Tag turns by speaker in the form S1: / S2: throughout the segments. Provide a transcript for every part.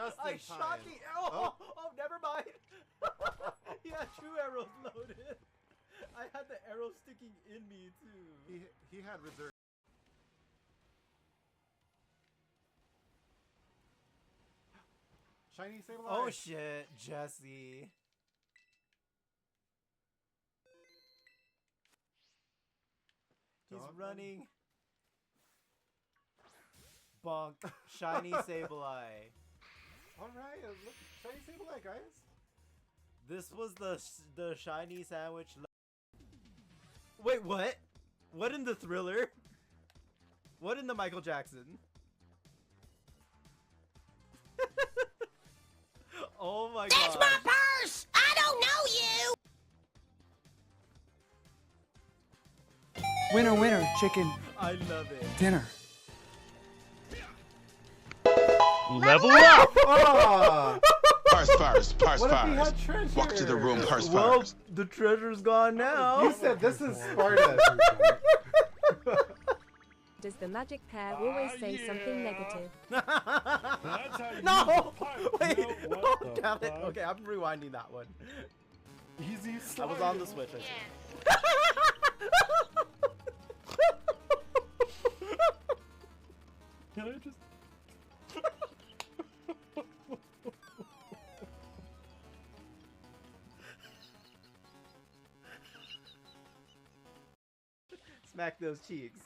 S1: Just
S2: I
S1: in
S2: shot
S1: time.
S2: the arrow. Oh, never mind. He had 2 arrows loaded. I had the arrow sticking in me too.
S1: He had reserve. Shiny Sableye.
S2: Oh shit, Jesse. He's
S1: Dog
S2: running. Bonk. Shiny Sableye.
S1: Alright, look, Shiny Sableye, guys.
S2: This was the shiny sandwich. Wait, what? What in the Thriller? What in the Michael Jackson? Oh my god.
S3: That's my purse! I don't know you!
S4: Winner, winner, chicken
S2: I love it.
S4: dinner.
S5: Level up!
S1: Oh!
S6: Purse first, purse
S1: What if he
S6: first.
S1: had treasure?
S6: Walk to the room, purse
S2: Well,
S6: first.
S2: the treasure's gone now.
S1: You said this is Sparta.
S7: Does the magic pair always say something negative?
S5: That's how you
S2: No!
S5: use a pipe.
S2: Wait!
S5: No,
S2: Oh,
S5: what the
S2: damn it.
S5: fuck?
S2: Okay, I'm rewinding that one.
S5: Easy
S2: I was on the
S5: slide.
S2: Switch. I think.
S5: Can I just...
S2: Smack those cheeks.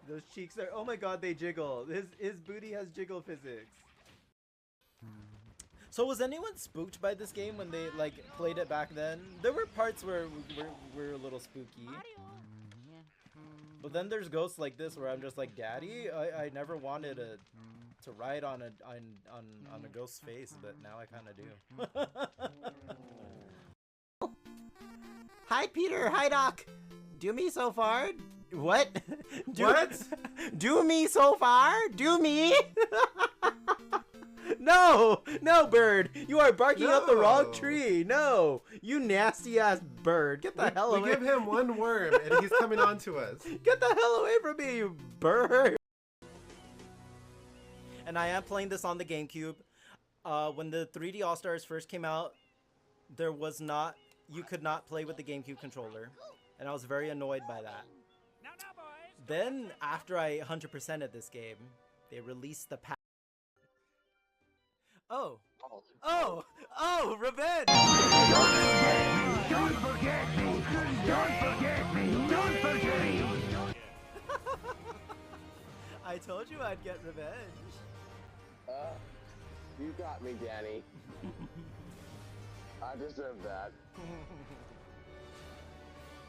S2: Those cheeks are. Oh my god, they jiggle. His booty has jiggle physics. So was anyone spooked by this game when they like played it back then? There were parts where we're a little spooky. But then there's ghosts like this where I'm just like, Daddy, I never wanted to ride on a ghost's face, but now I kind of do. Hi Peter, hi Doc. Do me so far? What?
S1: What?
S2: Do me so far? Do me? No! No, bird! You are barking up the wrong
S1: No.
S2: tree! No! You nasty ass bird! Get the hell
S1: We
S2: away!
S1: give him one worm and he's coming on to us.
S2: Get the hell away from me, you bird! And I am playing this on the GameCube. When the 3D All-Stars first came out, there was not... You could not play with the GameCube controller. And I was very annoyed by that. Then, after I 100%ed this game, they released the patch. Oh! Oh! Oh! Revenge!
S3: Don't forget me! Don't forget me! Don't forget me!
S2: I told you I'd get revenge.
S8: You got me, Danny. I deserve that.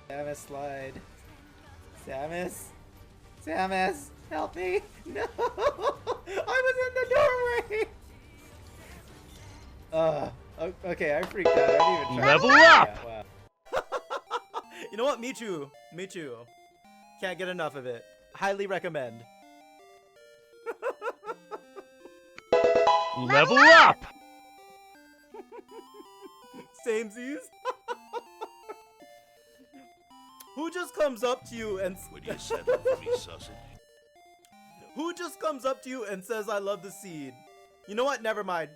S2: Samus, slide. Samus? Samus, help me! No! I was in the doorway! Okay, I freaked out. I didn't even try.
S5: Level up!
S2: Yeah, wow. You know what? Michu. Michu. Can't get enough of it. Highly recommend.
S5: Level up!
S2: Samesies. Who just comes up to you and
S9: Would you settle for me, sausage?
S2: who just comes up to you and says I love the seed? You know what? Never mind.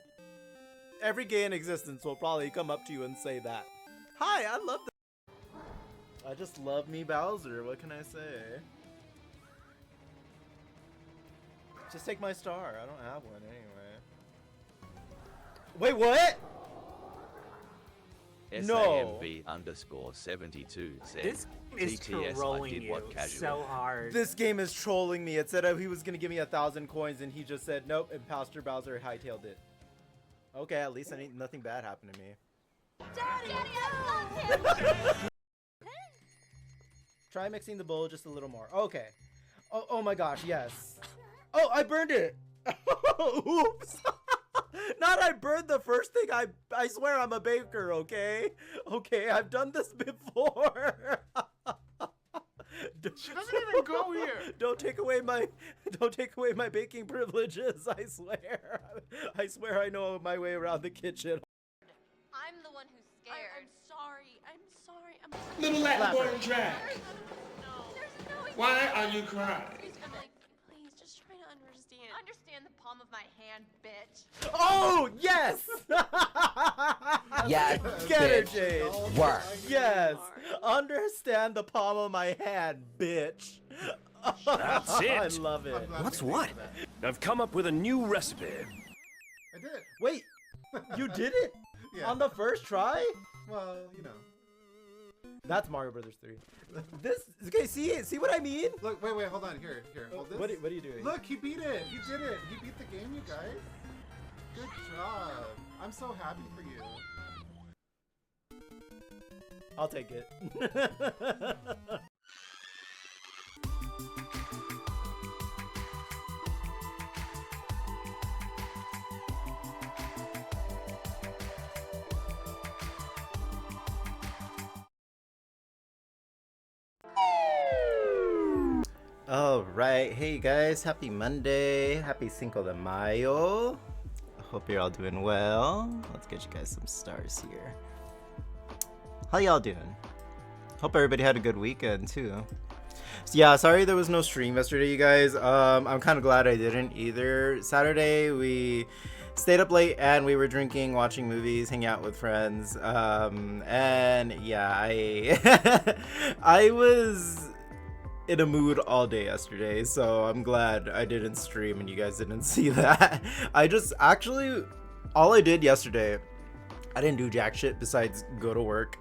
S2: Every gay in existence will probably come up to you and say that. Hi, I love the I just love me Bowser. What can I say? Just take my star. I don't have one anyway. Wait, what? No.
S9: SAMV_72 said,
S10: This is
S9: TTS, I
S10: trolling
S9: did
S10: you
S9: what casual.
S10: so hard.
S2: This game is trolling me. It said he was gonna give me 1,000 coins, and he just said nope. Imposter Bowser hightailed it. Okay, at least nothing bad happened to me.
S3: Daddy, I love him!
S2: Try mixing the bowl just a little more. Okay. Oh my gosh, yes. Oh, I burned it. Oops. Not I burned the first thing. I swear I'm a baker. Okay. Okay, I've done this before.
S1: She doesn't even go here.
S2: Don't take away my baking privileges. I swear. I swear I know my way around the kitchen.
S11: I'm the one who's scared. I'm sorry. I'm sorry. I'm sorry.
S4: Little Latin boy in drag.
S11: There's no.
S4: Why are you crying?
S11: I'm like, please, just try understand. Understand the palm of my hand, bitch.
S2: Oh, yes!
S8: Yeah,
S2: Get it,
S8: bitch.
S2: Jade.
S8: Work.
S2: Yes. Understand the palm of my hand, bitch.
S5: That's it.
S2: I love it.
S1: I'm glad
S5: What's
S1: we
S5: what?
S1: came to that.
S5: I've come up with a new recipe.
S1: I did.
S2: Wait, you did it?
S1: Yeah.
S2: On the first try?
S1: Well, you know.
S2: That's Mario Brothers 3. This, okay, see what I mean?
S1: Look, wait, hold on. Here, hold this.
S2: What are you doing?
S1: Look, he beat it. He did it. He beat the game, you guys. Good job. I'm so happy for you.
S2: I'll take it. Alright, hey guys, happy Monday, happy Cinco de Mayo. I hope you're all doing well. Let's get you guys some stars here. How y'all doing? Hope everybody had a good weekend too. So yeah, sorry there was no stream yesterday, you guys. I'm kind of glad I didn't either. Saturday we stayed up late and we were drinking, watching movies, hanging out with friends. And yeah, I was in a mood all day yesterday, so I'm glad I didn't stream and you guys didn't see that. All I did yesterday, I didn't do jack shit besides go to work.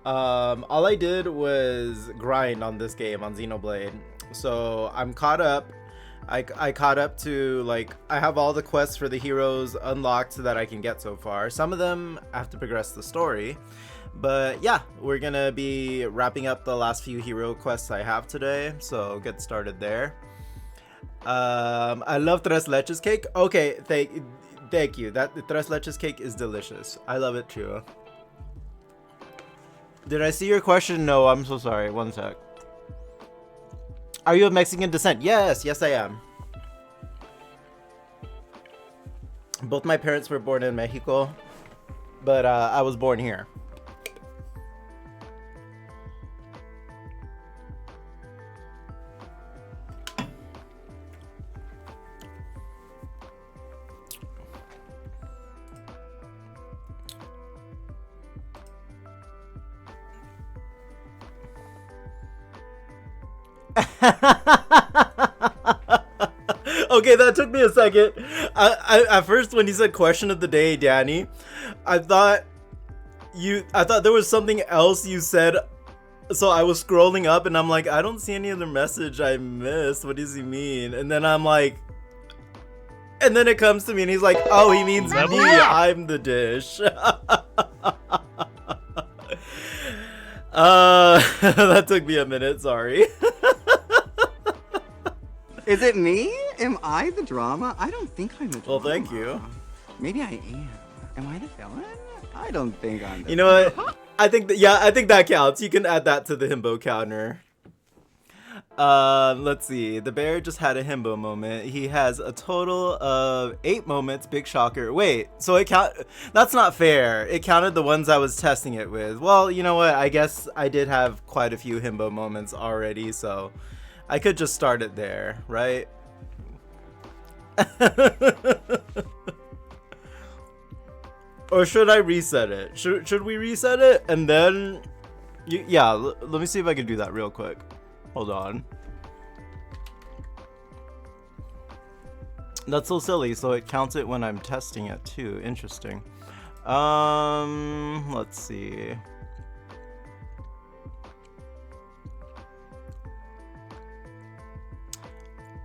S2: All I did was grind on this game, on Xenoblade. So I'm caught up. I caught up to, like, I have all the quests for the heroes unlocked that I can get so far. Some of them I have to progress the story. But yeah, we're gonna be wrapping up the last few hero quests I have today, so get started there. I love tres leches cake. Okay, thank you. That tres leches cake is delicious. I love it too. Did I see your question? No, I'm so sorry. One sec. Are you of Mexican descent? Yes, I am. Both my parents were born in Mexico, but I was born here. Okay, that took me a second. I at first when you said question of the day, Danny, I thought there was something else you said. So I was scrolling up and I'm like, I don't see any other message I missed. What does he mean? And then I'm like, and then it comes to me and he's like, oh, he means me. I'm the dish. That took me a minute, sorry.
S4: Is it me? Am I the drama? I don't think I'm the drama.
S2: Well, thank you.
S4: Maybe I am. Am I the villain? I don't think I'm the
S2: You know what? I think that counts. You can add that to the himbo counter. Let's see. The bear just had a himbo moment. He has a total of 8 moments. Big shocker. Wait, so that's not fair. It counted the ones I was testing it with. Well, you know what? I guess I did have quite a few himbo moments already, so I could just start it there, right? Or should I reset it? Should we reset it? And then... yeah, let me see if I can do that real quick. Hold on. That's so silly, so it counts it when I'm testing it too. Interesting. Let's see.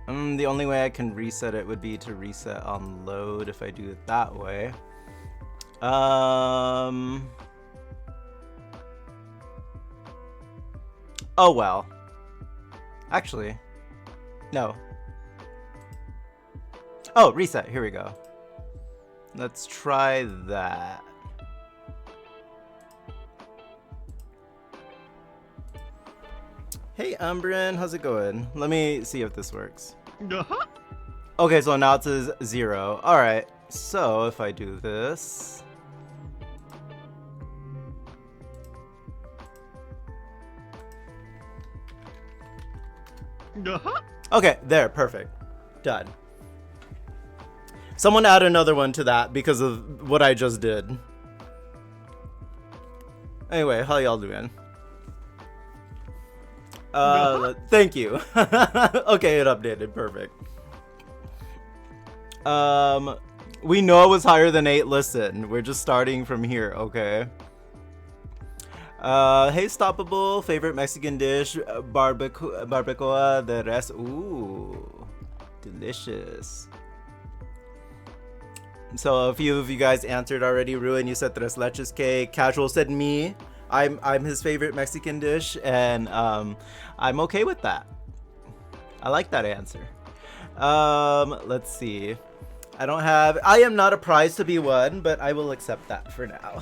S2: The only way I can reset it would be to reset on load if I do it that way. Oh well. Actually, no. Oh, reset. Here we go. Let's try that. Hey, Umbrin, how's it going? Let me see if this works. Okay, so now it says 0. Alright, so if I do this... Okay, there, perfect. Done. Someone add another one to that because of what I just did. Anyway, how y'all doing? Thank you. Okay, it updated. Perfect. We know it was higher than 8. Listen, we're just starting from here, okay? Hey, Stoppable, favorite Mexican dish, barbacoa de res. Ooh, delicious. So a few of you guys answered already. Ruin, you said tres leches cake. Casual said me. I'm his favorite Mexican dish, and I'm okay with that. I like that answer. Let's see. I am not a prize to be won, but I will accept that for now.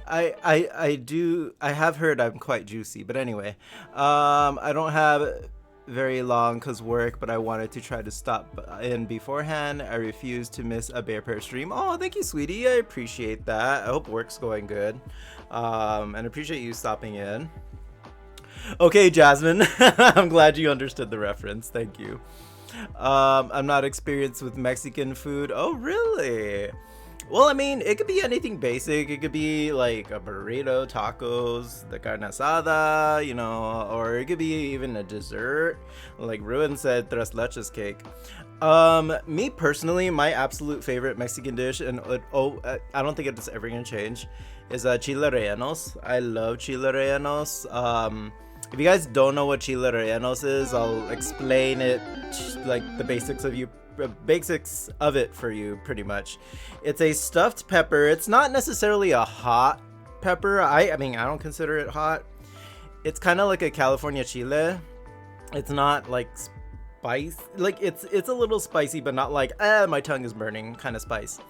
S2: I have heard I'm quite juicy, but anyway, I don't have very long cause work, but I wanted to try to stop in beforehand. I refuse to miss a Bear Pair stream. Oh, thank you, sweetie. I appreciate that. I hope work's going good. And appreciate you stopping in. Okay, Jasmine. I'm glad you understood the reference. Thank you. I'm not experienced with Mexican food. Oh, really? Well, I mean, it could be anything basic. It could be like a burrito, tacos, the carne asada, you know, or it could be even a dessert. Like Ruin said, tres leches cake. Me personally, my absolute favorite Mexican dish, and I don't think it's ever gonna change, is chile rellenos. I love chile rellenos. If you guys don't know what chile rellenos is, I'll explain it, like the basics of it for you, pretty much. It's a stuffed pepper. It's not necessarily a hot pepper. I mean, I don't consider it hot. It's kind of like a California chile. It's not like spice. Like it's a little spicy, but not like my tongue is burning kind of spice.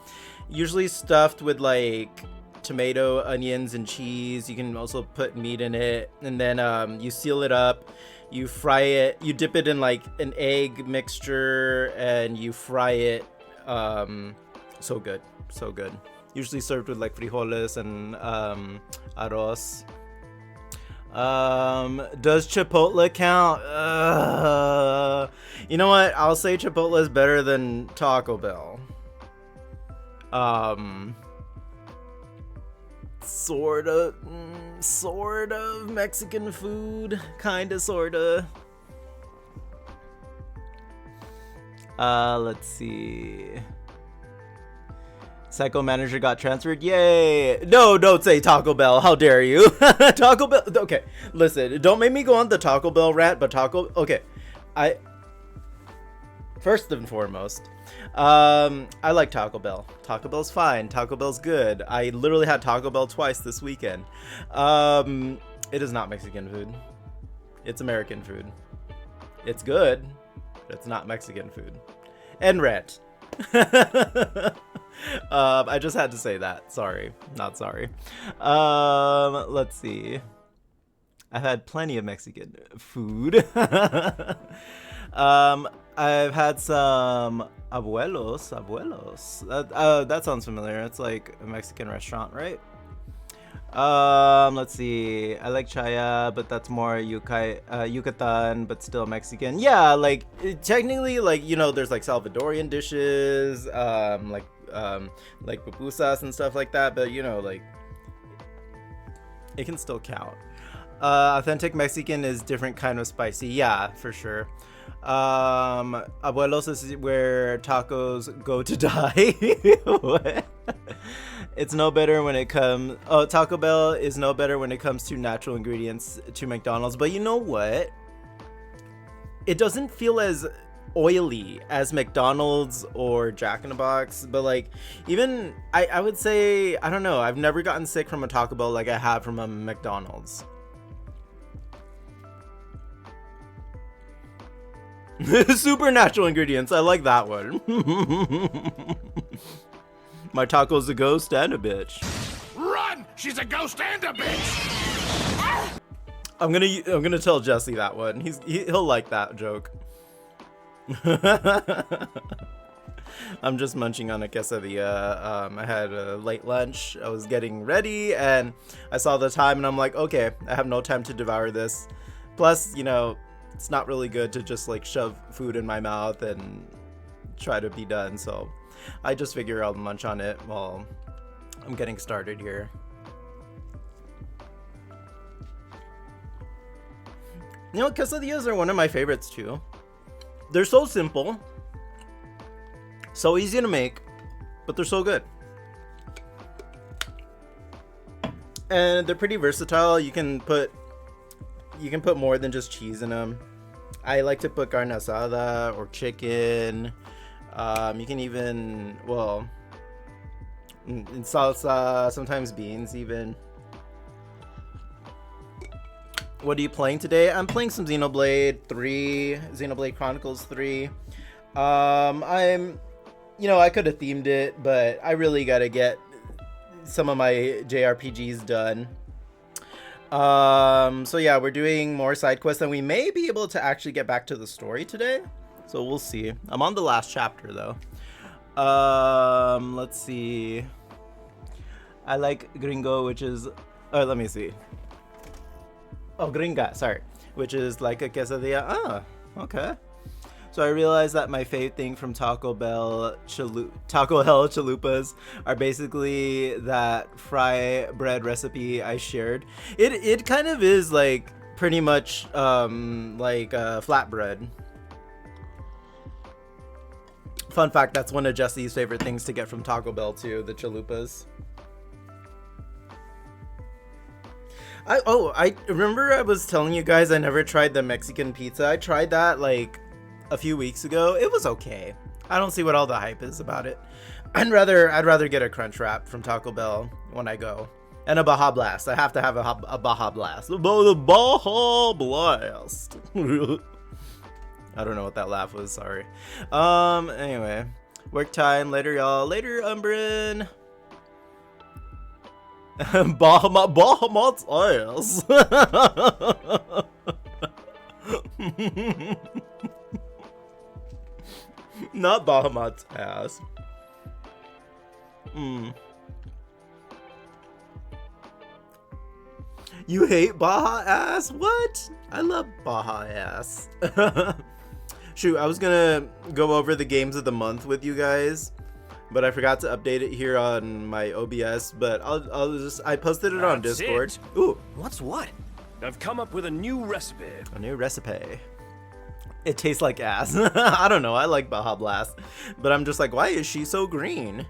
S2: Usually stuffed with like tomato, onions, and cheese. You can also put meat in it, and then you seal it up. You fry it, you dip it in like an egg mixture, and you fry it. So good, so good. Usually served with like frijoles and arroz. Does Chipotle count? You know what? I'll say Chipotle is better than Taco Bell. Sort of Mexican food, kinda, sorta. Let's see. Psycho Manager got transferred. Yay! No, don't say Taco Bell. How dare you? Taco Bell. Okay, listen. Don't make me go on the Taco Bell rant, but okay. First and foremost, I like Taco Bell. Taco Bell's fine. Taco Bell's good. I literally had Taco Bell twice this weekend. It is not Mexican food. It's American food. It's good, but it's not Mexican food. And rant. I just had to say that. Sorry. Not sorry. Let's see. I've had plenty of Mexican food. I've had some abuelos. That sounds familiar. It's like a Mexican restaurant, right? Let's see. I like chaya, but that's more Yucatan, but still Mexican. Yeah, like technically, like, you know, there's like Salvadorian dishes, like pupusas and stuff like that. But you know, like it can still count. Authentic Mexican is different kind of spicy. Yeah, for sure. Abuelos is where tacos go to die. What? It's no better when it comes. Oh, Taco Bell is no better when it comes to natural ingredients to McDonald's. But you know what? It doesn't feel as oily as McDonald's or Jack in the Box. But like, even I would say, I don't know. I've never gotten sick from a Taco Bell like I have from a McDonald's. Supernatural ingredients. I like that one. My taco's a ghost and a bitch.
S3: Run! She's a ghost and a bitch!
S2: I'm gonna tell Jesse that one. He'll like that joke. I'm just munching on a quesadilla. I had a late lunch. I was getting ready and I saw the time and I'm like, okay, I have no time to devour this. Plus, you know, it's not really good to just like shove food in my mouth and try to be done. So I just figure I'll munch on it while I'm getting started here. You know, quesadillas are one of my favorites too. They're so simple, so easy to make, but they're so good. And they're pretty versatile. You can put more than just cheese in them. I like to put carne asada or chicken. You can even, well, in salsa, sometimes beans even. What are you playing today? I'm playing some Xenoblade Chronicles 3. I could have themed it, but I really gotta get some of my JRPGs done. So yeah, we're doing more side quests, and we may be able to actually get back to the story today. So we'll see. I'm on the last chapter though. Let's see. I like Gringo, which is, let me see. Oh, Gringa, sorry. Which is like a quesadilla. Ah, okay. So I realized that my favorite thing from Taco Hell chalupas are basically that fry bread recipe I shared. It kind of is like pretty much like flatbread. Fun fact, that's one of Jesse's favorite things to get from Taco Bell too, the chalupas. I remember I was telling you guys I never tried the Mexican pizza. I tried that like a few weeks ago. It was okay. I don't see what all the hype is about it. I'd rather get a crunch wrap from Taco Bell when I go, and a Baja Blast. I have to have a Baja Blast. The Baja Blast. I don't know what that laugh was. Sorry. Anyway, work time later, y'all. Later, Umbrin. Bahamut's ass. Not Bahamut's ass. You hate Baja ass? What? I love Baja ass. Shoot, I was gonna go over the games of the month with you guys, but I forgot to update it here on my OBS, but I posted it on Discord. Ooh.
S5: What's what? I've come up with a new recipe.
S2: A new recipe. It tastes like ass. I don't know. I like Baja Blast, but I'm just like, why is she so green?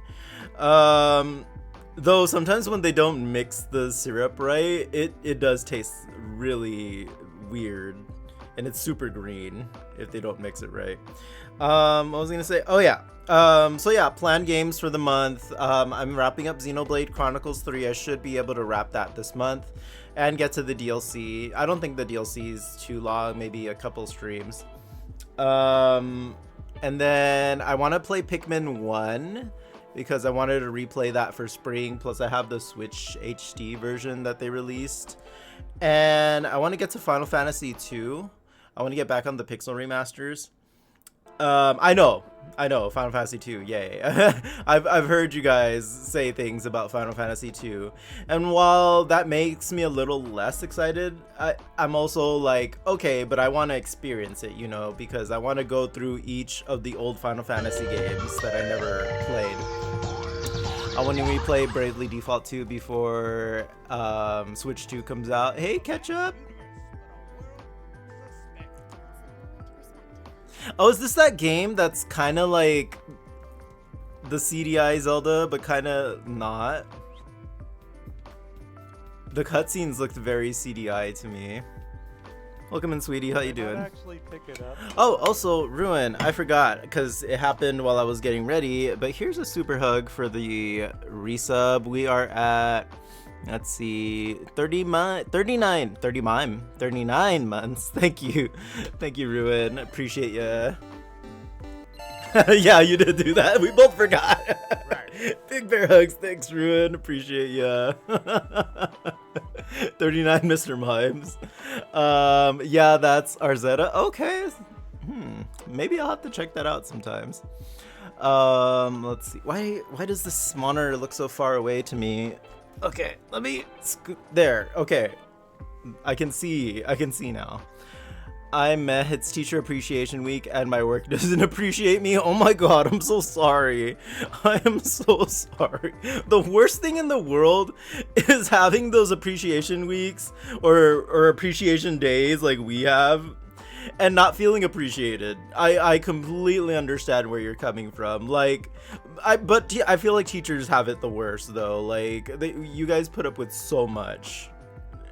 S2: Though sometimes when they don't mix the syrup right, it does taste really weird, and it's super green if they don't mix it right. What was I gonna say? Oh yeah. So yeah, planned games for the month. I'm wrapping up Xenoblade Chronicles 3. I should be able to wrap that this month and get to the DLC. I don't think the DLC is too long, maybe a couple streams. And then I want to play Pikmin 1 because I wanted to replay that for spring. Plus I have the Switch HD version that they released. And I want to get to Final Fantasy 2. I want to get back on the Pixel remasters. I know, Final Fantasy 2, yay. I've heard you guys say things about Final Fantasy 2, and while that makes me a little less excited, I'm also like, okay, but I want to experience it, you know, because I want to go through each of the old Final Fantasy games that I never played. I want to replay Bravely Default 2 before Switch 2 comes out. Hey, Ketchup! Oh, is this that game that's kind of like the CDI Zelda, but kind of not? The cutscenes looked very CDI to me. Welcome in, sweetie. How you doing?
S10: Actually pick it up.
S2: Oh, also, Ruin, I forgot, because it happened while I was getting ready, but here's a super hug for the resub. We are at, let's see, 39 months. Thank you, Ruin. Appreciate ya. Yeah, you did do that. We both forgot. Right. Big bear hugs. Thanks, Ruin. Appreciate ya. 39 Mr. Mimes. Yeah, that's Arzetta. Okay. Maybe I'll have to check that out sometimes. Let's see. Why does this monitor look so far away to me? Okay, let me scoot there. Okay, I can see now. It's Teacher Appreciation Week and my work doesn't appreciate me. Oh my god, I'm so sorry. I am so sorry. The worst thing in the world is having those appreciation weeks or appreciation days like we have and not feeling appreciated. I completely understand where you're coming from. Like, but I feel like teachers have it the worst though. Like, you guys put up with so much.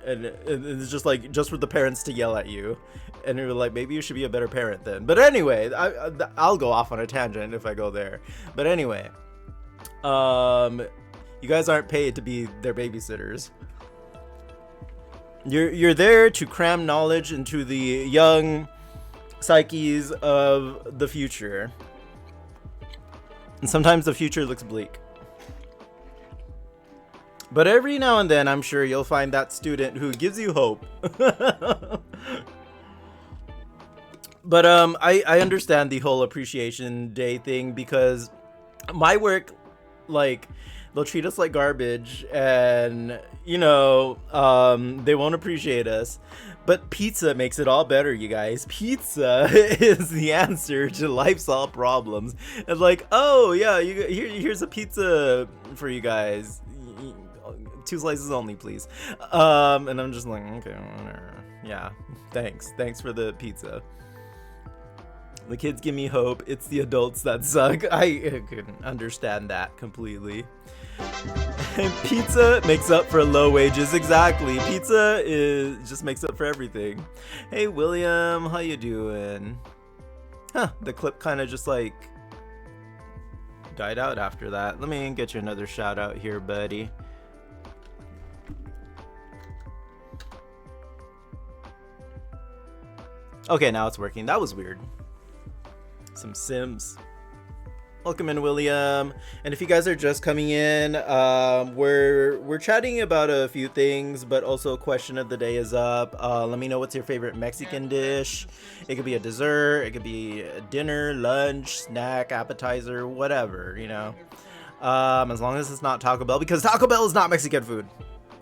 S2: And it's just like, just for the parents to yell at you. And you're like, maybe you should be a better parent then. But anyway, I'll go off on a tangent if I go there. But anyway, you guys aren't paid to be their babysitters. You're there to cram knowledge into the young psyches of the future. And sometimes the future looks bleak. But every now and then, I'm sure you'll find that student who gives you hope. But I understand the whole appreciation day thing because my work, like, they'll treat us like garbage and, you know, they won't appreciate us. But pizza makes it all better, you guys. Pizza is the answer to life's all problems. It's like, oh yeah, here's a pizza for you guys. 2 slices only, please. And I'm just like, okay, whatever. Yeah, thanks for the pizza. The kids give me hope. It's the adults that suck. I can understand that completely. And pizza makes up for low wages. Exactly. Pizza just makes up for everything. Hey, William, how you doing? Huh, the clip kind of just like died out after that. Let me get you another shout out here, buddy. Okay, now it's working. That was weird. Some Sims. Welcome in, William. And if you guys are just coming in, we're chatting about a few things, but also question of the day is up. Let me know what's your favorite Mexican dish. It could be a dessert, it could be a dinner, lunch, snack, appetizer, whatever, you know. As long as it's not Taco Bell, because Taco Bell is not Mexican food.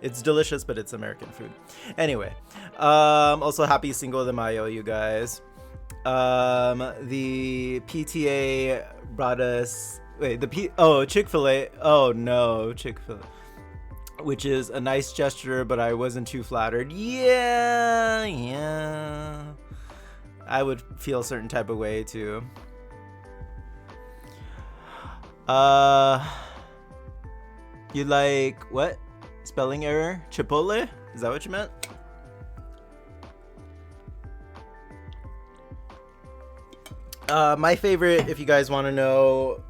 S2: It's delicious, but it's American food. Anyway, also happy Cinco de Mayo, you guys. The PTA brought us, Chick-fil-A. Oh no, Chick-fil-A. Which is a nice gesture, but I wasn't too flattered. Yeah. I would feel a certain type of way too. You like, what? Spelling error? Chipotle? Is that what you meant? My favorite, if you guys want to know,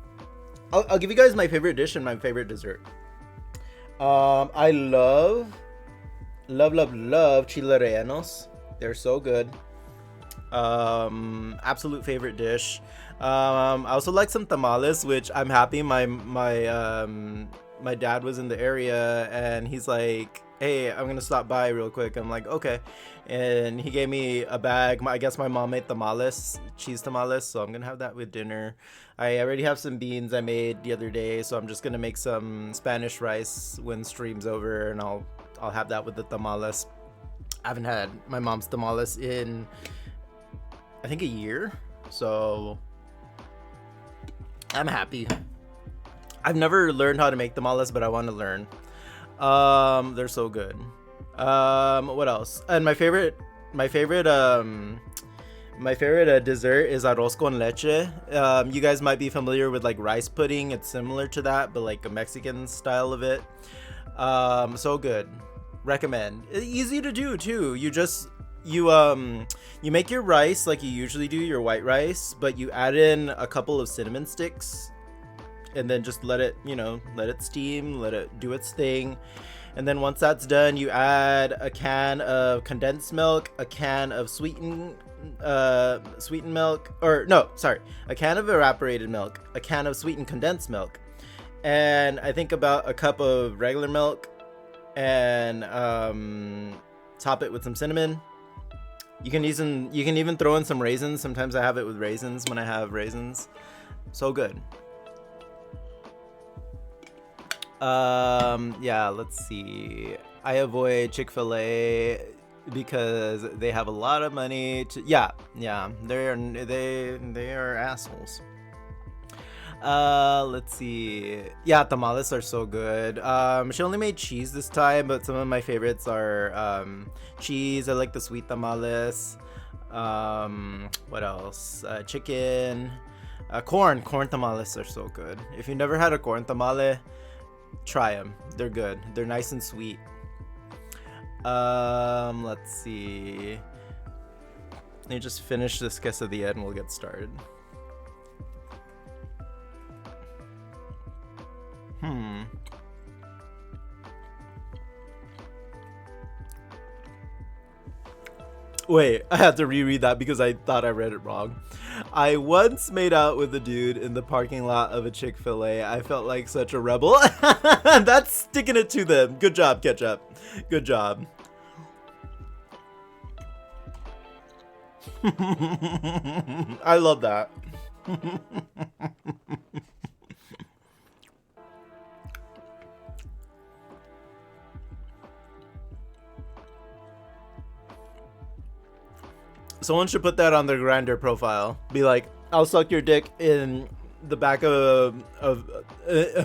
S2: I'll give you guys my favorite dish and my favorite dessert. I love chile rellenos. They're so good. Absolute favorite dish. I also like some tamales, which I'm happy my dad was in the area and he's like, hey, I'm gonna stop by real quick. I'm like, okay. And he gave me a bag. I guess my mom made tamales, cheese tamales, so I'm gonna have that with dinner. I already have some beans I made the other day, so I'm just gonna make some Spanish rice when stream's over, and I'll have that with the tamales. I haven't had my mom's tamales in, I think, a year, so I'm happy. I've never learned how to make tamales, but I want to learn. They're so good. What else? And my favorite dessert is arroz con leche. You guys might be familiar with like rice pudding. It's similar to that, but like a Mexican style of it. So good. Recommend. Easy to do too. You make your rice like you usually do your white rice, but you add in a couple of cinnamon sticks and then just let it steam, let it do its thing. And then once that's done, you add a can of condensed milk, a can of sweetened milk, a can of evaporated milk, a can of sweetened condensed milk, and I think about a cup of regular milk, and top it with some cinnamon. You can even throw in some raisins. Sometimes I have it with raisins when I have raisins. So good. Yeah, let's see. I avoid Chick-fil-A. because they have a lot of money to. Yeah, they are assholes. Let's see. Yeah, tamales are so good. She only made cheese this time, but some of my favorites are cheese. I like the sweet tamales. What else? Chicken. Corn tamales are so good. If you never had a corn tamale, try them. They're good. They're nice and sweet. Let's see. Let me just finish this quesadilla and we'll get started. Wait, I had to reread that because I thought I read it wrong. I once made out with a dude in the parking lot of a Chick-fil-A. I felt like such a rebel. That's sticking it to them. Good job, Ketchup. Good job. I love that. Someone should put that on their Grindr profile. Be like, I'll suck your dick in the back of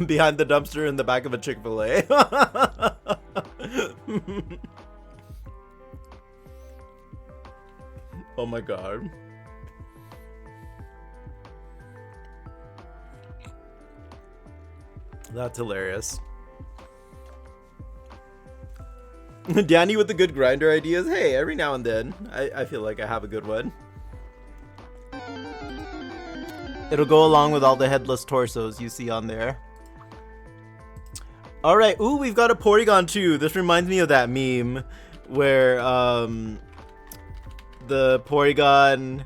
S2: behind the dumpster in the back of a Chick-fil-A. Oh my god. That's hilarious. Danny with the good Grindr ideas. Hey, every now and then I feel like I have a good one. It'll go along with all the headless torsos you see on there. Alright, ooh, we've got a Porygon too. This reminds me of that meme where the Porygon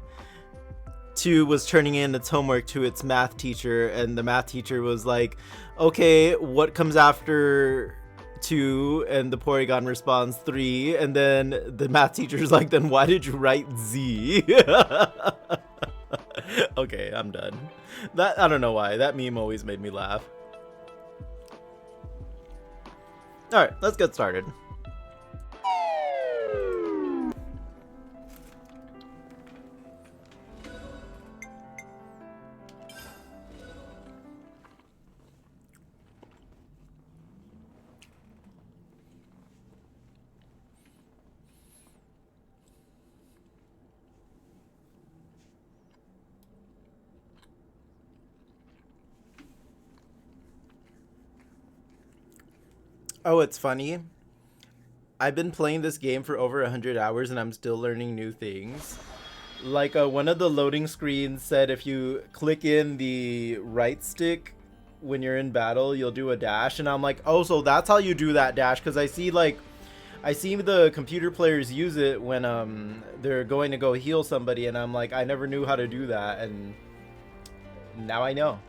S2: 2 was turning in its homework to its math teacher, and the math teacher was like, okay, what comes after 2? And the Porygon responds 3, and then the math teacher's like, then why did you write Z? Okay, I'm done. That, I don't know why, that meme always made me laugh. Alright, let's get started. Oh, it's funny. I've been playing this game for over 100 hours and I'm still learning new things. Like one of the loading screens said if you click in the right stick when you're in battle, you'll do a dash. And I'm like, oh, so that's how you do that dash. Because I see the computer players use it when they're going to go heal somebody. And I'm like, I never knew how to do that. And now I know.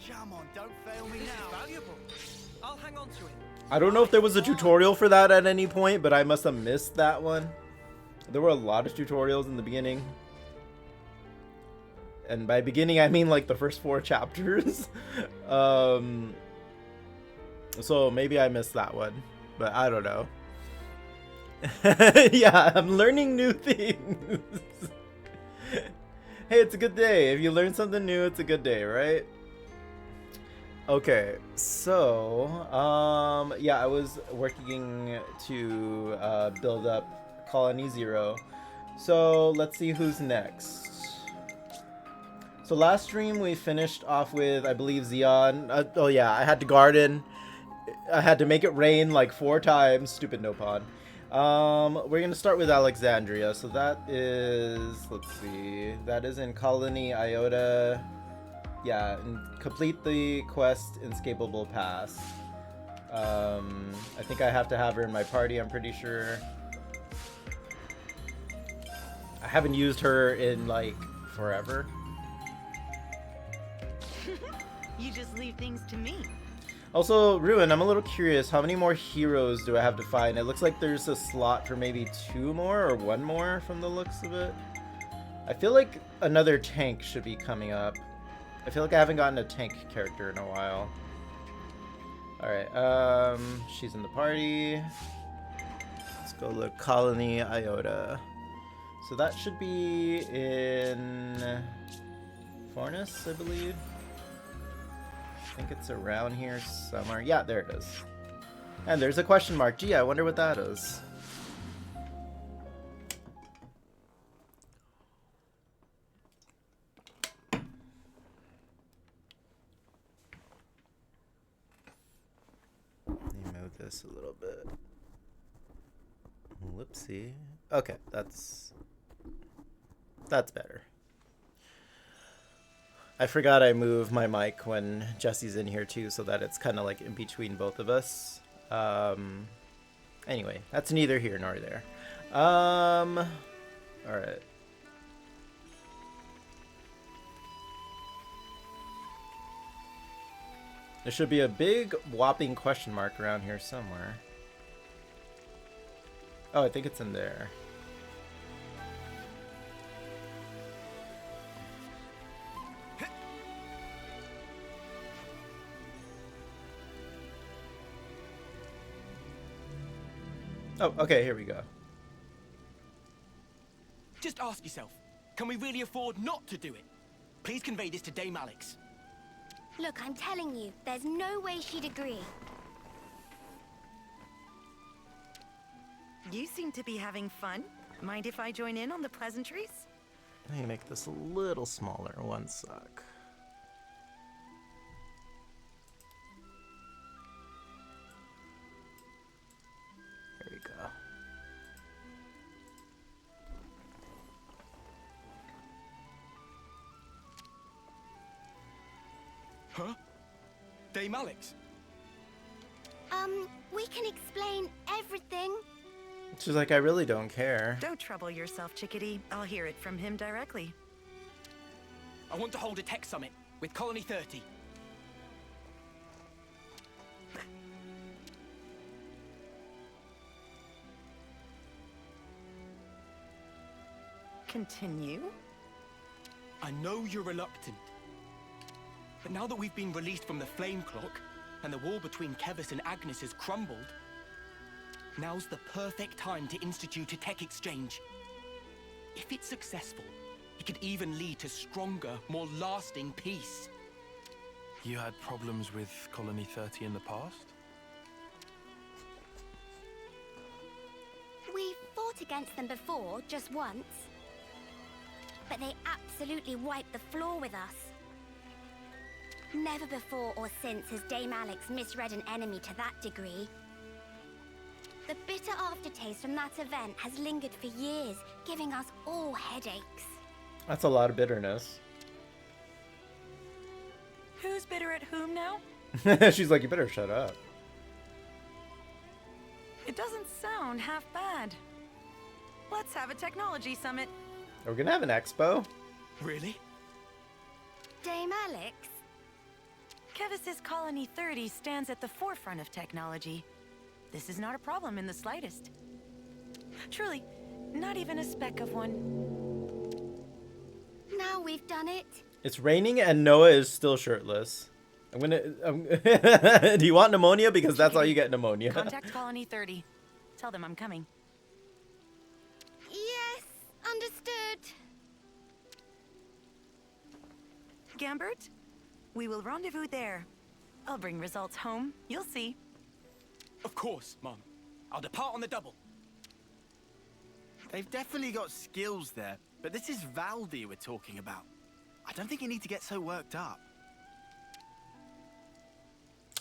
S3: Come on, don't fail me now. Valuable. I'll hang on to it.
S2: I don't know if there was a tutorial for that at any point, but I must have missed that one. There were a lot of tutorials in the beginning. And by beginning, I mean like the first 4 chapters. So maybe I missed that one, but I don't know. Yeah, I'm learning new things. Hey, it's a good day. If you learn something new, it's a good day, right? Okay, so yeah, I was working to build up Colony 0. So let's see who's next. So last stream we finished off with, I believe, Xeon. Oh yeah, I had to garden. I had to make it rain like 4 times. Stupid Nopon. We're gonna start with Alexandria. So that is, let's see, that is in Colony Iota. Yeah, and complete the quest Inescapable Pass. I think I have to have her in my party, I'm pretty sure. I haven't used her in like forever.
S10: You just leave things to me.
S2: Also, Ruin, I'm a little curious, how many more heroes do I have to find? It looks like there's a slot for maybe 2 more or 1 more from the looks of it. I feel like another tank should be coming up. I feel like I haven't gotten a tank character in a while. Alright, she's in the party. Let's go look. Colony Iota. So that should be in Fornus, I believe. I think it's around here somewhere. Yeah, there it is. And there's a question mark. Gee, I wonder what that is. Let me move this a little bit. Whoopsie. Okay, that's better. I forgot I move my mic when Jesse's in here too, so that it's kind of like in between both of us. Anyway, that's neither here nor there. All right. There should be a big whopping question mark around here somewhere. Oh, I think it's in there. Oh, okay, here we go.
S12: Just ask yourself, can we really afford not to do it? Please convey this to Dame Alex.
S13: Look, I'm telling you, there's no way she'd agree.
S10: You seem to be having fun. Mind if I join in on the pleasantries?
S2: Let me make this a little smaller. One sec. There we go.
S12: Huh? Dame Alex?
S13: We can explain everything.
S2: She's like, I really don't care.
S10: Don't trouble yourself, chickadee. I'll hear it from him directly.
S12: I want to hold a tech summit with Colony 30.
S10: Continue?
S12: I know you're reluctant. But now that we've been released from the Flame Clock, and the wall between Kevis and Agnes has crumbled, now's the perfect time to institute a tech exchange. If it's successful, it could even lead to stronger, more lasting peace.
S5: You had problems with Colony 30 in the past?
S13: We fought against them before, just once. But they absolutely wiped the floor with us. Never before or since has Dame Alex misread an enemy to that degree. The bitter aftertaste from that event has lingered for years, giving us all headaches.
S2: That's a lot of bitterness.
S10: Who's bitter at whom now?
S2: She's like, you better shut up.
S10: It doesn't sound half bad. Let's have a technology summit.
S2: Are we gonna have an expo?
S12: Really?
S13: Dame Alex?
S10: Kevis's Colony 30 stands at the forefront of technology. This is not a problem in the slightest. Truly, not even a speck of one.
S13: Now we've done it.
S2: It's raining and Noah is still shirtless. Do you want pneumonia? Because that's how you get pneumonia.
S10: Contact Colony 30. Tell them I'm coming.
S13: Yes, understood.
S10: Gambert, we will rendezvous there. I'll bring results home. You'll see.
S12: Of course, Mom. I'll depart on the double.
S4: They've definitely got skills there, but this is Valdi we're talking about. I don't think you need to get so worked up.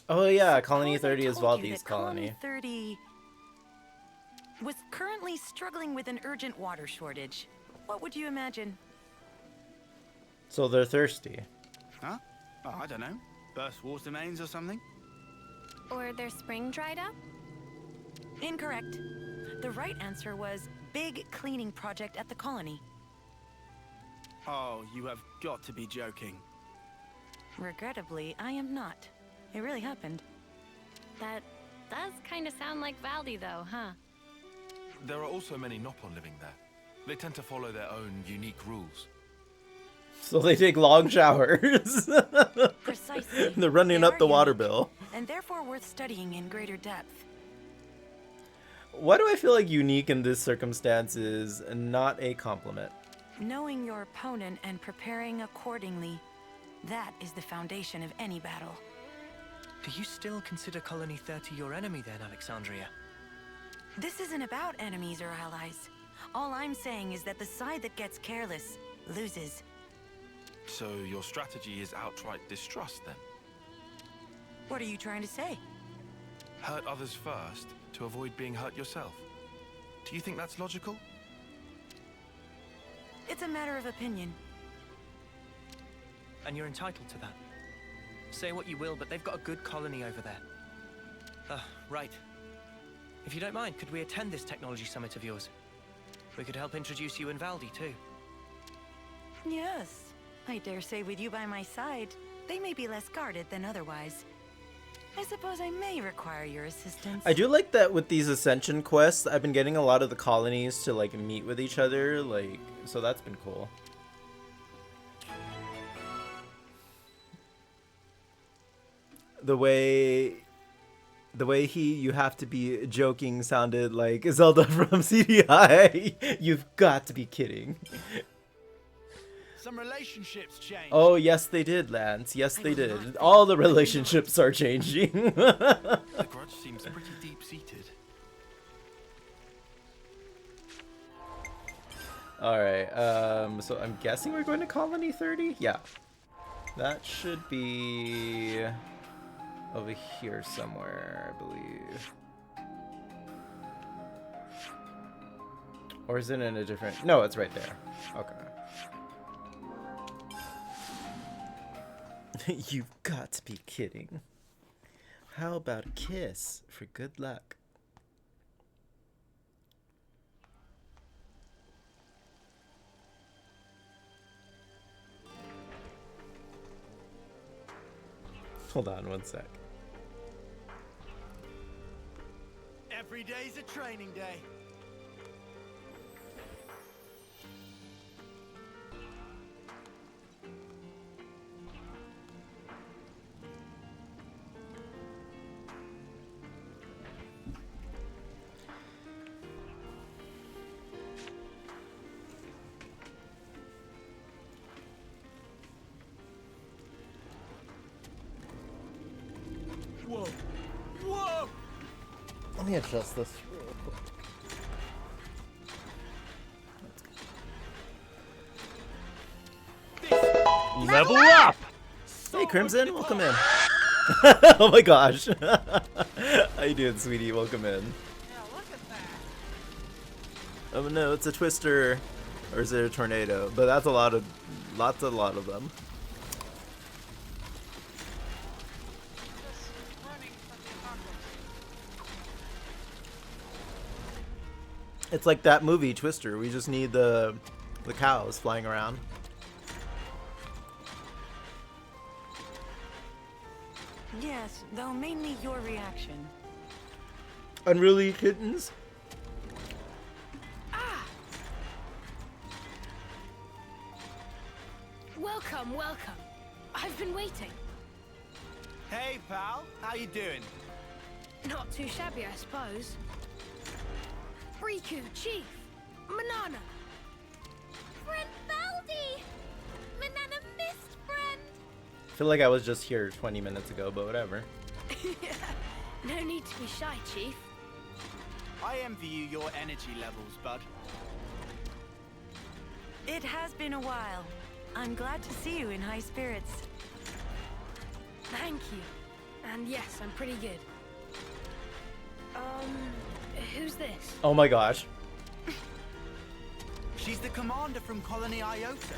S2: Oh yeah, Colony
S10: Suppose I
S2: 30 is
S10: told you
S2: Valdi's
S10: that
S2: colony.
S10: 30 was currently struggling with an urgent water shortage. What would you imagine?
S2: So they're thirsty.
S4: Huh? Oh, I don't know. Burst water mains or something?
S7: Or their spring dried up?
S10: Incorrect. The right answer was big cleaning project at the colony.
S4: Oh, you have got to be joking.
S10: Regrettably, I am not. It really happened.
S7: That does kind of sound like Valdi though, huh?
S5: There are also many Nopon living there. They tend to follow their own unique rules.
S2: So they take long showers.
S10: Precisely.
S2: They're running
S10: They
S2: up
S10: are
S2: the water
S10: unique,
S2: bill.
S10: and therefore worth studying in greater depth.
S2: Why do I feel like unique in this circumstance is not a compliment?
S10: Knowing your opponent and preparing accordingly, that is the foundation of any battle.
S12: Do you still consider Colony 30 your enemy then, Alexandria?
S10: This isn't about enemies or allies. All I'm saying is that the side that gets careless loses.
S5: So your strategy is outright distrust then?
S10: What are you trying to say?
S5: Hurt others first to avoid being hurt yourself. Do you think that's logical?
S10: It's a matter of opinion.
S12: And you're entitled to that. Say what you will, but they've got a good colony over there. Right. If you don't mind, could we attend this technology summit of yours? We could help introduce you and Valdi, too.
S10: Yes. I dare say with you by my side, they may be less guarded than otherwise. I suppose I may require your assistance.
S2: I do like that with these Ascension quests, I've been getting a lot of the colonies to like meet with each other, like, so that's been cool. The way you have to be joking sounded like Zelda from CDI. You've got to be kidding.
S4: Some relationships change.
S2: Oh, yes, they did, Lance. Yes, they did. All the relationships are changing.
S5: The grudge seems pretty deep-seated.
S2: Alright, so I'm guessing we're going to Colony 30? Yeah. That should be over here somewhere, I believe. Or is it in a different... No, it's right there. Okay. You've got to be kidding. How about a kiss for good luck? Hold on one sec.
S4: Every day's a training day.
S12: Whoa! Whoa!
S2: Let me adjust this real quick.
S3: Level up!
S2: Hey, Crimson, welcome in. Oh my gosh. How you doing, sweetie? Welcome in. Oh no, it's a twister. Or is it a tornado? But that's a lot of them. It's like that movie, Twister. We just need the cows flying around.
S10: Yes, though mainly your reaction.
S2: Unruly kittens?
S14: Welcome, welcome. I've been waiting.
S4: Hey, pal. How you doing?
S14: Not too shabby, I suppose. Riku, Chief, Manana.
S13: Friend Valdi! Manana missed friend!
S2: I feel like I was just here 20 minutes ago, but whatever.
S14: No need to be shy, Chief.
S4: I envy you your energy levels, bud.
S10: It has been a while. I'm glad to see you in high spirits.
S14: Thank you. And yes, I'm pretty good. Who's this?
S2: Oh my gosh.
S4: She's the commander from Colony Iota.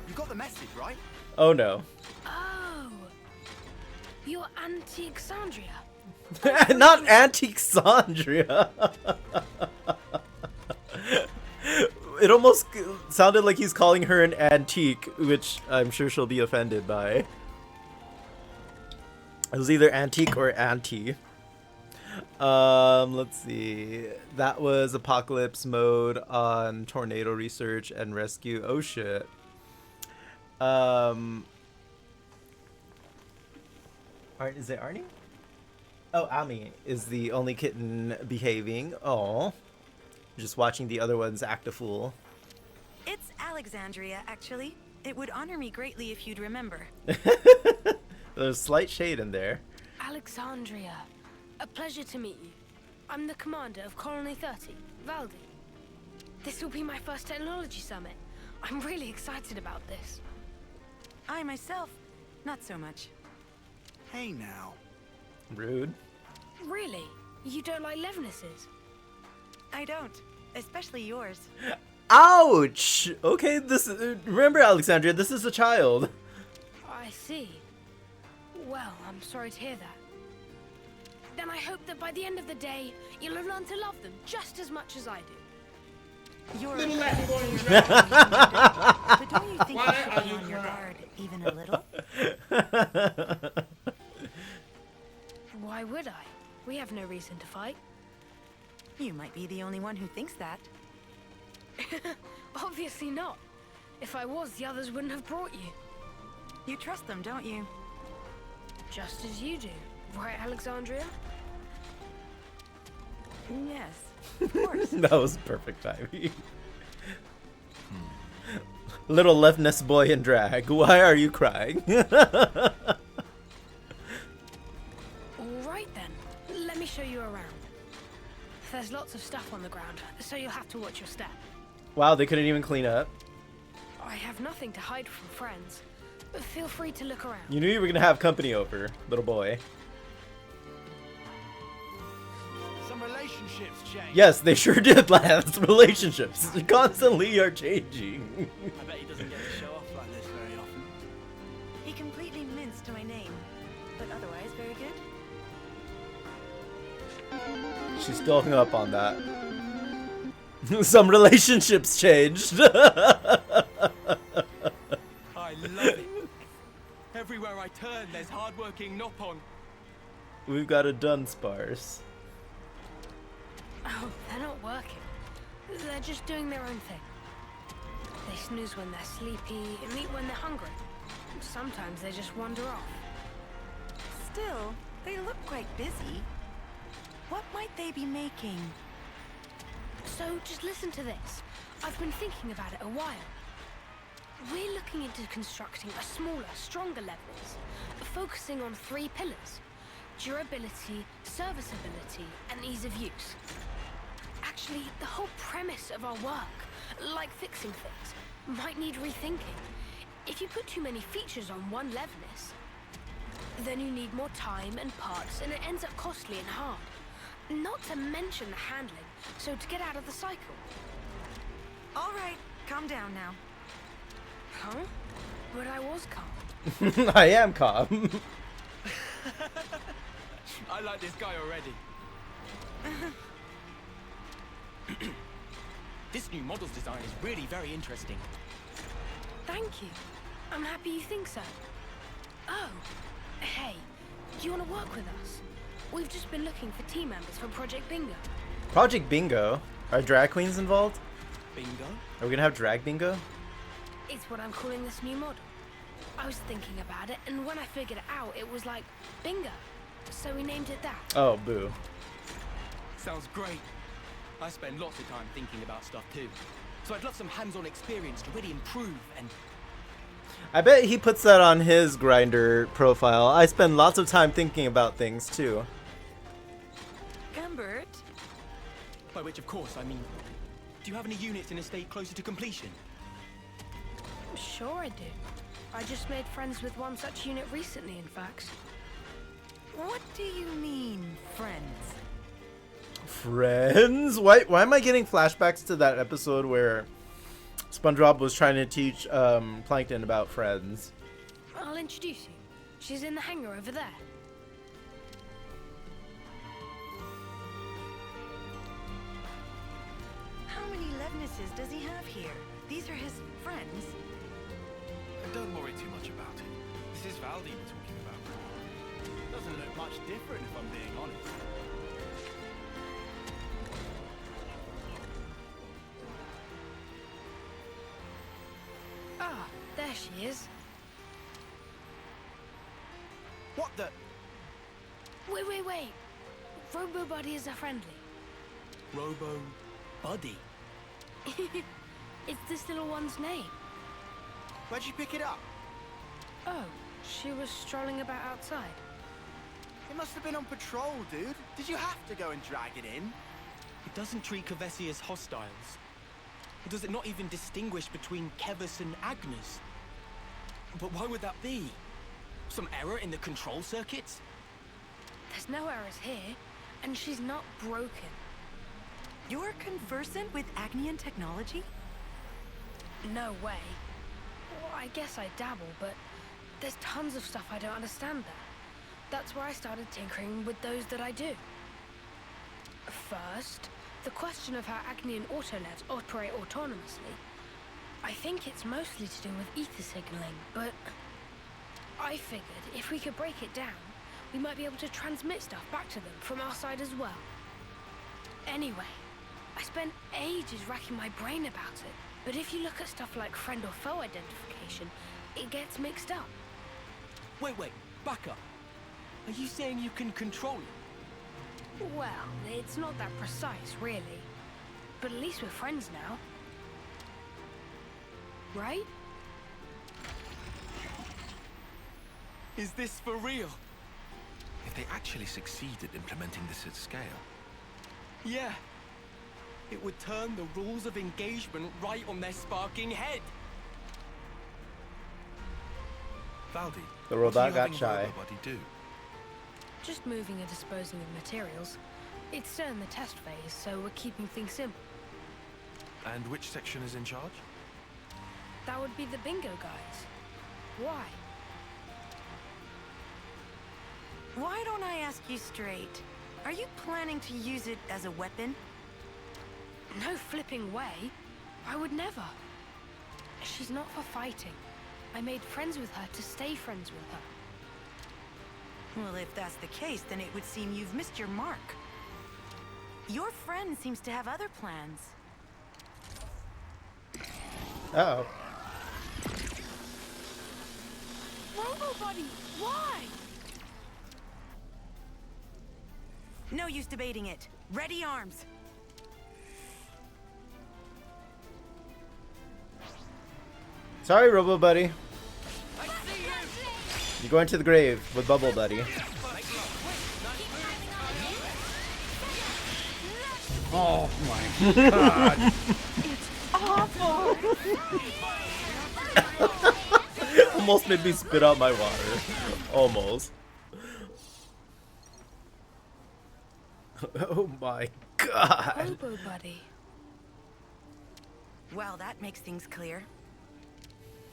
S4: You got the message, right?
S2: Oh no.
S14: Oh. You're Anti-Xandria.
S2: Not Antique-Sandria. It almost sounded like he's calling her an antique, which I'm sure she'll be offended by. It was either antique or auntie. Let's see. That was Apocalypse mode on Tornado Research and Rescue. Oh shit. Alright, is it Arnie? Oh, Ami is the only kitten behaving. Oh, just watching the other ones act a fool.
S10: It's Alexandria, actually. It would honor me greatly if you'd remember.
S2: There's slight shade in there.
S14: Alexandria, a pleasure to meet you. I'm the commander of Colony 30, Valdi. This will be my first technology summit. I'm really excited about this.
S10: I myself, not so much.
S4: Hey now.
S2: Rude.
S14: Really? You don't like Levnesses?
S10: I don't, especially yours.
S2: Ouch! Okay, remember, Alexandria, this is a child.
S14: I see. Well, I'm sorry to hear that. Then I hope that by the end of the day, you'll have learned to love them just as much as I do.
S10: You're
S14: Little
S10: a
S14: left boy,
S10: but don't you think you should be on your guard even a little?
S14: Why would I? We have no reason to fight.
S10: You might be the only one who thinks that.
S14: Obviously not. If I was, the others wouldn't have brought you.
S10: You trust them, don't you?
S14: Just as you do. Right, Alexandria?
S10: Yes, of course.
S2: That was perfect timing. Little leftness boy in drag, why are you crying?
S14: Alright then, let me show you around. There's lots of stuff on the ground, so you'll have to watch your step.
S2: Wow, they couldn't even clean up.
S14: I have nothing to hide from friends, but feel free to look around.
S2: You knew you were gonna have company over, little boy.
S4: Some relationships change.
S2: Yes, they sure did, Lance. Relationships constantly are changing.
S4: I bet he doesn't get to show off like this very often.
S10: He completely minced my name, but otherwise very good.
S2: She's still hung up on that. Some relationships changed.
S12: I love it. Everywhere I turn, there's hardworking Nopon.
S2: We've got a Dunsparce.
S14: Oh, they're not working. They're just doing their own thing. They snooze when they're sleepy and eat when they're hungry. Sometimes they just wander off.
S10: Still, they look quite busy. What might they be making?
S14: So just listen to this. I've been thinking about it a while. We're looking into constructing a smaller, stronger Levels, focusing on 3 pillars: durability, serviceability, and ease of use. Actually, the whole premise of our work, like fixing things, might need rethinking. If you put too many features on one Levness, then you need more time and parts, and it ends up costly and hard. Not to mention the handling, so to get out of the cycle.
S10: All right, calm down now.
S14: Huh? But I was calm.
S2: I am calm.
S12: I like this guy already. This new model's design is really very interesting.
S14: Thank you. I'm happy you think so. Oh, hey, do you want to work with us? We've just been looking for team members for Project Bingo.
S2: Project Bingo? Are drag queens involved?
S12: Bingo?
S2: Are we gonna have drag bingo?
S14: It's what I'm calling this new model. I was thinking about it, and when I figured it out, it was like bingo. So we named it that.
S2: Oh, boo.
S12: Sounds great. I spend lots of time thinking about stuff too. So I'd love some hands-on experience to really improve and...
S2: I bet he puts that on his grinder profile. I spend lots of time thinking about things too.
S10: Gumbert?
S12: By which, of course, I mean... Do you have any units in a state closer to completion?
S14: Sure I do. I just made friends with one such unit recently, in fact.
S10: What do you mean, friends?
S2: Friends? Why am I getting flashbacks to that episode where SpongeBob was trying to teach Plankton about friends?
S14: I'll introduce you. She's in the hangar over there.
S10: How many Levnesses does he have here? These are his friends.
S5: And don't worry too much about it. This is Valdi we're talking about.
S4: Doesn't look much different if I'm being honest.
S14: Ah, there she is.
S4: What the?
S14: Wait. Robo Buddy is a friendly.
S12: Robo Buddy.
S14: It's this little one's name.
S4: Where'd you pick it up?
S14: Oh, she was strolling about outside.
S4: It must have been on patrol, dude. Did you have to go and drag it in?
S12: It doesn't treat Kevesi as hostiles. Does it not even distinguish between Kevis and Agnes? But why would that be? Some error in the control circuits?
S14: There's no errors here, and she's not broken.
S10: You're conversant with Agnian technology?
S14: No way. Well, I guess I dabble, but there's tons of stuff I don't understand there. That's where I started tinkering with those that I do. First, the question of how Agnian autolevs operate autonomously. I think it's mostly to do with ether signaling, but I figured if we could break it down, we might be able to transmit stuff back to them from our side as well. Anyway, I spent ages racking my brain about it, but if you look at stuff like friend or foe identification, it gets mixed up.
S12: Wait, back up. Are you saying you can control it?
S14: Well, it's not that precise, really. But at least we're friends now. Right?
S12: Is this for real?
S5: If they actually succeeded implementing this at scale.
S12: Yeah. It would turn the rules of engagement right on their sparking head.
S5: Valdi,
S2: The
S5: what
S2: robot
S5: are you
S2: got
S5: having
S2: shy.
S5: Robobody do?
S14: Just moving and disposing of materials. It's still in the test phase, so we're keeping things simple.
S5: And which section is in charge?
S14: That would be the bingo guys. Why?
S10: Why don't I ask you straight? Are you planning to use it as a weapon?
S14: No flipping way. I would never. She's not for fighting. I made friends with her to stay friends with her.
S10: Well, if that's the case, then it would seem you've missed your mark. Your friend seems to have other plans.
S2: Uh-oh.
S14: Robo-Buddy, why?
S10: No use debating it. Ready arms.
S2: Sorry, Robo Buddy. You're going to the grave with Bubble Buddy.
S3: Oh my god.
S10: Awful.
S2: Almost made me spit out my water. Almost. Oh my god.
S14: Robo-Buddy.
S10: Well, that makes things clear.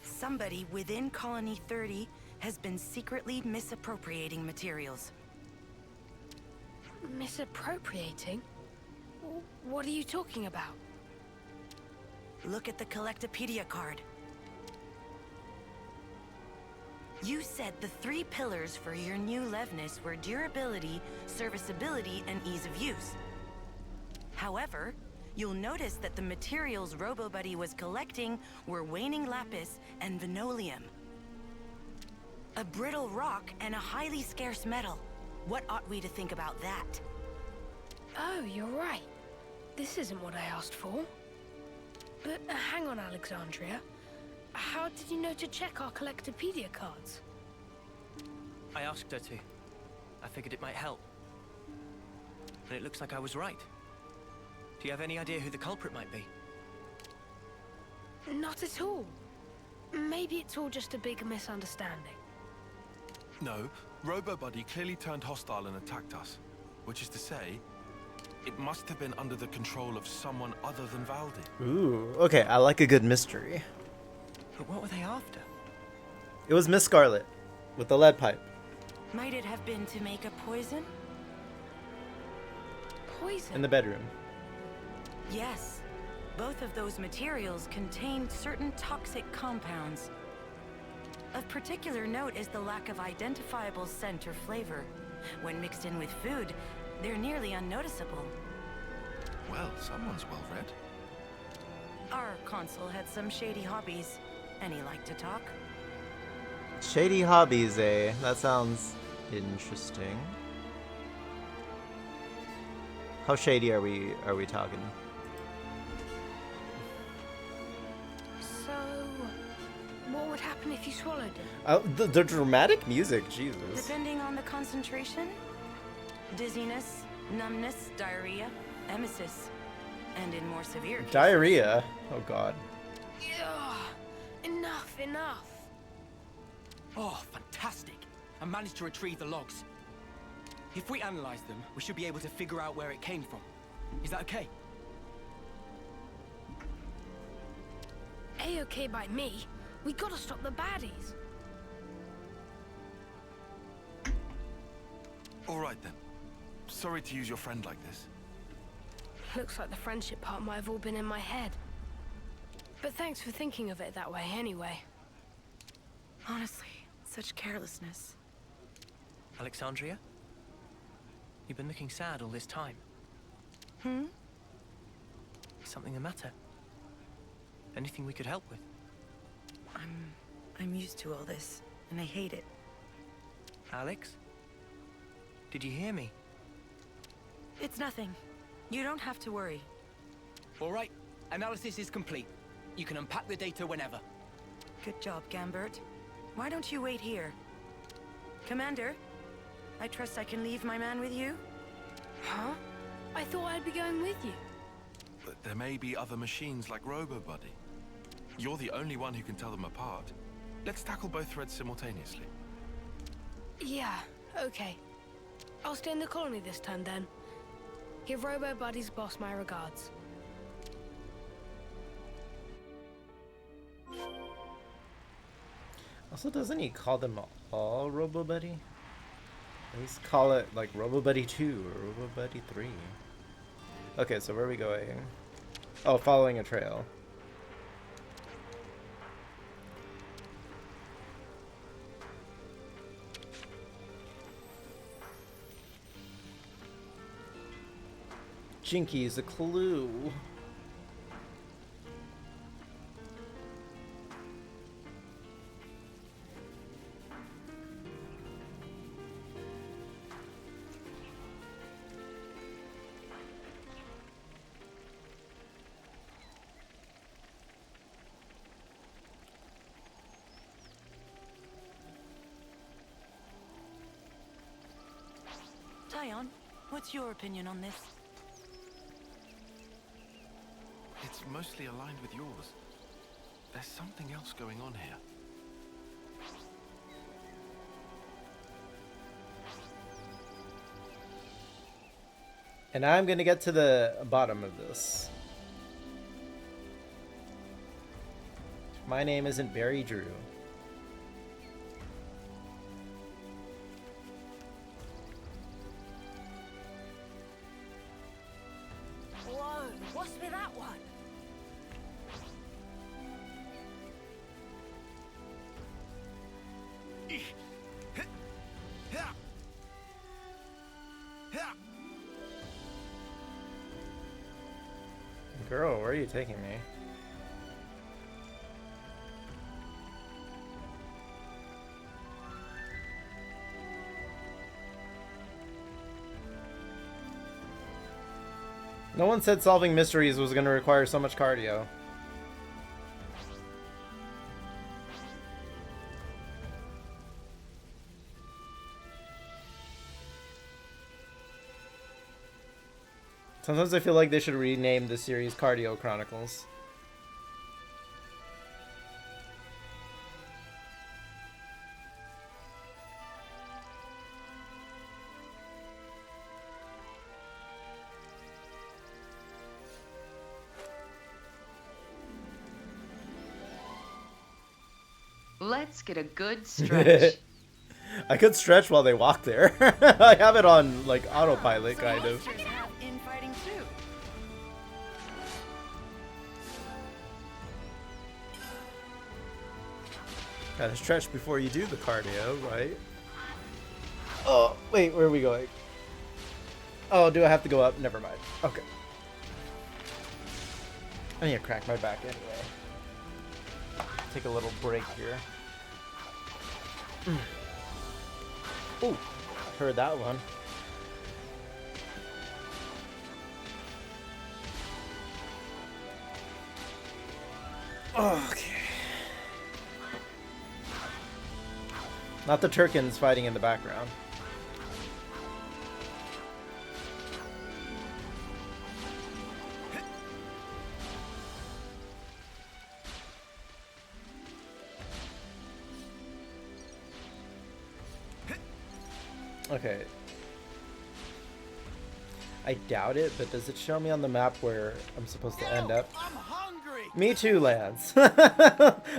S10: Somebody within Colony 30 has been secretly misappropriating materials.
S14: Misappropriating? What are you talking about?
S10: Look at the Collectopedia card. You said the 3 pillars for your new Levnis were durability, serviceability, and ease of use. However, you'll notice that the materials Robo-Buddy was collecting were waning lapis and venolium. A brittle rock and a highly scarce metal. What ought we to think about that?
S14: Oh, you're right. This isn't what I asked for. But hang on, Alexandria. How did you know to check our Collectopedia cards?
S12: I asked her to. I figured it might help. And it looks like I was right. Do you have any idea who the culprit might be?
S14: Not at all. Maybe it's all just a big misunderstanding.
S5: No, Robo-Buddy clearly turned hostile and attacked us. Which is to say, it must have been under the control of someone other than Valdi.
S2: Ooh, okay, I like a good mystery.
S12: But what were they after?
S2: It was Miss Scarlet with the lead pipe.
S10: Might it have been to make a poison?
S14: Poison?
S2: In the bedroom.
S10: Yes. Both of those materials contained certain toxic compounds. Of particular note is the lack of identifiable scent or flavor. When mixed in with food, they're nearly unnoticeable.
S5: Well, someone's well read.
S10: Our consul had some shady hobbies, and he liked to talk.
S2: Shady hobbies, eh? That sounds interesting. How shady are we talking?
S14: So, what would happen if you swallowed it?
S2: The dramatic music, Jesus.
S10: Depending on the concentration, dizziness, numbness, diarrhea, emesis, and in more severe cases,
S2: Diarrhea? Oh god.
S14: Ugh, enough.
S12: Oh, fantastic. I managed to retrieve the logs. If we analyze them, we should be able to figure out where it came from. Is that okay?
S14: A-okay by me. We gotta stop the baddies.
S5: All right then. Sorry to use your friend like this.
S14: Looks like the friendship part might have all been in my head. But thanks for thinking of it that way anyway.
S10: honestly, such carelessness.
S12: Alexandria? You've been looking sad all this time.
S10: Hmm?
S12: Is something the matter? Anything we could help with?
S10: I'm used to all this, and I hate it.
S12: Alex? Did you hear me?
S10: It's nothing. You don't have to worry.
S12: All right. Analysis is complete. You can unpack the data whenever.
S10: Good job, Gambert. Why don't you wait here? Commander, I trust I can leave my man with you?
S14: Huh? I thought I'd be going with you.
S5: But there may be other machines like RoboBuddy. You're the only one who can tell them apart. Let's tackle both threads simultaneously.
S14: Yeah, okay. I'll stay in the colony this time then. Give RoboBuddy's boss my regards.
S2: Also, doesn't he call them all RoboBuddy? At least call it like RoboBuddy 2 or RoboBuddy 3. Okay, so where are we going? Oh, following a trail. Jinky's a clue.
S10: Tyon, what's your opinion on this?
S5: It's mostly aligned with yours. There's something else going on here.
S2: And I'm gonna get to the bottom of this. My name isn't Barry Drew.
S10: Whoa, what's with that one?
S2: Girl, where are you taking me? No one said solving mysteries was going to require so much cardio. Sometimes I feel like they should rename the series Cardio Chronicles.
S11: Let's get a good stretch.
S2: I could stretch while they walk there. I have it on like autopilot, kind of.
S10: Infighting too.
S2: Gotta stretch before you do the cardio, right? Oh, wait, where are we going? Oh, do I have to go up? Never mind. Okay. I need to crack my back anyway. Take a little break here. Oh, heard that one. Okay. Not the Turkins fighting in the background. Okay. I doubt it, but does it show me on the map where I'm supposed to end up?
S4: I'm hungry.
S2: Me too, Lance.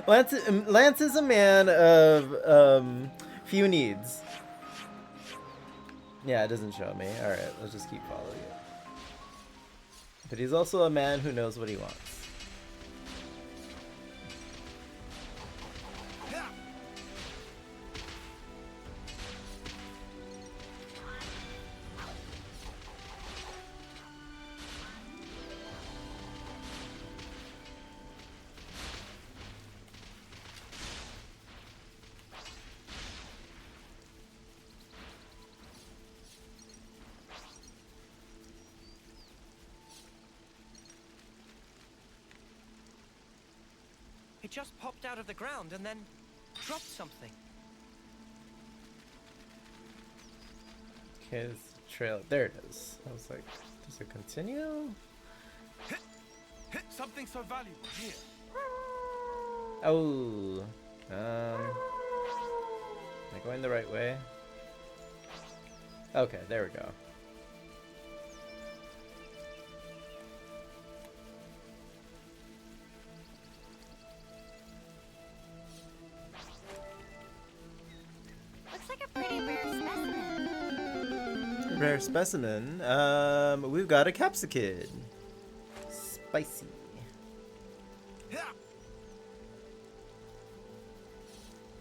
S2: Lance is a man of few needs. Yeah, it doesn't show me. Alright, let's just keep following it. But he's also a man who knows what he wants.
S15: It just popped out of the ground and then dropped something.
S2: Okay, this trail. There it is. I was like, does it continue?
S5: Something so valuable here.
S2: Oh. Am I going the right way? Okay, there we go.
S13: Looks like a pretty rare specimen.
S2: Rare specimen. We've got a capsicid. Spicy.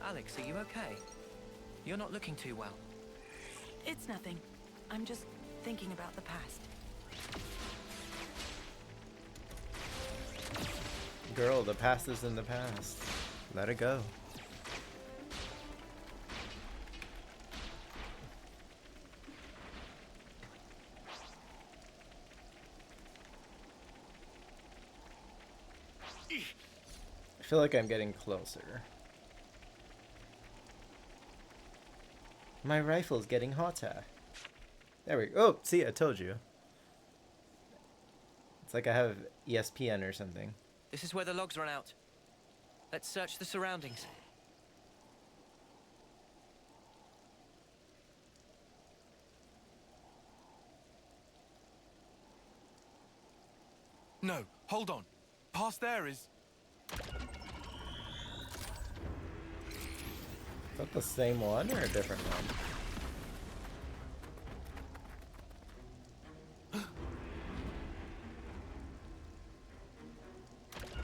S15: Alex, are you okay? You're not looking too well.
S10: It's nothing. I'm just thinking about the past.
S2: Girl, the past is in the past. Let it go. I feel like I'm getting closer. My rifle's getting hotter. There we go. Oh, see, I told you. It's like I have ESPN or something.
S15: This is where the logs run out. Let's search the surroundings.
S5: No, hold on. Past there is...
S2: Is that the same one or a different one?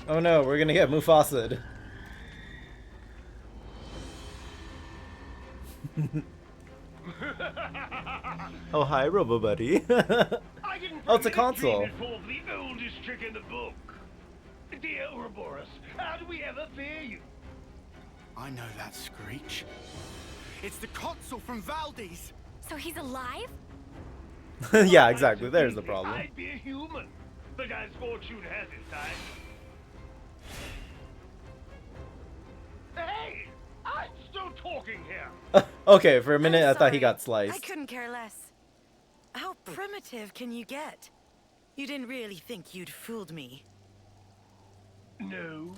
S2: Oh no, we're gonna get Mufasa'd. Oh hi, Robo Buddy. Oh, it's a console.
S3: The oldest trick in the book. Dear Ouroboros, how do we ever fear you?
S4: I know that screech. It's the consul from Valdez.
S13: So he's alive?
S2: Yeah, exactly. There's the problem.
S3: I'd be a human, but as fortune has its eyes. Hey, I'm still talking here.
S2: Okay, for a minute I thought he got
S10: I
S2: sliced.
S10: couldn't care less. How primitive can you get? You didn't really think you'd fooled me.
S3: No.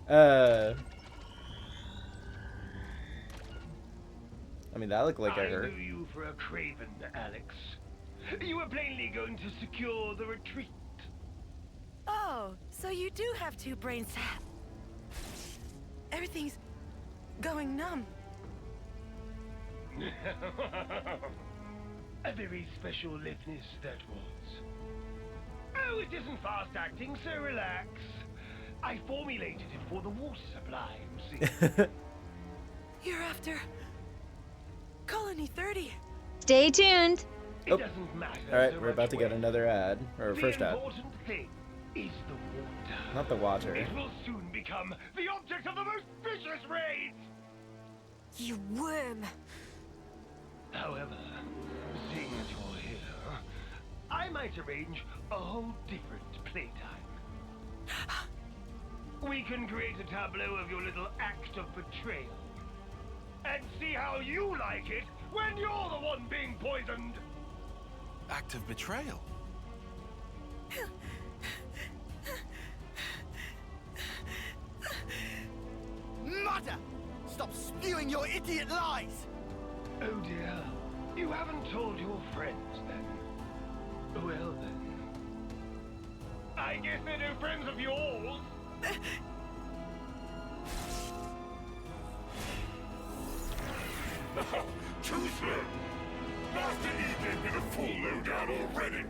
S2: I mean, that looked like I hurt.
S3: I knew you for a craven, Alex. You were plainly going to secure the retreat.
S10: Oh, so you do have two brains. Everything's going numb.
S3: A very special litness that was. Oh, it isn't fast acting, so relax. I formulated it for the water supply, you see.
S10: You're after Colony 30.
S7: Stay tuned.
S3: It doesn't matter.
S2: Alright,
S3: so
S2: we're about
S3: much
S2: to get
S3: when.
S2: another ad. Or
S3: The
S2: first ad.
S3: important thing is the water.
S2: Not the water.
S3: It will soon become the object of the most vicious raids.
S10: You worm.
S3: However, seeing as you're here, I might arrange a whole different playtime. We can create a tableau of your little act of betrayal. And see how you like it when you're the one being poisoned.
S5: Act of betrayal?
S4: Mother! Stop spewing your idiot lies!
S3: Oh dear. You haven't told your friends then. Well then. I guess they're no friends of yours.
S16: Too slow. Master E gave me the full lowdown already.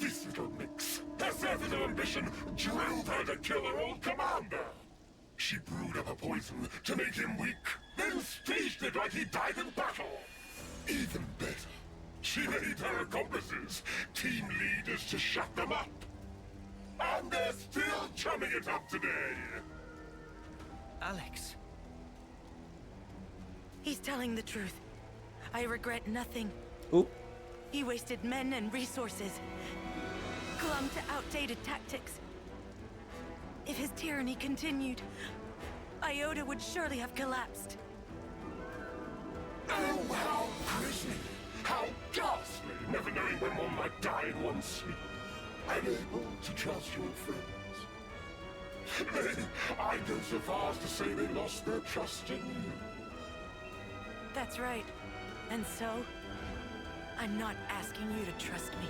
S16: This little mix has served as an ambition drove her to kill her old commander. She brewed up a poison to make him weak, then staged it like he died in battle. Even better, she made her accomplices team leaders to shut them up. And they're still chumming it up today.
S15: Alex.
S10: He's telling the truth. I regret nothing.
S2: Oop.
S10: He wasted men and resources, clung to outdated tactics. If his tyranny continued, Iota would surely have collapsed.
S16: Oh, how grisly! How ghastly! Never knowing when one might die in one's sleep. Unable to trust your friends. I'd go so far as to say they lost their trust in you.
S10: That's right. And so, I'm not asking you to trust me.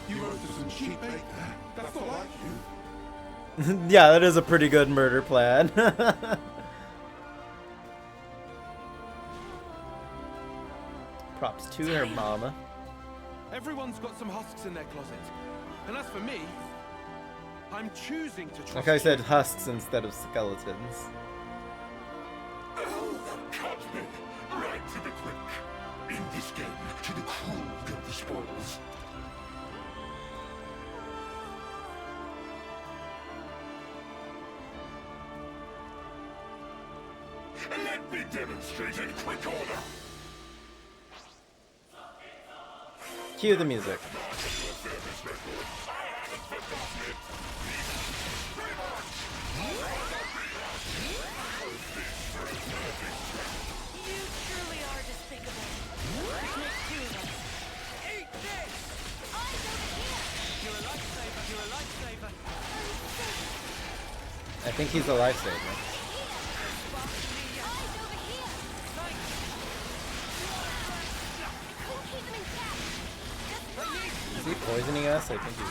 S16: You roasted some cheap bait there. That's not like you.
S2: Yeah, that is a pretty good murder plan. Props to her mama.
S5: Everyone's got some husks in their closet. And as for me, I'm choosing to trust
S2: Like I said, husks instead of skeletons.
S16: Oh, cut me. Right to the quick. In this game, to the cruel go the spoils. Let me demonstrate in quick order.
S2: Cue the music.
S10: You truly are despicable. Which makes two of us. Eat this! Eyes over here!
S15: You're a lifesaver. You're a lifesaver.
S2: I think he's a lifesaver. Is he poisoning us? I think he is.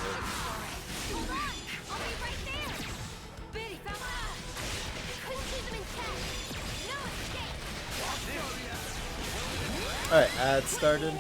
S2: Alright, ad started.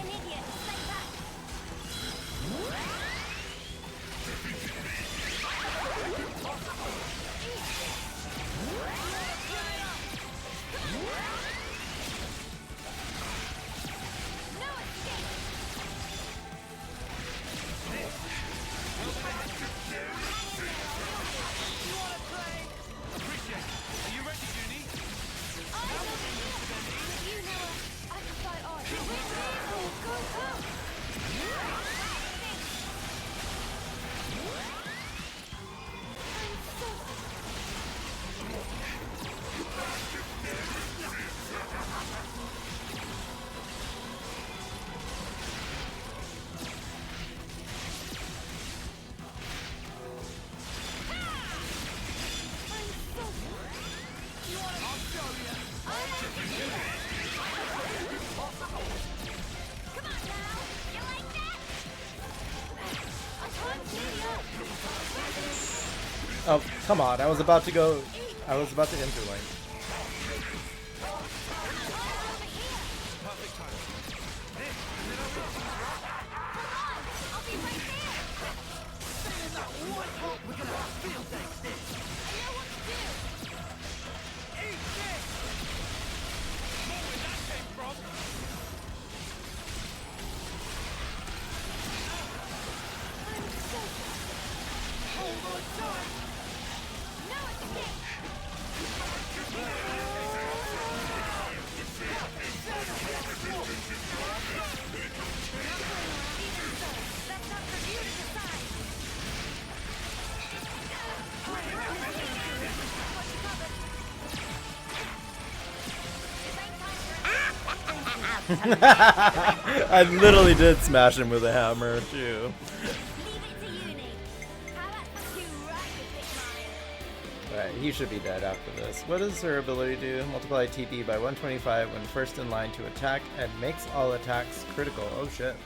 S2: Oh, come on. I was about to interlink. I literally did smash him with a hammer too. Alright, he should be dead after this. What does her ability do? Multiply TP by 125 when first in line to attack and makes all attacks critical. Oh shit.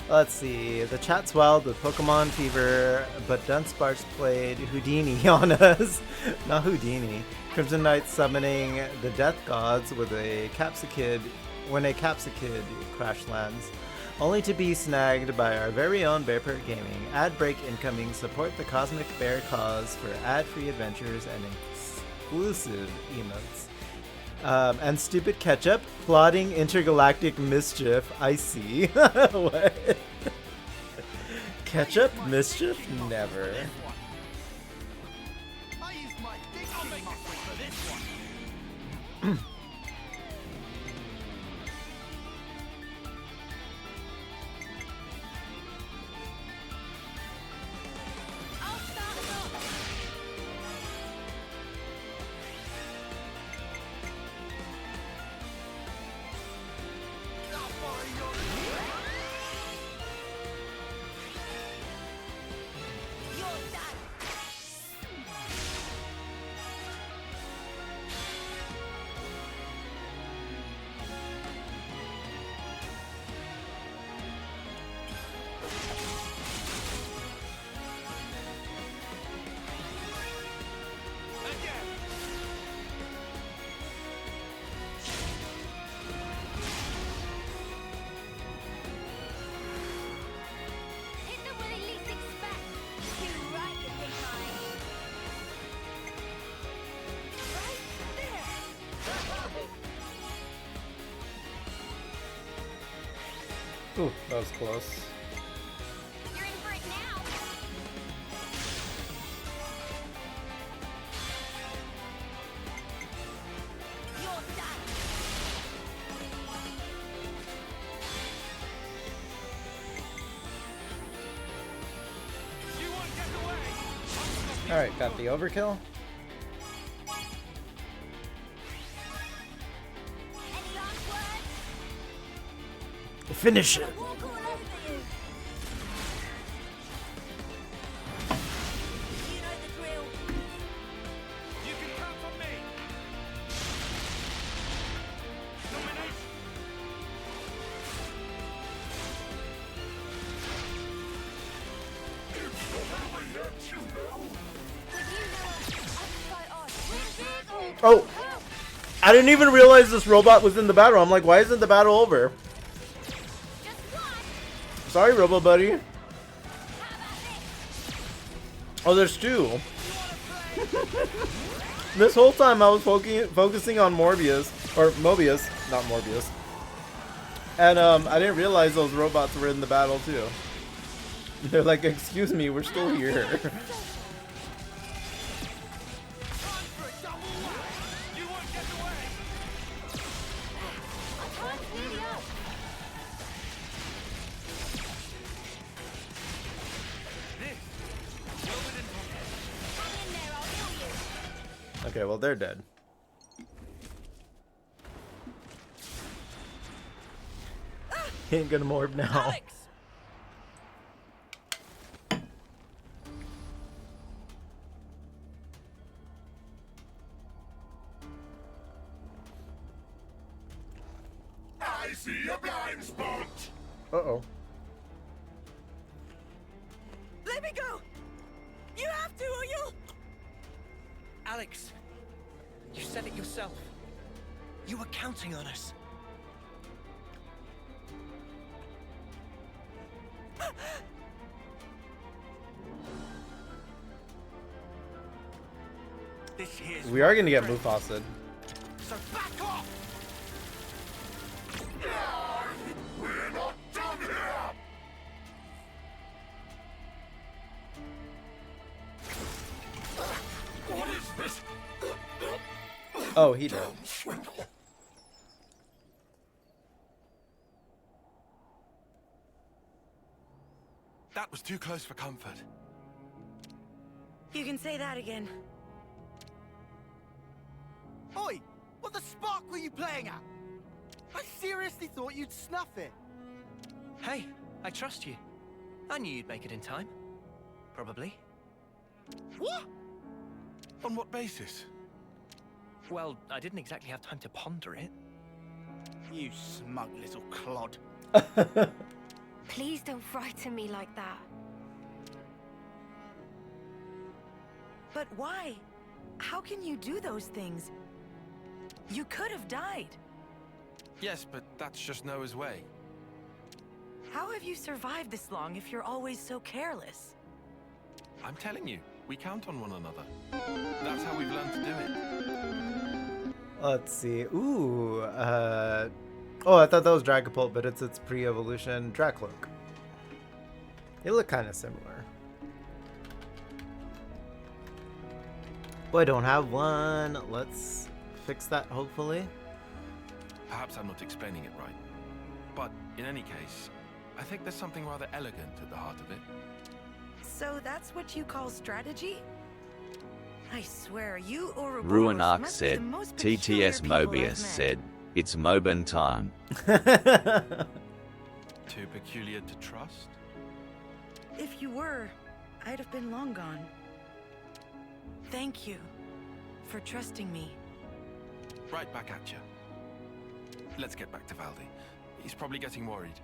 S2: Let's see, the chat swelled with Pokemon Fever, but Dunsparce played Houdini on us. Not Houdini. Crimson Knight summoning the Death Gods with a Capsicid when a Capsicid crash lands. Only to be snagged by our very own Bearpert Gaming. Ad break incoming, support the Cosmic Bear cause for ad-free adventures and exclusive emotes. And stupid ketchup plotting intergalactic mischief. I see. What? Ketchup mischief? Never. Ooh, that was close.
S13: You're in for it now. You're done.
S3: You won't get away.
S2: Alright, got the overkill. Finish it. Oh, I didn't even realize this robot was in the battle. I'm like, why isn't the battle over? Sorry, Robo Buddy. Oh, there's two. This whole time I was focusing on Morbius, or Mobius, not Morbius. And I didn't realize those robots were in the battle too. They're like, excuse me, we're still here. Okay, well, they're dead. He ain't gonna morph now.
S12: Alex!
S16: I see a blind spot.
S2: Uh-oh.
S12: Let me go! You have to, or you'll... Alex, you said it yourself. You were counting on us. This here's
S2: We are gonna get Mufasa.
S12: So back off!
S16: We're not done here! What is this?
S2: Oh, he did.
S5: That was too close for comfort.
S10: You can say that again.
S4: Oi! What the spark were you playing at? I seriously thought you'd snuff it.
S15: Hey, I trust you. I knew you'd make it in time. Probably.
S4: What?
S5: On what basis?
S15: Well, I didn't exactly have time to ponder it.
S4: You smug little clod.
S14: Please don't frighten me like that.
S10: But why? How can you do those things? You could have died.
S5: Yes, but that's just Noah's way.
S10: How have you survived this long if you're always so careless?
S5: I'm telling you, we count on one another. That's how we've learned to do it.
S2: Let's see. Ooh. Oh, I thought that was Dragapult, but it's its pre-evolution Dracloak. They look kind of similar. Boy, I don't have one. Let's fix that, hopefully.
S5: Perhaps I'm not explaining it right. But in any case, I think there's something rather elegant at the heart of it.
S10: So that's what you call strategy? I swear, you or
S9: Ruinark said, TTS Mobius said, it's Moban time.
S5: Too peculiar to trust?
S10: If you were, I'd have been long gone. Thank you for trusting me.
S5: Right back at you. Let's get back to Valdi. He's probably getting worried.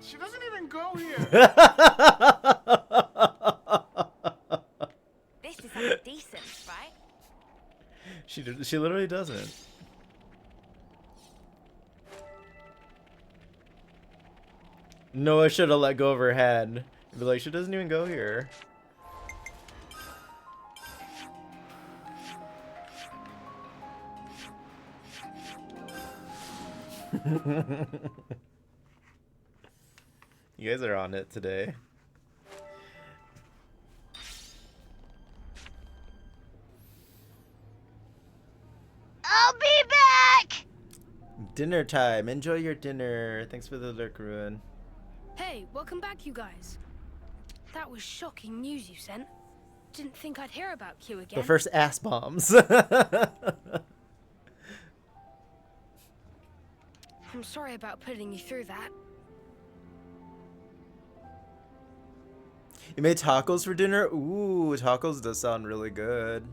S1: She doesn't even go here.
S13: This is indecent, right?
S2: She literally doesn't. Noah should have let go of her head. Be like, she doesn't even go here. You guys are on it today.
S13: I'll be back!
S2: Dinner time. Enjoy your dinner. Thanks for the lurk, Ruin.
S14: Hey, welcome back, you guys. That was shocking news you sent. Didn't think I'd hear about Q again.
S2: The first ass bombs.
S14: I'm sorry about putting you through that.
S2: You made tacos for dinner? Ooh, tacos does sound really good.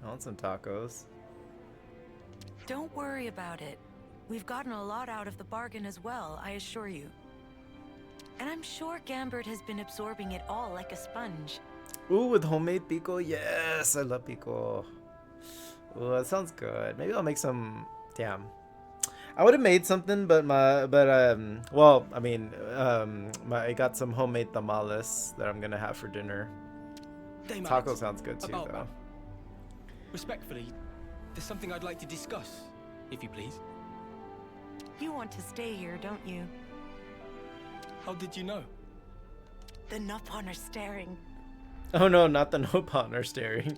S2: I want some tacos.
S10: Don't worry about it. We've gotten a lot out of the bargain as well, I assure you. And I'm sure Gambert has been absorbing it all like a sponge.
S2: Ooh, with homemade pico? Yes, I love pico. Ooh, that sounds good. Maybe I'll make some. Damn. I would have made something, but I got some homemade tamales that I'm gonna have for dinner. Taco sounds good too, though.
S12: Respectfully, there's something I'd like to discuss, if you please.
S10: You want to stay here, don't you?
S12: How did you know?
S10: The Nopon are staring.
S2: Oh no, not the Nopon are staring.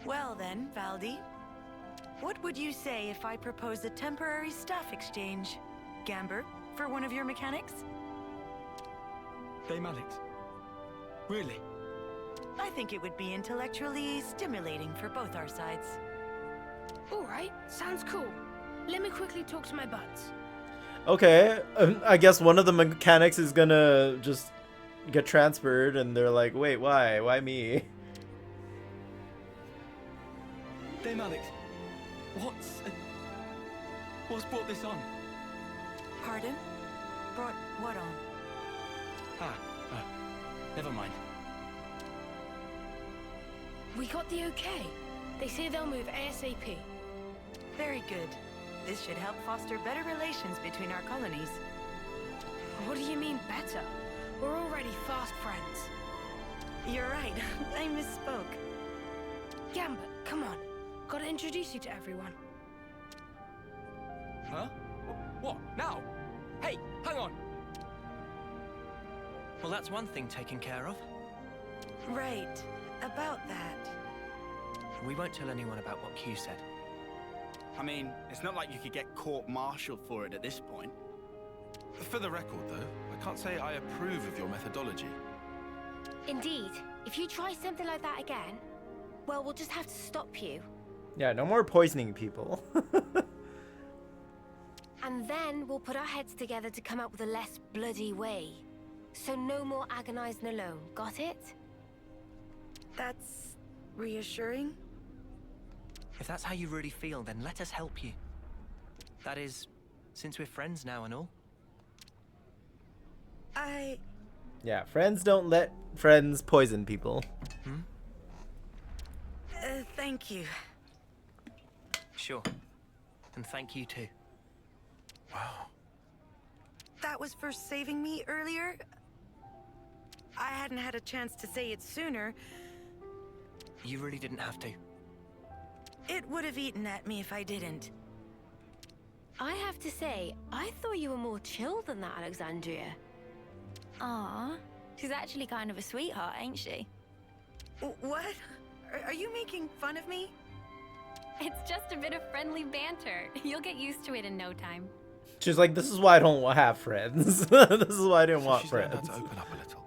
S10: Well then, Valdi. What would you say if I proposed a temporary staff exchange? Gambert, for one of your mechanics?
S12: Dame Alex. Really?
S10: I think it would be intellectually stimulating for both our sides.
S14: Alright, sounds cool. Let me quickly talk to my buds.
S2: Okay, I guess one of the mechanics is gonna just get transferred, and they're like, wait, why? Why me?
S12: Dame Alex, what's brought this on?
S10: Pardon? Brought what on?
S12: Never mind.
S14: We got the okay. They say they'll move ASAP.
S10: Very good. This should help foster better relations between our colonies.
S14: What do you mean better? We're already fast friends.
S10: You're right. I misspoke.
S14: Gambit, come on. Gotta introduce you to everyone.
S12: Huh? What? Now? Hey, hang on.
S15: Well, that's one thing taken care of.
S10: Right. About that.
S15: We won't tell anyone about what Q said.
S4: I mean, it's not like you could get court-martialed for it at this point.
S5: For the record, though, I can't say I approve of your methodology.
S7: Indeed. If you try something like that again, well, we'll just have to stop you.
S2: Yeah, no more poisoning people.
S7: And then we'll put our heads together to come up with a less bloody way. So no more agonizing alone. Got it?
S10: That's reassuring.
S15: If that's how you really feel, then let us help you. That is, since we're friends now and all.
S2: Yeah, friends don't let friends poison people.
S10: Thank you.
S15: Sure. And thank you too.
S5: Wow.
S10: That was for saving me earlier. I hadn't had a chance to say it sooner.
S15: You really didn't have to.
S10: It would have eaten at me if I didn't.
S7: I have to say, I thought you were more chill than that, Alexandria.
S17: Aw, she's actually kind of a sweetheart, ain't she?
S10: What? Are you making fun of me?
S17: It's just a bit of friendly banter. You'll get used to it in no time.
S2: She's like, this is why I don't have friends. This is why I didn't want
S5: She's
S2: friends.
S5: learned how to open up a little.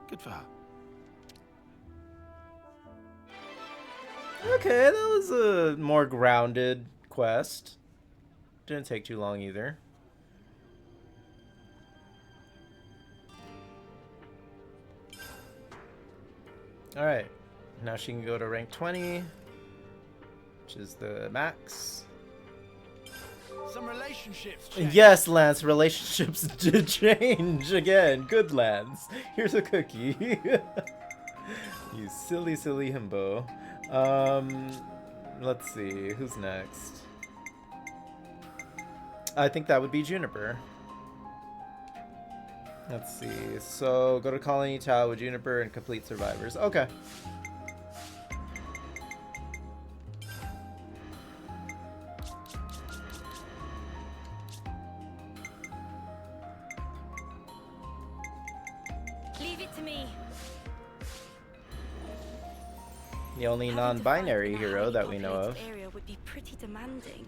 S5: Good for her.
S2: Okay, that was a more grounded quest. Didn't take too long either. Alright, now she can go to rank 20, which is the max.
S4: Some relationships change.
S2: Yes, Lance, relationships did change again. Good, Lance. Here's a cookie. You silly, silly himbo. Let's see, who's next? I think that would be Juniper. Let's see. So go to Colony Tau with Juniper and complete survivors. Okay.
S17: Leave it to me.
S2: The only non-binary hero that we know of.
S10: Area would be pretty demanding.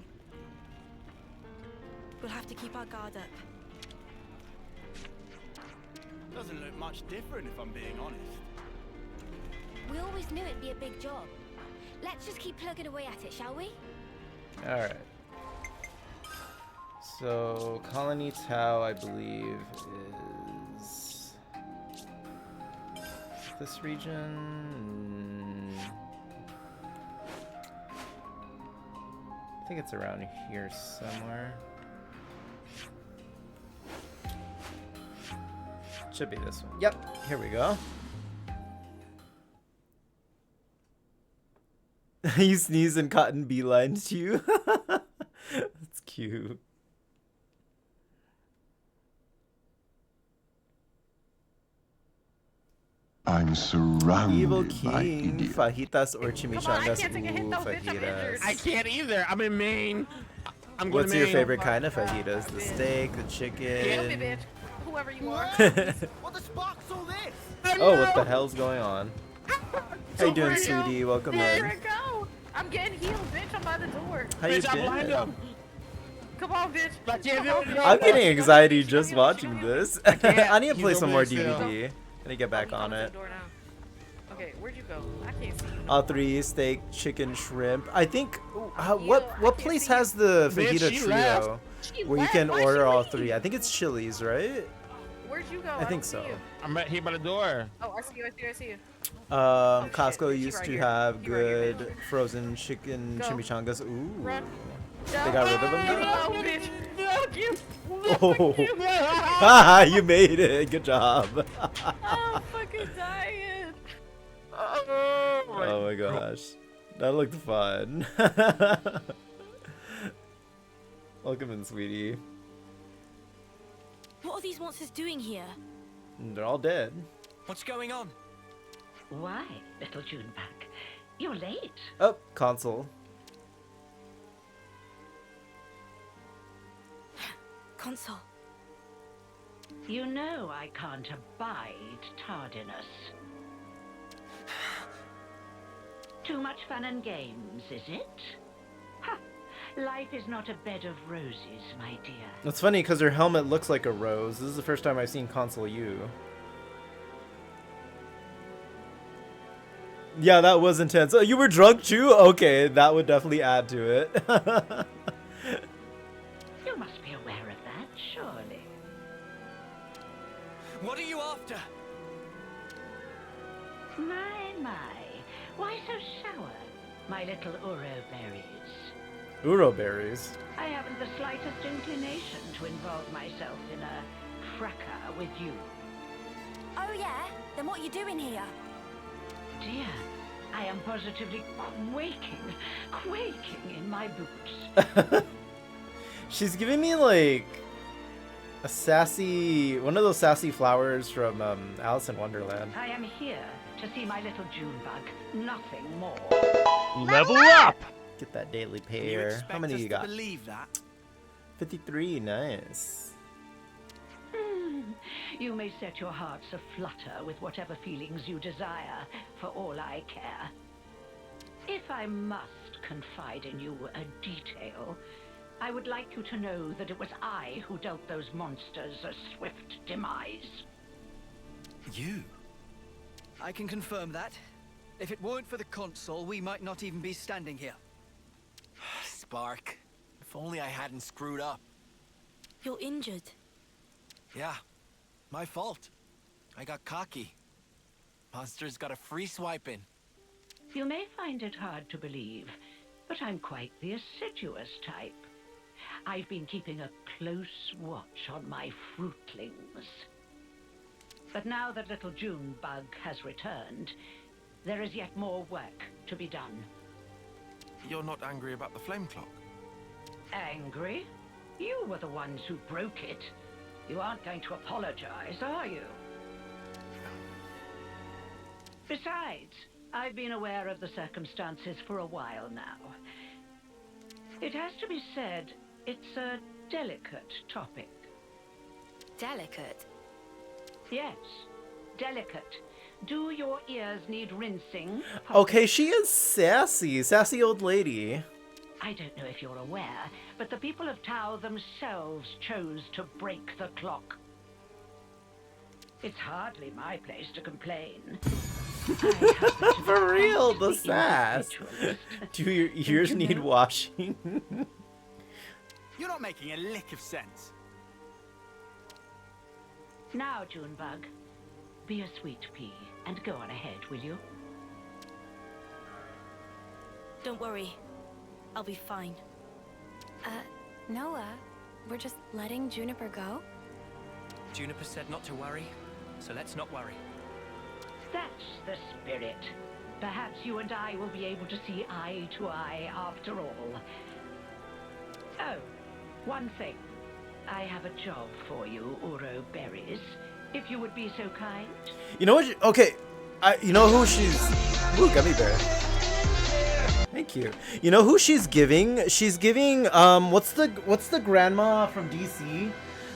S10: We'll have to keep our guard up.
S4: Doesn't look much different if I'm being honest.
S7: We always knew it'd be a big job. Let's just keep plugging away at it, shall we?
S2: Alright. So, Colony Tau, I believe, is this region. I think it's around here somewhere. Should be this one. Yep, here we go. You sneeze and Cotton beelines to you. That's cute.
S16: I'm surrounded
S2: Evil
S16: by
S2: King,
S16: idiots.
S2: fajitas or chimichangas.
S18: can't take a hit
S2: Ooh,
S18: though, bitch, I'm injured.
S2: fajitas.
S18: I can't either. I'm in Maine. I'm going
S2: What's
S18: to
S2: your
S18: Maine.
S2: favorite kind of fajitas? The steak, the chicken?
S18: Kill me, bitch. Whoever you are.
S4: What the spark's all this?
S2: Oh, what the hell's going on? How you doing, sweetie? Welcome
S18: There
S2: in.
S18: it go. I'm getting healed, bitch. I'm by the door.
S2: How you
S18: bitch, I'm behind
S2: been?
S18: him. Come on, bitch. Come on,
S2: I'm getting anxiety just watching this. I need to play
S18: He's
S2: some
S18: over
S2: more
S18: there still.
S2: DVD. I need to get back on it.
S18: Okay, where'd you go? I can't see you.
S2: All three: steak, chicken, shrimp. I think. What place has the
S18: Bitch,
S2: fajita
S18: she
S2: trio
S18: left. She
S2: where you
S18: left.
S2: can
S18: Why'd she
S2: order all
S18: leave?
S2: three? I think it's Chili's, right?
S18: Where'd you go?
S2: I think
S18: don't
S2: so.
S18: see you.
S3: I'm right here by the door.
S18: Oh, I see you. I see you. I see you.
S2: Costco
S18: shit,
S2: used
S18: right
S2: to
S18: here.
S2: have
S18: He right here,
S2: good frozen chicken
S18: Go.
S2: chimichangas. Ooh.
S18: Run.
S2: They got rid of them now?
S18: No, bitch. Fuck you.
S2: Oh. Haha, you made it. Good job.
S18: I'm fucking dying.
S2: Oh my gosh. That looked fun. Welcome in, sweetie.
S10: What are
S14: are these monsters doing here?
S2: They're all dead.
S15: What's going on?
S19: Why, little Junebug? You're late.
S2: Oh, console.
S14: Console.
S19: You know I can't abide tardiness. Too much fun and games, is it? Ha! Life is not a bed of roses, my dear.
S2: It's funny because her helmet looks like a rose. This is the first time I've seen Console U. Yeah, that was intense. Oh, you were drunk too? Okay, that would definitely add to it.
S19: You must be aware of that, surely.
S15: What are you after?
S19: My. Why so sour, my little Uro berries?
S2: Uro berries.
S19: I haven't the slightest inclination to involve myself in a fracas with you.
S13: Oh yeah? Then what are you doing here?
S19: Dear, I am positively quaking in my boots.
S2: She's giving me like a sassy, one of those sassy flowers from Alice in Wonderland.
S19: I am here to see my little Junebug, nothing more.
S3: Level up!
S2: Get that daily
S4: You
S2: payer.
S4: expect
S2: How many
S4: us
S2: you
S4: to
S2: got?
S4: believe that?
S2: 53, nice.
S19: You may set your hearts aflutter with whatever feelings you desire, for all I care. If I must confide in you a detail, I would like you to know that it was I who dealt those monsters a swift demise.
S4: You?
S20: I can confirm that. If it weren't for the console, we might not even be standing here.
S4: Spark. If only I hadn't screwed up.
S14: You're injured.
S4: Yeah. My fault. I got cocky. Monsters got a free swipe in.
S19: You may find it hard to believe, but I'm quite the assiduous type. I've been keeping a close watch on my fruitlings. But now that little Junebug has returned, there is yet more work to be done.
S5: You're not angry about the flame clock?
S19: Angry? You were the ones who broke it. You aren't going to apologize, are you? Besides, I've been aware of the circumstances for a while now. It has to be said, it's a delicate topic.
S7: Delicate?
S19: Yes, delicate. Do your ears need rinsing?
S2: Okay, she is sassy. Sassy old lady.
S19: I don't know if you're aware, but the people of Tau themselves chose to break the clock. It's hardly my place to complain.
S2: For real, the sass. Do your ears need washing?
S4: You're not making a lick of sense.
S19: Now, Junebug, be a sweet pea and go on ahead, will you?
S14: Don't worry. I'll be fine.
S7: Noah, we're just letting Juniper go?
S15: Juniper said not to worry, so let's not worry.
S19: That's the spirit. Perhaps you and I will be able to see eye to eye after all. Oh, one thing. I have a job for you, Uro Berries. If you would be so kind.
S2: You know what? Okay, you know who she's... Ooh, gummy bear. Thank you. You know who she's giving? She's giving, what's the grandma from DC?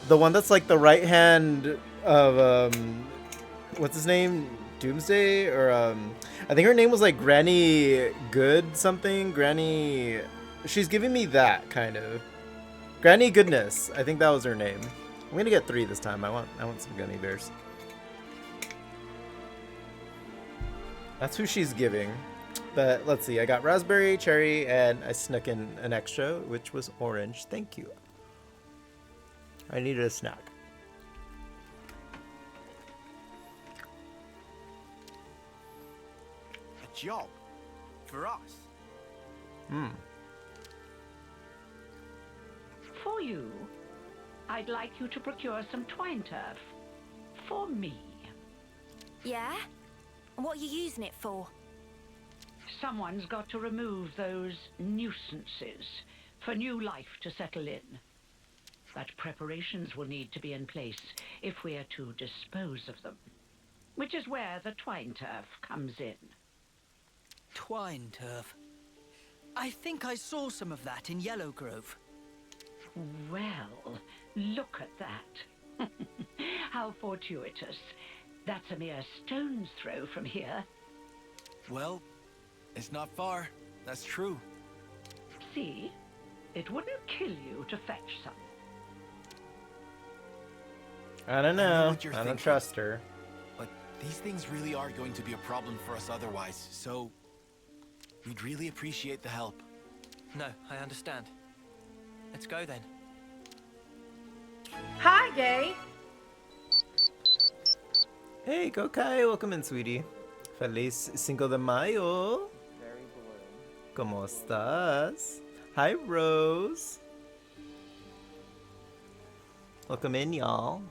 S2: The one that's like the right hand of, what's his name? Doomsday? Or, I think her name was like Granny Good something. Granny... She's giving me that, kind of. Granny Goodness. I think that was her name. I'm gonna get 3 this time. I want some gummy bears. That's who she's giving. But let's see. I got raspberry, cherry, and I snuck in an extra, which was orange. Thank you. I needed a snack.
S4: A job? For us?
S19: For you, I'd like you to procure some twine turf. For me.
S13: Yeah? What are you using it for?
S19: Someone's got to remove those nuisances for new life to settle in. but preparations will need to be in place if we are to dispose of them. Which is where the twine turf comes in.
S20: Twine turf? I think I saw some of that in Yellow Grove.
S19: Well, look at that. How fortuitous. That's a mere stone's throw from here.
S4: Well, it's not far. That's true.
S19: See? It wouldn't kill you to fetch some.
S2: I don't
S4: know
S2: know.
S4: what you're
S2: I don't
S4: thinking.
S2: trust her.
S4: But these things really are going to be a problem for us otherwise, so we'd really appreciate the help.
S15: No, I understand. Let's go then.
S18: Hi, gay.
S2: Hey, Kokai, welcome in, sweetie. Feliz Cinco de Mayo. ¿Cómo estás? Hi, Rose. Welcome in, y'all.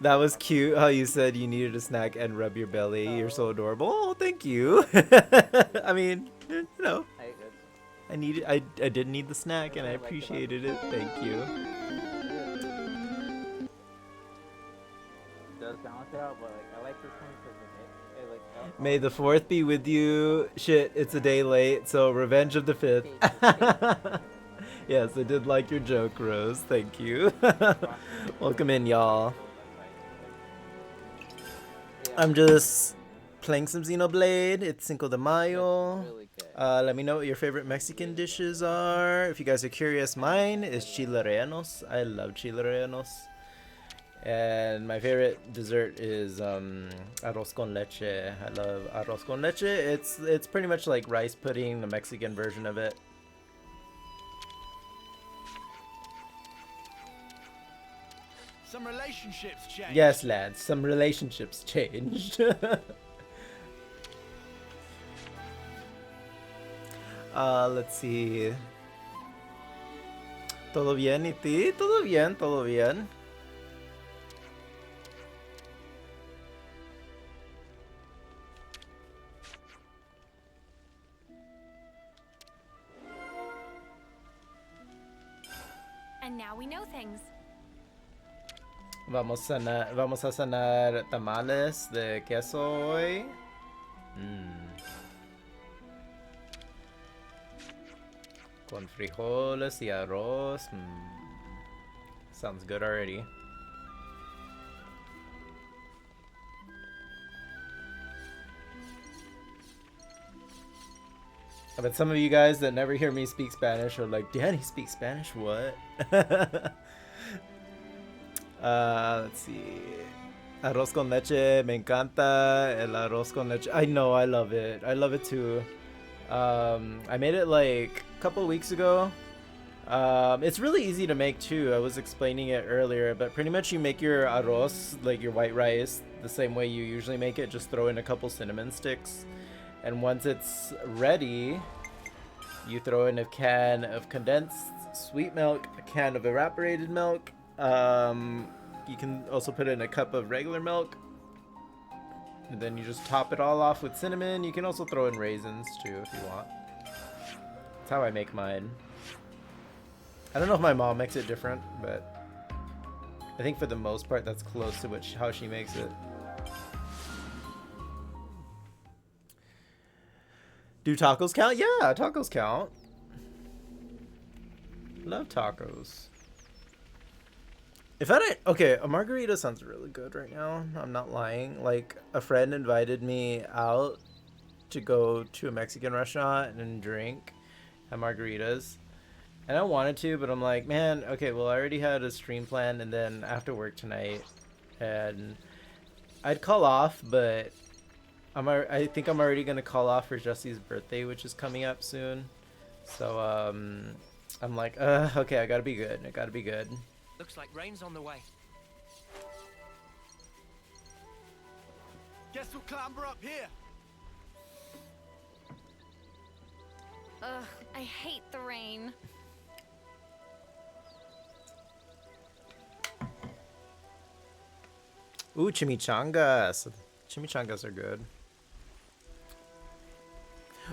S2: That was cute how you said you needed a snack and rub your belly. You're so adorable. Oh, thank you. I mean, you know, I did need the snack and I appreciated it. Thank you.
S21: Does balance it out, but like I like this one because
S2: May the 4th be with you. Shit, it's a day late, so Revenge of the 5th. Yes, I did like your joke, Rose. Thank you. Welcome in, y'all. I'm just playing some Xenoblade. It's Cinco de Mayo. Let me know what your favorite Mexican dishes are. If you guys are curious, mine is chile rellenos. I love chile rellenos. And my favorite dessert is arroz con leche. I love arroz con leche. It's pretty much like rice pudding, the Mexican version of it.
S4: Some relationships change.
S2: Yes, lads, some relationships changed. Let's see. ¿Todo bien, y ti? Todo bien, todo bien.
S17: And now we know things.
S2: Vamos a cenar tamales de queso hoy. Con frijoles y arroz. Sounds good already. I bet some of you guys that never hear me speak Spanish are like, Danny speaks Spanish? What? Let's see. Arroz con leche, me encanta el arroz con leche. I know, I love it. I love it too. I made it like a couple weeks ago. It's really easy to make too. I was explaining it earlier, but pretty much you make your arroz, like your white rice, the same way you usually make it. Just throw in a couple cinnamon sticks. And once it's ready, you throw in a can of condensed sweet milk, a can of evaporated milk. You can also put in a cup of regular milk. And then you just top it all off with cinnamon. You can also throw in raisins too if you want. That's how I make mine. I don't know if my mom makes it different, but I think for the most part that's close to how she makes it. Do tacos count? Yeah, tacos count. Love tacos. If I didn't... Okay, a margarita sounds really good right now. I'm not lying. Like, a friend invited me out to go to a Mexican restaurant and drink at margaritas. And I wanted to, but I'm like, man, okay, well, I already had a stream plan and then after work tonight. And I'd call off, but... I think I'm already gonna call off for Jesse's birthday, which is coming up soon. So I'm like, okay, I gotta be good. I gotta be good.
S15: Looks like rain's on the way.
S4: Guess we'll clamber up here.
S17: Ugh, I hate the rain.
S2: Ooh, chimichangas. Chimichangas are good.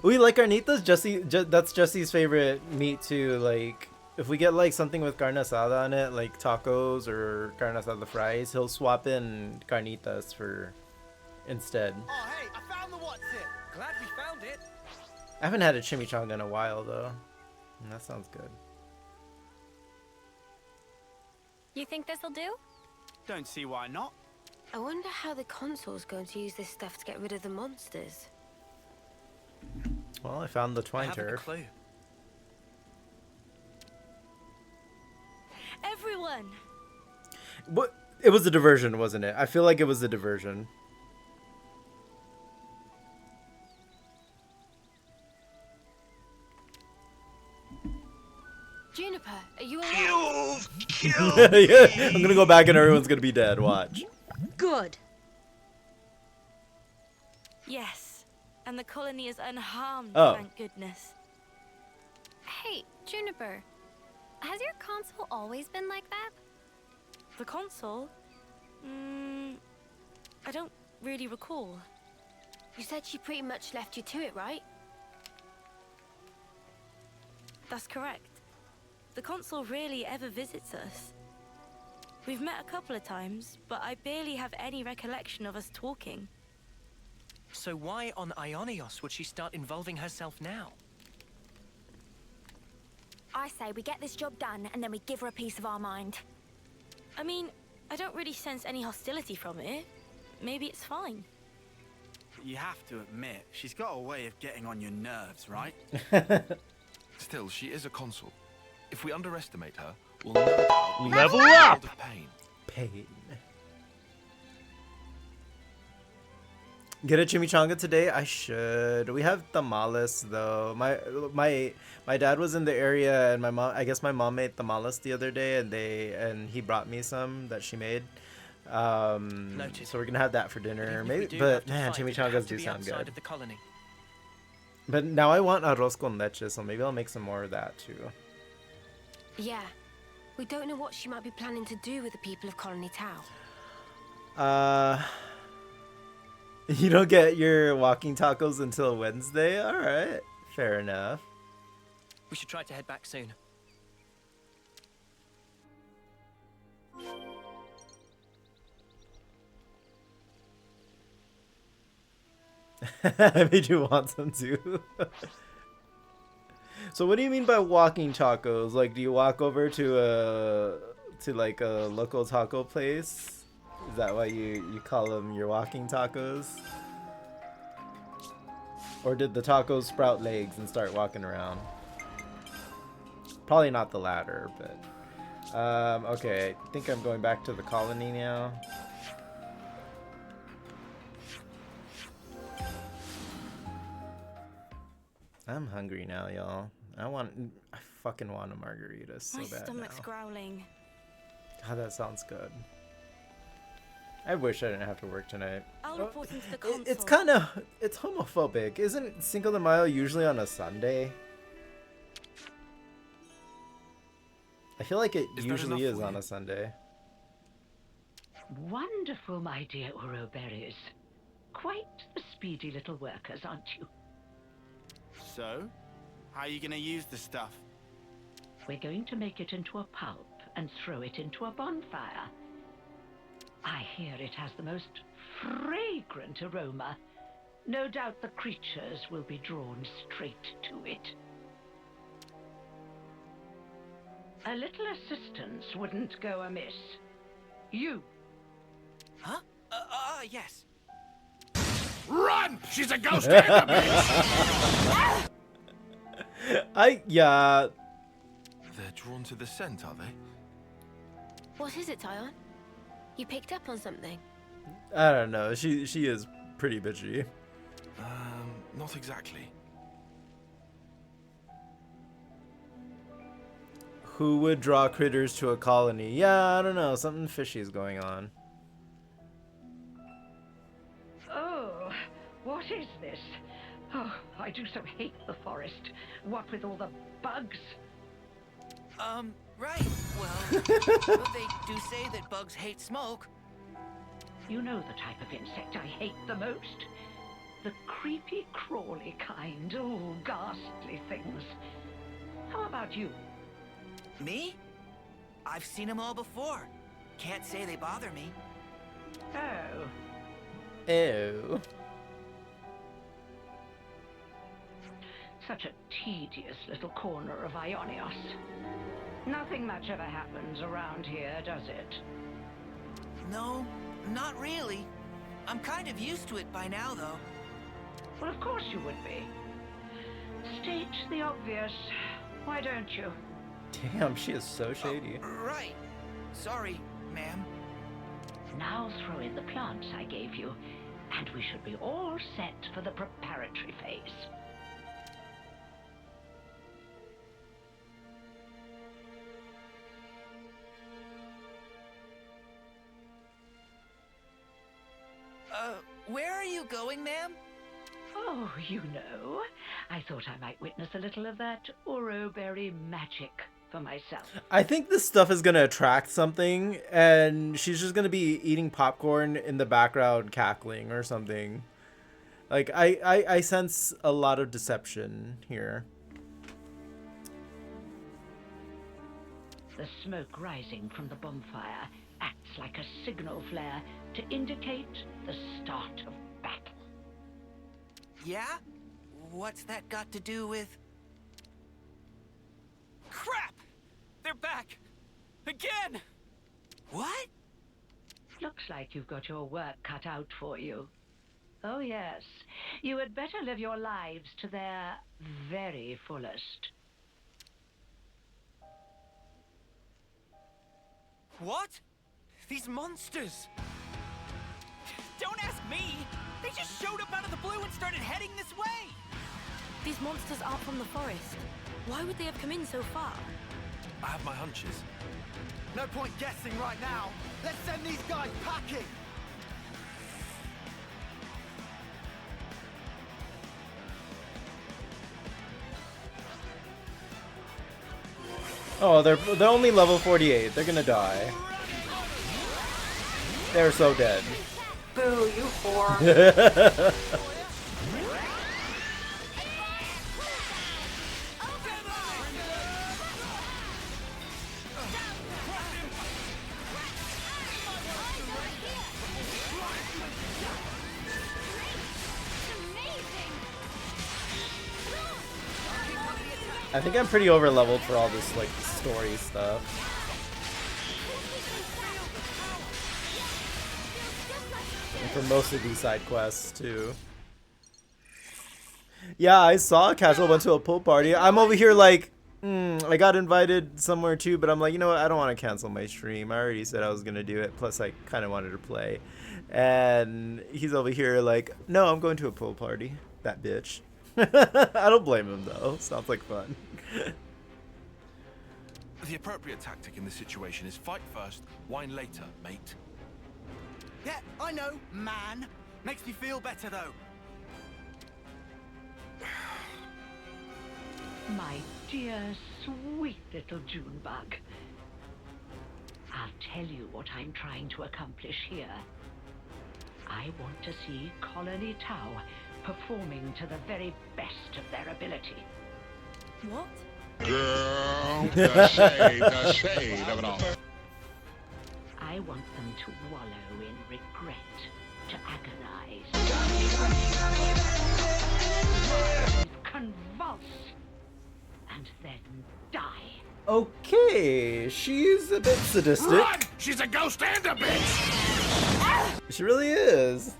S2: We like carnitas. That's Jesse's favorite meat too. Like, if we get like something with carne asada on it, like tacos or carne asada fries, he'll swap in carnitas for instead.
S20: Oh, hey, I found the what's it. Glad we found it.
S2: I haven't had a chimichanga in a while though. That sounds good.
S17: You think this'll do?
S20: Don't see why not.
S7: I wonder how the console's going to use this stuff to get rid of the monsters.
S2: Well, I found the twine
S15: I haven't a
S2: turf.
S15: clue.
S10: Everyone!
S2: What? It was a diversion, wasn't it? I feel like it was a diversion.
S7: Juniper, are you
S16: You've
S2: Yeah, I'm gonna go back and everyone's gonna be dead. Watch.
S10: Good. Yes, and the colony is unharmed,
S2: Oh.
S10: thank goodness.
S17: Hey, Juniper. Has your console always been like that?
S10: The console? I don't really recall.
S7: You said she pretty much left you to it, right?
S10: That's correct. The console rarely ever visits us. We've met a couple of times, but I barely have any recollection of us talking.
S15: So why on Ionios would she start involving herself now?
S13: I say we get this job done and then we give her a piece of our mind.
S10: I mean, I don't really sense any hostility from it. Maybe it's fine.
S20: You have to admit, she's got a way of getting on your nerves, right?
S5: Still, she is a consul. If we underestimate her, we'll no doubt
S3: Level
S5: leave a
S3: up!
S5: world of pain.
S2: Pain. Get a chimichanga today? I should. We have tamales though. My dad was in the area and my mom. I guess my mom made tamales the other day, and he brought me some that she made. So we're gonna have that for dinner. Maybe, but man, chimichangas do sound good.
S15: Of the colony.
S2: But now I want arroz con leche, so maybe I'll make some more of that too.
S7: Yeah. We don't know what she might be planning to do with the people of Colony Tau.
S2: You don't get your walking tacos until Wednesday? Alright. Fair enough.
S15: We should try to head back soon.
S2: I made you want some too. So what do you mean by walking tacos? Like, do you walk over to like a local taco place? Is that why you call them your walking tacos? Or did the tacos sprout legs and start walking around? Probably not the latter, but okay, I think I'm going back to the colony now. I'm hungry now, y'all. I fucking want a margarita so
S10: My
S2: bad
S10: stomach's
S2: now.
S10: growling.
S2: God, that sounds good. I wish I didn't have to work tonight.
S10: I'll report into the console.
S2: It's homophobic. Isn't Cinco de Mayo usually on a Sunday? I feel like it usually is on a Sunday.
S19: Wonderful, my dear Uroberries. Quite the speedy little workers, aren't you?
S20: So, how are you gonna use the stuff?
S19: We're going to make it into a pulp and throw it into a bonfire. I hear it has the most fragrant aroma. No doubt the creatures will be drawn straight to it. A little assistance wouldn't go amiss. You.
S15: Huh? Yes.
S16: Run! She's a ghost and a bitch!
S2: Yeah.
S5: They're drawn to the scent, are they?
S7: What is it, Tyon? You picked up on something?
S2: I don't know. She is pretty bitchy.
S5: Not exactly.
S2: Who would draw critters to a colony? Yeah, I don't know. Something fishy is going on.
S19: Oh, what is this? Oh, I do so hate the forest. What with all the bugs?
S15: Right. Well, but they do say that bugs hate smoke.
S19: You know the type of insect I hate the most? the creepy, crawly kind. Oh, ghastly things. How about you?
S15: Me? I've seen them all before. Can't say they bother me.
S19: Oh.
S2: Ew.
S19: Such a tedious little corner of Ionios. Nothing much ever happens around here, does it?
S15: No, not really. I'm kind of used to it by now, though.
S19: Well, of course you would be. State the obvious. Why don't you?
S2: Damn, she is so shady.
S15: Right. Sorry, ma'am.
S19: Now throw in the plants I gave you, and we should be all set for the preparatory phase.
S15: Where are you going, ma'am?
S19: Oh, you know. I thought I might witness a little of that Ouroberry magic for myself.
S2: I think this stuff is gonna attract something, and she's just gonna be eating popcorn in the background, cackling or something. Like, I sense a lot of deception here.
S19: The smoke rising from the bonfire acts like a signal flare to indicate the start of battle.
S15: Yeah? What's that got to do with... Crap! They're back! Again! What?
S19: Looks like you've got your work cut out for you. Oh yes, you had better live your lives to their very fullest.
S12: What? These monsters! Don't ask me! They just showed up out of the blue and started heading this way!
S14: These monsters aren't from the forest. Why would they have come in so far?
S5: I have my hunches.
S20: No point guessing right now. Let's send these guys packing!
S2: Oh, they're only level 48. They're gonna die. They're so dead.
S19: Boo, you whore.
S2: I think I'm pretty over leveled for all this like story stuff. And for most of these side quests too. Yeah, I saw a casual went to a pool party. I'm over here like, I got invited somewhere too, but I'm like, you know what? I don't want to cancel my stream. I already said I was gonna do it. Plus, I kind of wanted to play. And he's over here like, no, I'm going to a pool party. That bitch. I don't blame him though. Sounds like fun.
S5: The appropriate tactic in this situation is fight first, whine later, mate.
S20: Yeah, I know, man. Makes me feel better though.
S19: My dear, sweet little Junebug. I'll tell you what I'm trying to accomplish here. I want to see Colony Tau performing to the very best of their ability.
S14: What?
S16: Girl, the shade of it all.
S19: I want them to wallow in regret, to agonize, convulse, and then die.
S2: Okay, she's a bit sadistic.
S16: Run! She's a ghost and a bitch!
S2: She really is.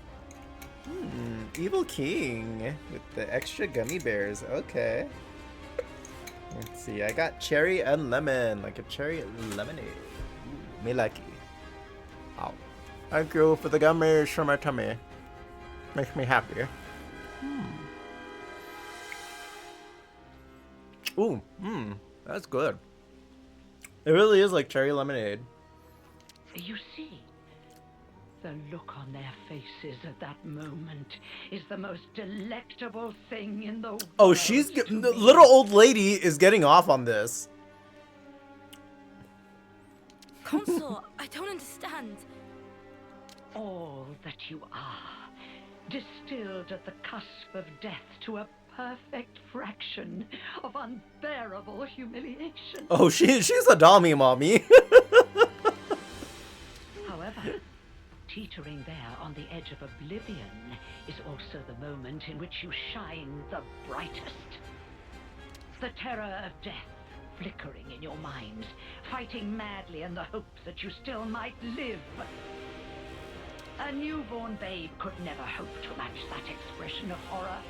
S2: Evil King with the extra gummy bears. Okay. Let's see. I got cherry and lemon, like a cherry lemonade. Ooh, me lucky. Oh, thank you for the gummies for my tummy. Makes me happy. Ooh, that's good. It really is like cherry lemonade.
S19: You see, the look on their faces at that moment is the most delectable thing in the world.
S2: Oh, the little old lady is getting off on this.
S14: Consort, I don't understand.
S19: All that you are distilled at the cusp of death to a perfect fraction of unbearable humiliation.
S2: Oh, she's a dummy, mommy.
S19: However, teetering there on the edge of oblivion is also the moment in which you shine the brightest. The terror of death flickering in your mind, fighting madly in the hope that you still might live. A newborn babe could never hope to match that expression of horror.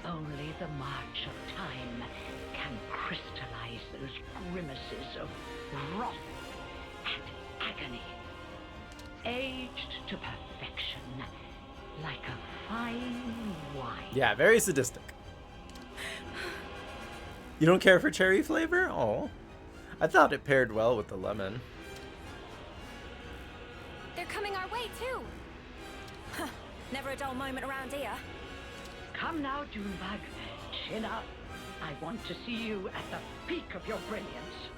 S19: Only the march of time can crystallize those grimaces of wrath and agony, aged to perfection like a fine wine.
S2: Yeah, very sadistic. You don't care for cherry flavor? Oh, I thought it paired well with the lemon.
S7: They're coming our way, too. Huh, never a dull moment around here.
S19: Come now, Junebug. Chin up. I want to see you at the peak of your brilliance.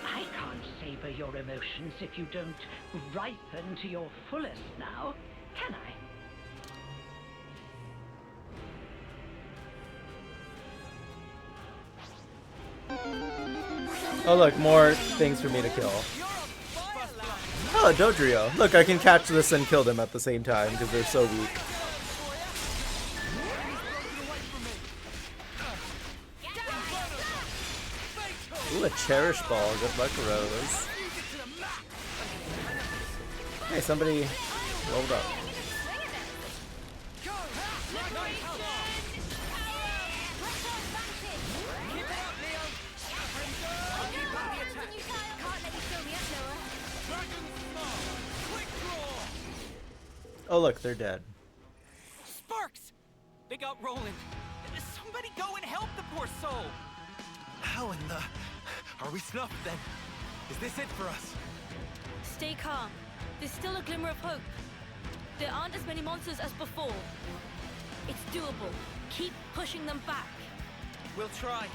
S19: I can't savor your emotions if you don't ripen to your fullest now, can I?
S2: Oh look, more things for me to kill. Oh, Dodrio. Look, I can catch this and kill them at the same time because they're so weak. Ooh, a cherish ball. Good luck, Rose. Hey, somebody rolled up. Oh look, they're dead.
S20: Sparks! They got Roland. Somebody go and help the poor soul.
S4: How in the... Are we snuffed then? Is this it for us?
S6: Stay calm. There's still a glimmer of hope. There aren't as many monsters as before. It's doable. Keep pushing them back.
S20: We'll try.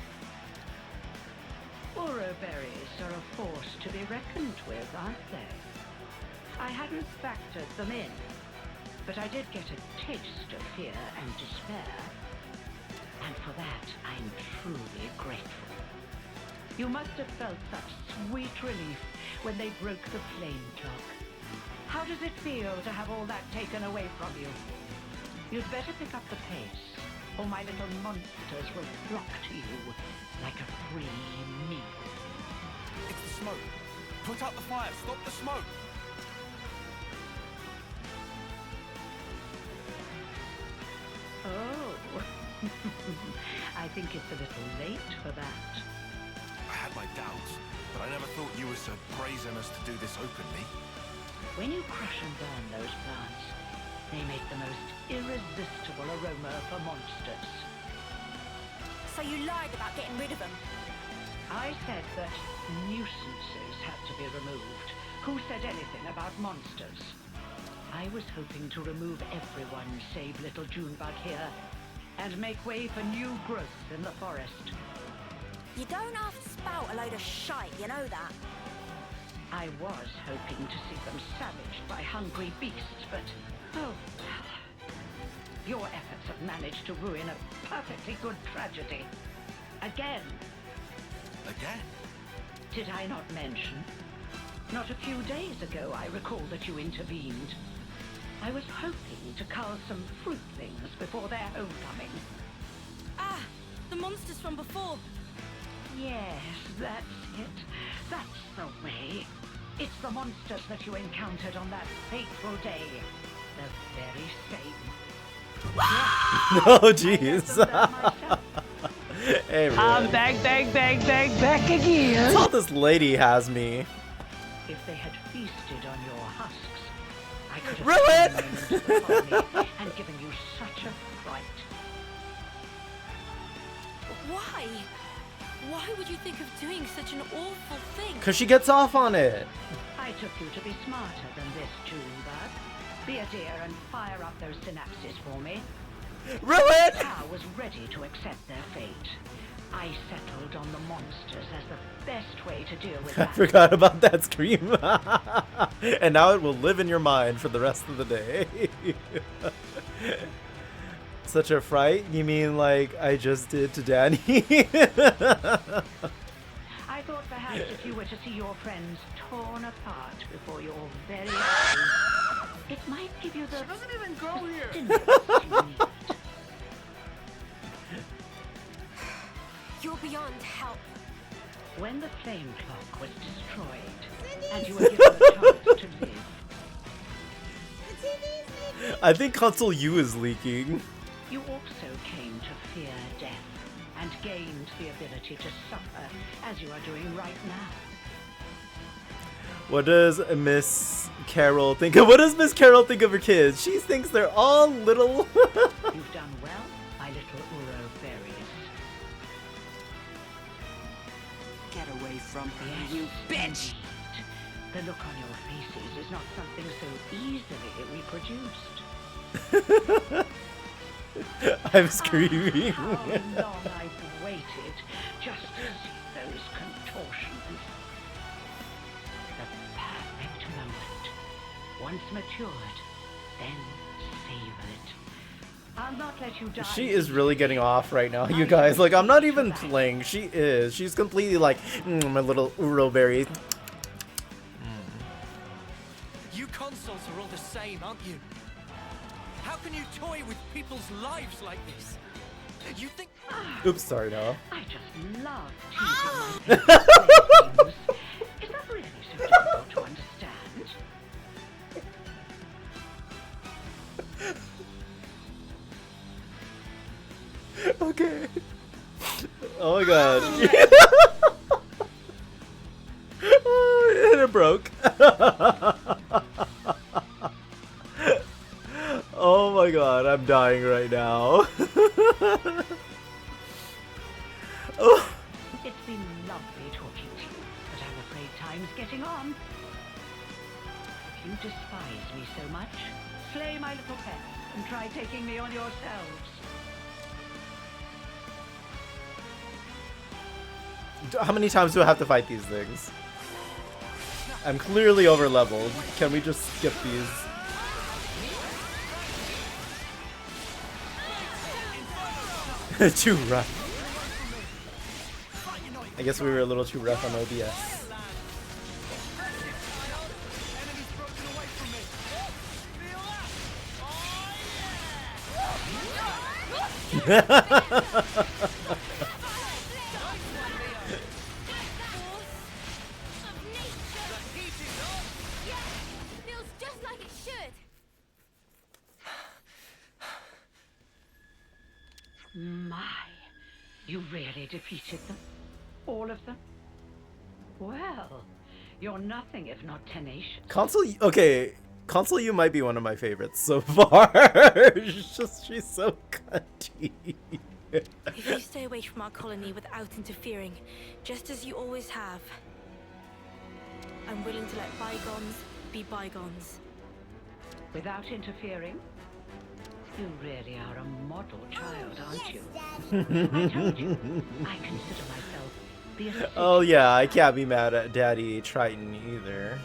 S19: Oro berries are a force to be reckoned with, aren't they? I hadn't factored them in, but I did get a taste of fear and despair. And for that, I'm truly grateful. You must have felt such sweet relief when they broke the flame clock. How does it feel to have all that taken away from you? You'd better pick up the pace, or my little monsters will flock to you like a free meal.
S5: It's the smoke. Put out the fire. Stop the smoke.
S19: Oh, I think it's a little late for that.
S5: I had my doubts, but I never thought you were so brazen as to do this openly.
S19: When you crush and burn those plants, they make the most irresistible aroma for monsters.
S7: So you lied about getting rid of them?
S19: I said that nuisances had to be removed. Who said anything about monsters? I was hoping to remove everyone save little Junebug here, and make way for new growth in the forest.
S7: You don't have to spout a load of shite, you know that?
S19: I was hoping to see them savaged by hungry beasts, but oh well. Your efforts have managed to ruin a perfectly good tragedy. Again.
S5: Again?
S19: Did I not mention? Not a few days ago, I recall that you intervened. I was hoping to cull some fruitlings before their homecoming.
S6: Ah, the monsters from before.
S19: Yes, that's it. That's the way. It's the monsters that you encountered on that fateful day. The very same.
S2: Oh, jeez. Hey,
S19: I'm back again.
S2: That's how this lady has me.
S19: If they had feasted on your husks, I could have
S2: Ruin!
S19: and given you such a fright.
S6: Why? Why would you think of doing such an awful thing?
S2: Because she gets off on it.
S19: I took you to be smarter than this, Junebug. Be a dear and fire up those synapses for me.
S2: Ruin!
S19: I was ready to accept their fate. I settled on the monsters as the best way to deal with
S2: I
S19: that.
S2: forgot about that scream. And now it will live in your mind for the rest of the day. Such a fright? You mean like I just did to Danny?
S19: I thought perhaps if you were to see your friends torn apart before your very eyes, it might give you the...
S12: She doesn't even go here!
S7: You're beyond help.
S19: When the flame clock was destroyed, and you were given a chance to live,
S2: I think console U is leaking.
S19: you also came to fear death and gained the ability to suffer as you are doing right now.
S2: What does Miss Carol think of? What does Miss Carol think of her kids? She thinks they're all little.
S19: You've done well, my little Urotherius.
S10: Get away from me, you bitch!
S19: The look on your faces is not something so easily reproduced.
S2: I'm screaming.
S19: How long I've waited just to see those contortions. The perfect moment. Once matured, then savored. I'll not let you die.
S2: She is really getting off right now, you guys. Like, I'm not even playing. She is. She's completely like, my little Uroberry.
S4: You consoles are all the same, aren't you? How can you toy with people's lives like this? You think...
S2: Oops, sorry, Noah.
S19: I just love teasing my playthings. Is that really so difficult to understand?
S2: Okay. Oh my god. And it broke. Oh my god, I'm dying right now. Oh.
S19: It's been lovely talking to you, but I'm afraid time's getting on. If you despise me so much, slay my little pets and try taking me on yourselves.
S2: How many times do I have to fight these things? I'm clearly over leveled. Can we just skip these? Too rough. I guess we were a little too rough on OBS.
S13: Feels just like it should.
S19: My, you really defeated them? All of them? Well, you're nothing if not tenacious.
S2: Okay, Console U might be one of my favorites so far. She's so cunty.
S10: If you stay away from our colony without interfering, just as you always have, I'm willing to let bygones be bygones.
S19: Without interfering? You really are a model child, aren't you? I told you, I consider myself the Ascension.
S2: Oh yeah, I can't be mad at Daddy Triton either.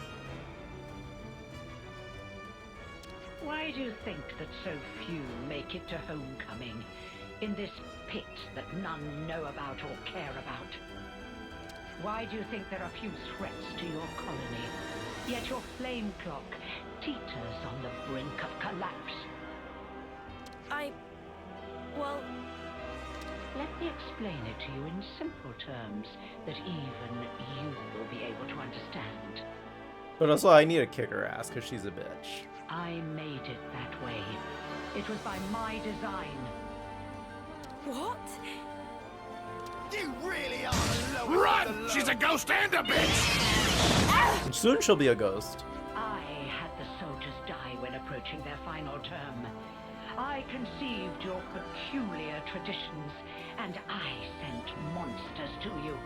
S19: Why do you think that so few make it to homecoming, in this pit that none know about or care about? Why do you think there are few threats to your colony, yet your flame clock teeters on the brink of collapse?
S10: Well...
S19: Let me explain it to you in simple terms that even you will be able to understand.
S2: But also, I need to kick her ass because she's a bitch.
S19: I made it that way. It was by my design.
S10: What?
S16: You really are the lowest. Run! She's a ghost and a bitch!
S2: Soon she'll be a ghost.
S19: I had the soldiers die when approaching their final term. I conceived your peculiar traditions, and I sent monsters to you.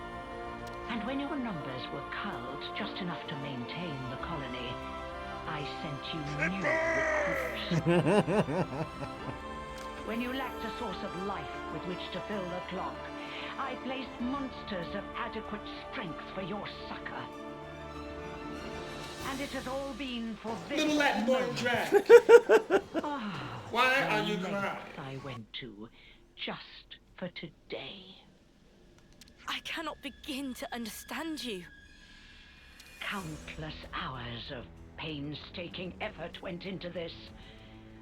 S19: And when your numbers were culled just enough to maintain the colony, I sent you new recruits. when you lacked a source of life with which to fill the clock, I placed monsters of adequate strength for your succor. And it has all been for this
S16: Little Latin boy
S19: moment.
S16: Jack.
S19: Ah,
S16: Why
S19: the
S16: are you
S19: lengths
S16: crying?
S19: I went to just for today.
S6: I cannot begin to understand you.
S19: Countless hours of painstaking effort went into this,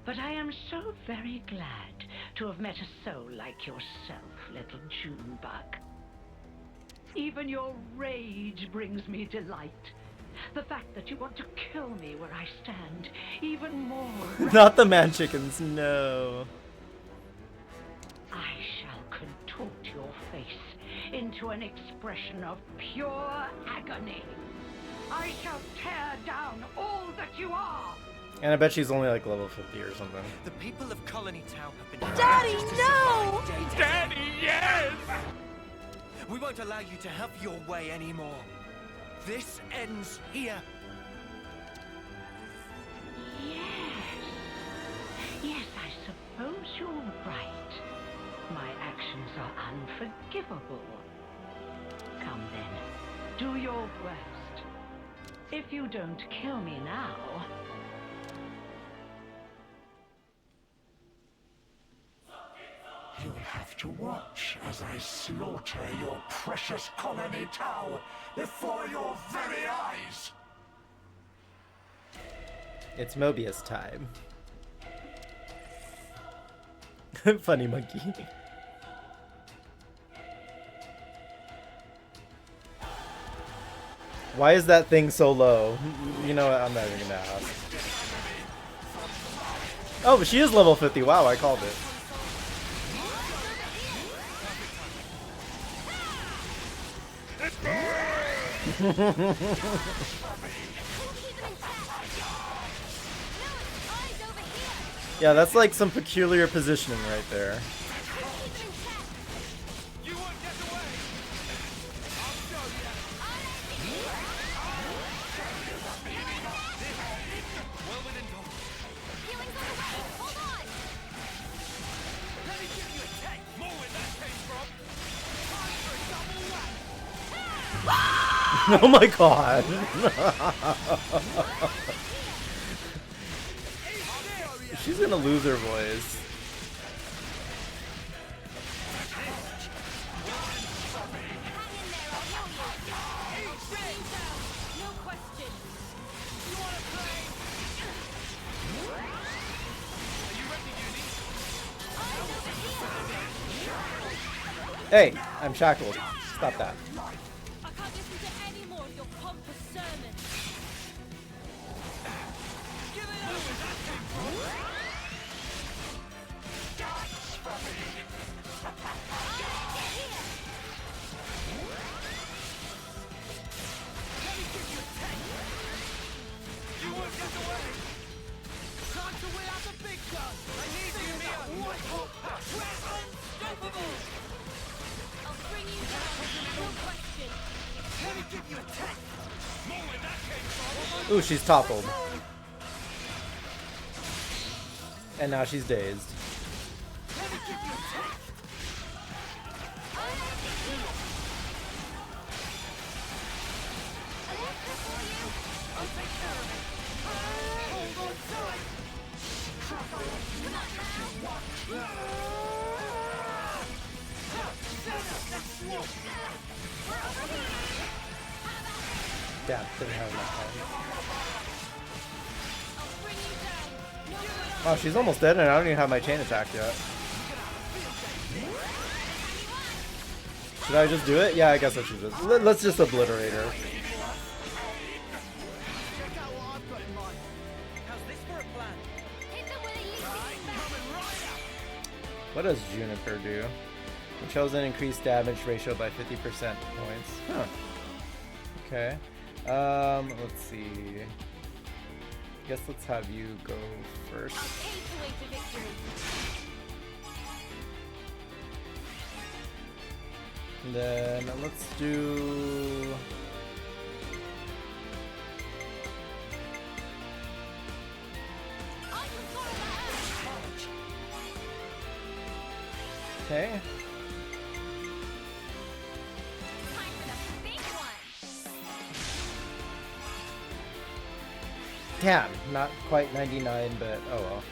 S19: but I am so very glad to have met a soul like yourself, little Junebug. Even your rage brings me delight. The fact that you want to kill me where I stand, even more.
S2: Not the man chickens, no.
S19: I shall contort your face into an expression of pure agony. I shall tear down all that you are.
S2: And I bet she's only like level 50 or something.
S4: The people of Colony Town have been...
S6: Daddy, no!
S4: Daddy, yes! We won't allow you to have your way anymore. This ends here.
S19: Yes, I suppose you're right. My actions are unforgivable. Come then, do your worst. If you don't kill me now...
S16: You'll have to watch as I slaughter your precious colony tower before your very eyes.
S2: It's Mobius time. Funny monkey. Why is that thing so low? You know what? I'm not even gonna ask. Oh, but she is level 50. Wow, I called it. Yeah, that's like some peculiar positioning right there. Oh my god. She's gonna lose her voice. Hey, I'm shackled. Stop that.
S6: I can't listen to any more of your pompous sermons. Give it up!
S4: You won't get away! Time to win out the big gun! I need you, Mia! White hot pack! We're unstoppable!
S6: I'll bring you down, no question.
S4: Let me give you a test! More where that came from!
S2: Ooh, she's toppled. And now she's dazed.
S4: Let me give you a test! I'll take care of it! Hold on tight!
S2: Yeah, didn't have enough time. Wow, she's almost dead and I don't even have my chain attack yet. Should I just do it? Yeah, I guess I should just. Let's just obliterate her. What does Juniper do? It shows an increased damage ratio by 50% points. Huh. Okay. Let's see. I guess let's have you go first. And then let's do... Okay.
S13: Time for the big one.
S2: Damn, not quite 99, but oh well.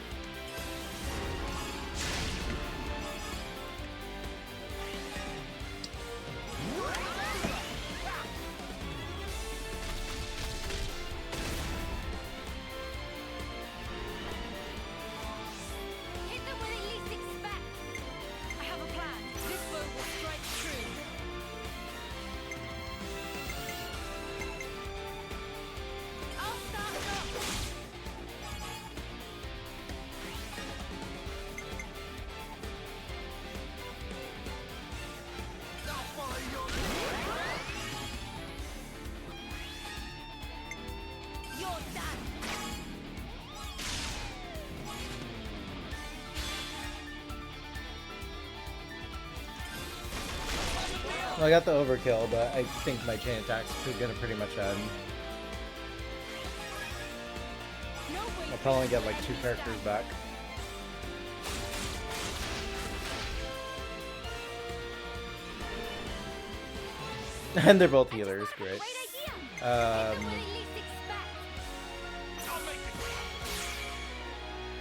S13: Hit them where they least expect.
S6: I have a plan. This bow will strike true.
S13: I'll start it off. You're done.
S2: Well, I got the overkill, but I think my chain attack's gonna pretty much end. I'll probably get like 2 characters back. And they're both healers, great.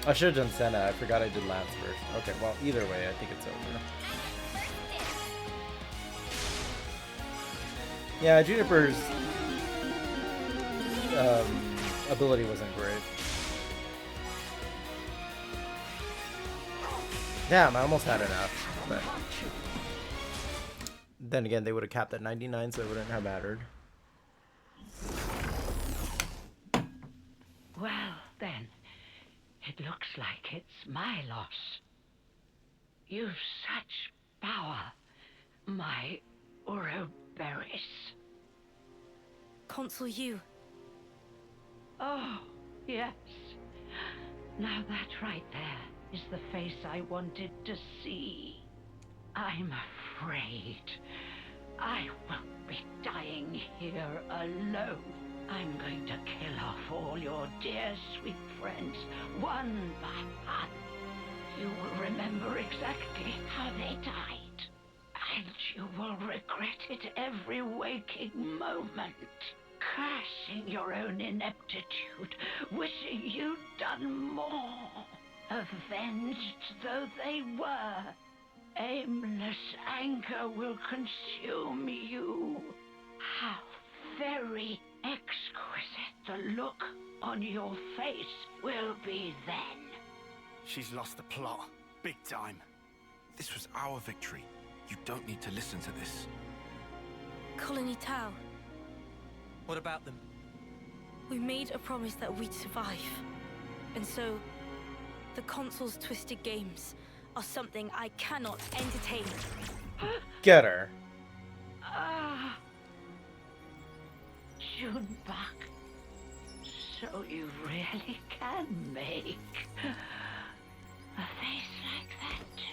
S2: I should have done Senna, I forgot I did Lance first. Okay, well, either way, I think it's over. Yeah, Juniper's ability wasn't great. Damn, I almost had enough, but then again, they would have capped at 99, so it wouldn't have mattered.
S19: Well, then, it looks like it's my loss. You've such power, my Ouroboros.
S6: Consul you.
S19: Oh, yes. Now that right there is the face I wanted to see. I'm afraid I won't be dying here alone. I'm going to kill off all your dear sweet friends, one by one. You will remember exactly how they died, and you will regret it every waking moment. Cursing your own ineptitude, wishing you'd done more. Avenged though they were, aimless anger will consume you. How very exquisite the look on your face will be then.
S5: She's lost the plot. Big time. This was our victory. You don't need to listen to this.
S6: Colony Tau.
S12: What about them?
S6: We made a promise that we'd survive. And so, the Consul's twisted games are something I cannot entertain.
S2: Get her.
S19: Ah, Junebug. So you really can make a face like that too.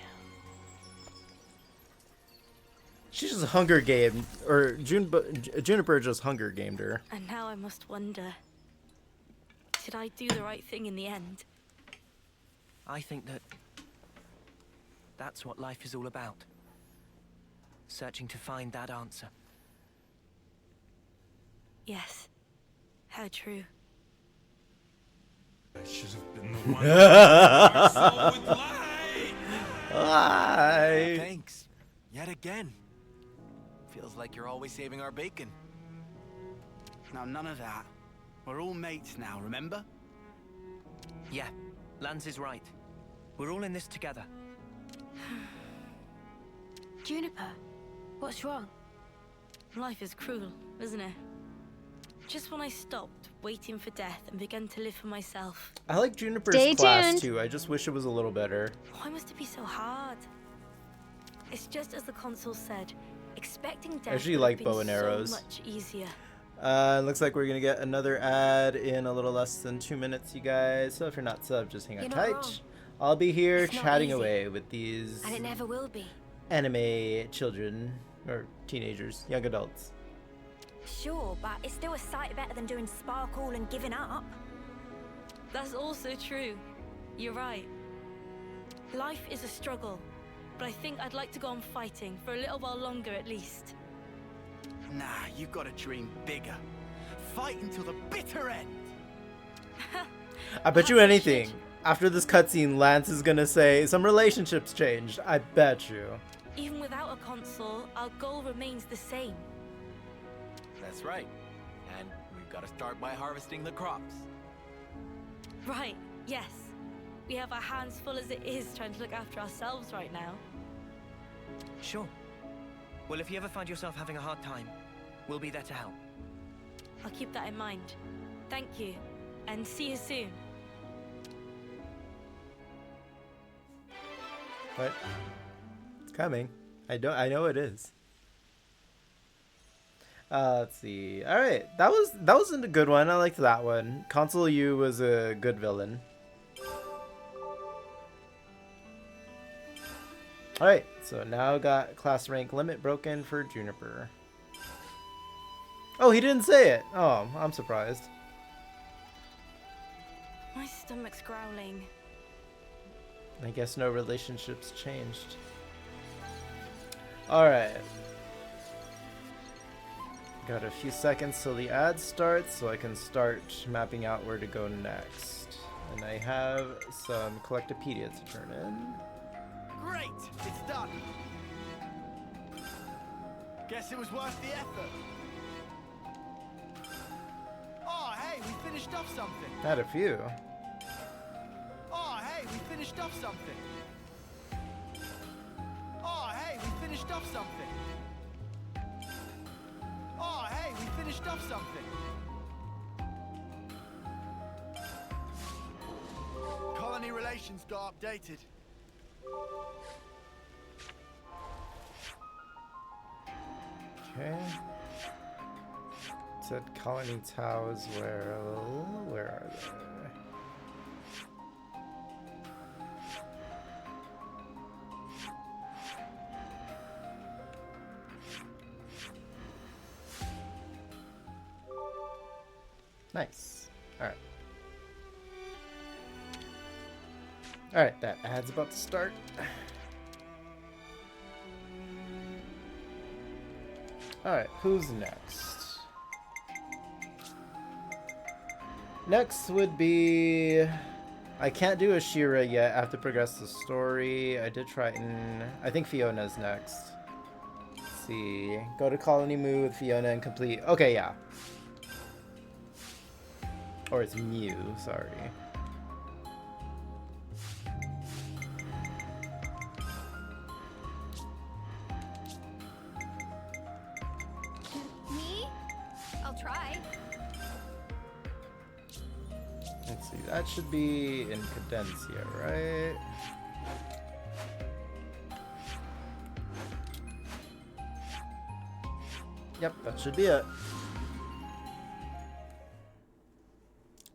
S2: She just Hunger Game, or Juniper just Hunger Gamed her.
S6: And now I must wonder, did I do the right thing in the end?
S15: I think that's what life is all about. Searching to find that answer.
S6: Yes. How true.
S5: I should have been the one who would lie.
S20: Thanks. Yet again. Feels like you're always saving our bacon. Now, none of that. We're all mates now, remember?
S15: Yeah, Lance is right. We're all in this together.
S6: Juniper, what's wrong? Life is cruel, isn't it? Just when I stopped waiting for death and began to live for myself.
S2: I like Juniper's
S6: Stay
S2: class
S6: tuned.
S2: too. I just wish it was a little better.
S6: Why must it be so hard? It's just as the Consul said, expecting death
S2: I actually
S6: would
S2: like
S6: have
S2: bow
S6: been
S2: and arrows.
S6: so much easier.
S2: Looks like we're gonna get another ad in a little less than 2 minutes, you guys. So if you're not subbed, just hang on
S7: You're not
S2: tight.
S7: wrong.
S2: I'll be here
S7: It's not
S2: chatting
S7: easy.
S2: away with these
S7: And it never will be.
S2: anime children or teenagers, young adults.
S13: Sure, but it's still a sight better than doing sparkle and giving up.
S6: That's also true. You're right. Life is a struggle, but I think I'd like to go on fighting for a little while longer at least.
S20: Nah, you've got to dream bigger. Fight until the bitter end.
S2: I bet you anything. After this cutscene, Lance is gonna say some relationships changed. I bet you.
S6: Even without a console, our goal remains the same.
S20: That's right. And we've got to start by harvesting the crops.
S6: Right, yes. We have our hands full as it is trying to look after ourselves right now.
S15: Sure. Well, if you ever find yourself having a hard time, we'll be there to help.
S6: I'll keep that in mind. Thank you, and see you soon.
S2: What? It's coming. I know it is. Let's see. All right, that wasn't a good one. I liked that one. Consul U was a good villain. All right, so now got class rank limit broken for Juniper. Oh, he didn't say it. Oh, I'm surprised.
S6: My stomach's growling.
S2: I guess no relationships changed. All right. Got a few seconds till the ad starts, so I can start mapping out where to go next. And I have some Collectopedia to turn in.
S20: Great! It's done! Guess it was worth the effort. Oh, hey, we finished off something.
S2: Had a few.
S20: Oh, hey, we finished off something. Oh, hey, we finished off something. Oh, hey, we finished off something. Colony relations got updated.
S2: Okay. Said colony towers where are they? Nice. Alright. Alright, that ad's about to start. Alright, who's next? Next would be... I can't do Ashira yet. I have to progress the story. I did try and... I think Fiona's next. Let's see. Go to Colony Moo with Fiona and complete... Okay, yeah. Or it's Mew, sorry.
S17: Me? I'll try.
S2: Let's see, that should be in Cadencia, right? Yep, that should be it.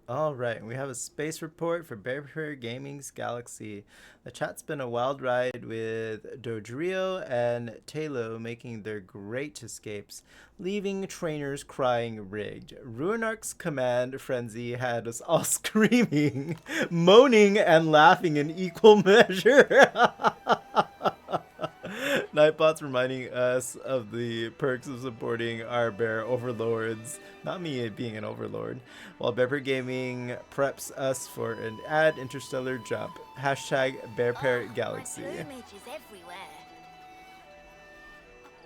S2: Alright, we have a space report for Bear Gaming's Galaxy. The chat's been a wild ride with Dodrio and Talo making their great escapes, leaving trainers crying rigged. Ruinark's command frenzy had us all screaming, moaning and laughing in equal measure. Nightbot's reminding us of the perks of supporting our bear overlords. Not me being an overlord. While Bear Gaming preps us for an ad interstellar jump. Hashtag Bear Parrot Galaxy.
S7: My plumage is everywhere.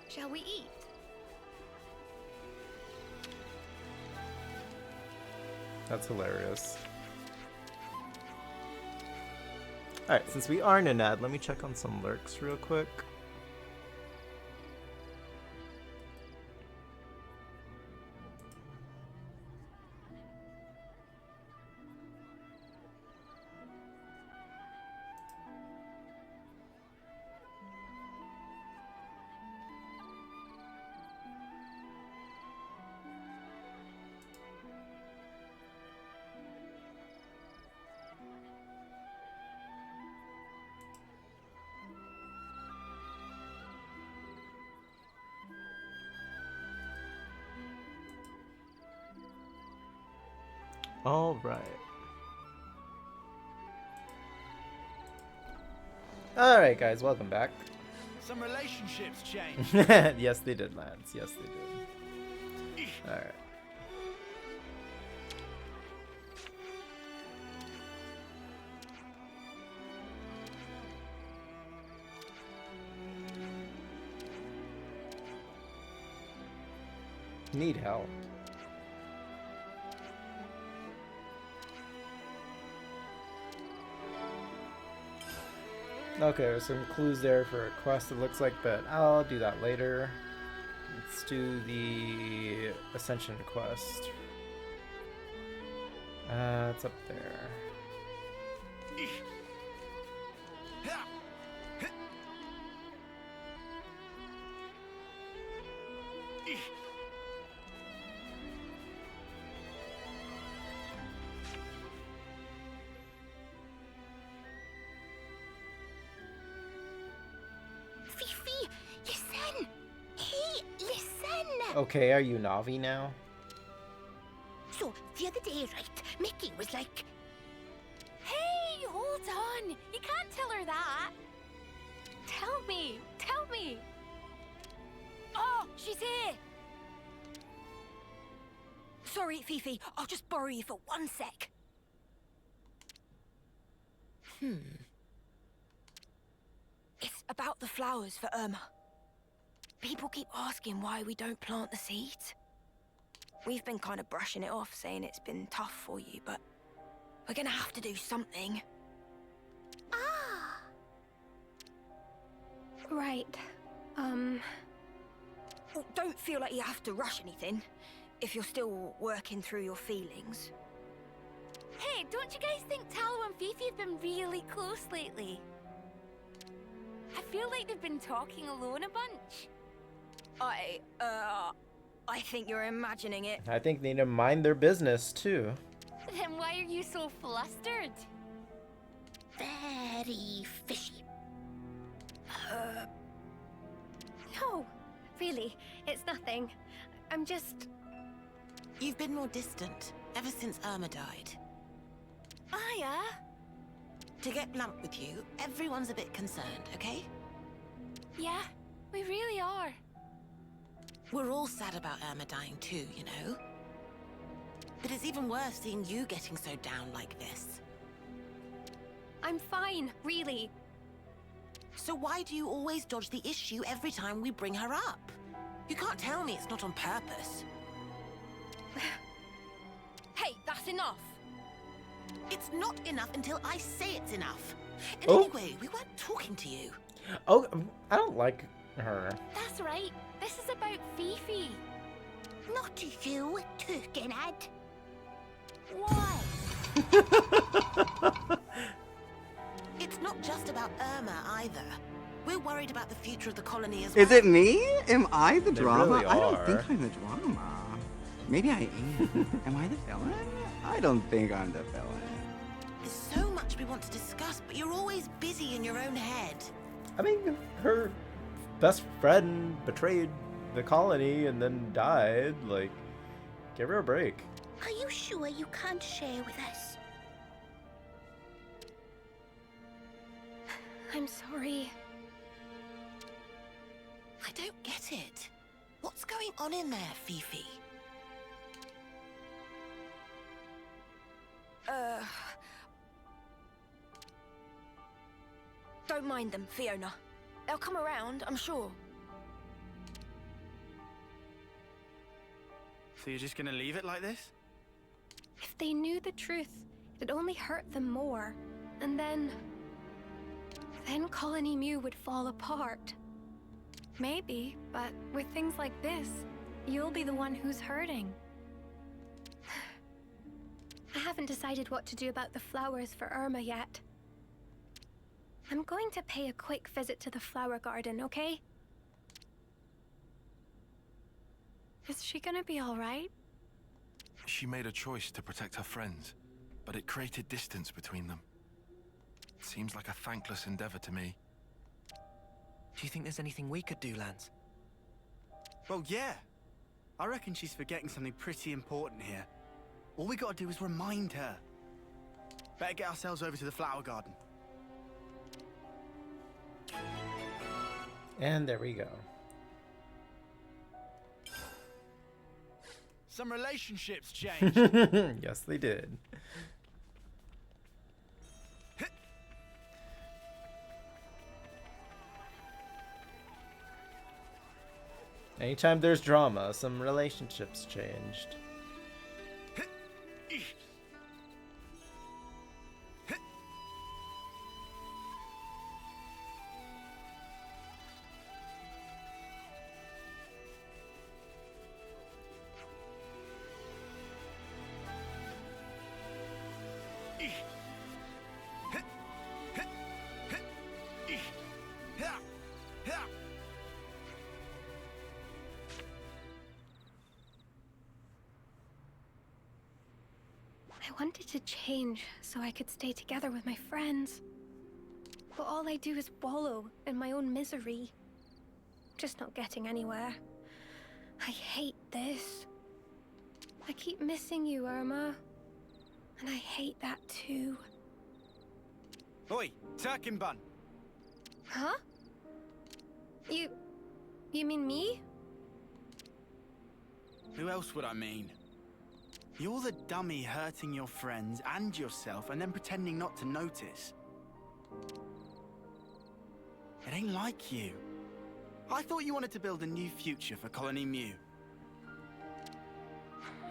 S17: Shall we eat?
S2: That's hilarious. Alright, since we aren't an ad, let me check on some lurks real quick. All right. Alright, guys, welcome back.
S20: Some relationships change.
S2: Yes, they did, Lance. Yes, they did. Alright. Need help. Okay, there's some clues there for a quest, it looks like, but I'll do that later. Let's do the Ascension quest. It's up there.
S13: Fifi, listen! Hey, listen!
S2: Okay, are you Navi now?
S13: So, the other day, right, Mickey was like...
S17: Hey, hold on. You can't tell her that. Tell me. Tell me.
S7: Oh, she's here! Sorry, Fifi. I'll just borrow you for 1 sec. It's about the flowers for Irma. People keep asking why we don't plant the seeds. We've been kind of brushing it off, saying it's been tough for you, but we're gonna have to do something.
S13: Ah!
S7: Right. Well, don't feel like you have to rush anything, if you're still working through your feelings.
S17: Hey, don't you guys think Tallow and Fifi have been really close lately? I feel like they've been talking alone a bunch.
S7: I think you're imagining it.
S2: I think they need to mind their business, too.
S17: Then why are you so flustered?
S13: Very fishy.
S17: No, really, it's nothing. I'm just...
S10: You've been more distant ever since Irma died.
S17: Aya?
S10: To get blunt with you, everyone's a bit concerned, okay?
S17: Yeah, we really are.
S10: We're all sad about Irma dying too, you know? But it's even worse seeing you getting so down like this.
S17: I'm fine, really.
S10: So why do you always dodge the issue every time we bring her up? You can't tell me it's not on purpose.
S7: Hey, that's enough!
S10: It's not enough until I say it's enough. And
S2: Oh.
S10: anyway, we weren't talking to you.
S2: Oh, I don't like her.
S17: That's right. This is about Fifi.
S13: Not you, Turkenhead.
S17: Why?
S10: It's not just about Irma either. We're worried about the future of the colony as well.
S8: Is it me? Am I the
S2: They
S8: drama?
S2: really
S8: I don't
S2: are.
S8: think I'm the drama. Maybe I am. Am I the villain? I don't think I'm the villain.
S10: There's so much we want to discuss, but you're always busy in your own head.
S2: I mean, her best friend betrayed the colony and then died. Like, give her a break.
S13: Are you sure you can't share with us?
S17: I'm sorry.
S10: I don't get it. What's going on in there, Fifi?
S7: Don't mind them, Fiona. They'll come around, I'm sure.
S20: So you're just gonna leave it like this?
S14: If they knew the truth, it'd only hurt them more. And then Colony Mu would fall apart. Maybe, but with things like this, you'll be the one who's hurting. I haven't decided what to do about the flowers for Irma yet. I'm going to pay a quick visit to the flower garden, okay? Is she gonna be all right?
S5: She made a choice to protect her friends, but it created distance between them. It seems like a thankless endeavor to me.
S15: Do you think there's anything we could do, Lance?
S20: Well, yeah. I reckon she's forgetting something pretty important here. All we gotta do is remind her. Better get ourselves over to the flower garden.
S2: And there we go.
S20: Some relationships changed.
S2: Yes, they did. Anytime there's drama, some relationships changed.
S14: I wanted to change so I could stay together with my friends. But all I do is wallow in my own misery. Just not getting anywhere. I hate this. I keep missing you, Irma. And I hate that too.
S20: Oi, Turkin Bun.
S14: Huh? You mean me?
S20: Who else would I mean? You're the dummy hurting your friends and yourself and then pretending not to notice. It ain't like you. I thought you wanted to build a new future for Colony Mu.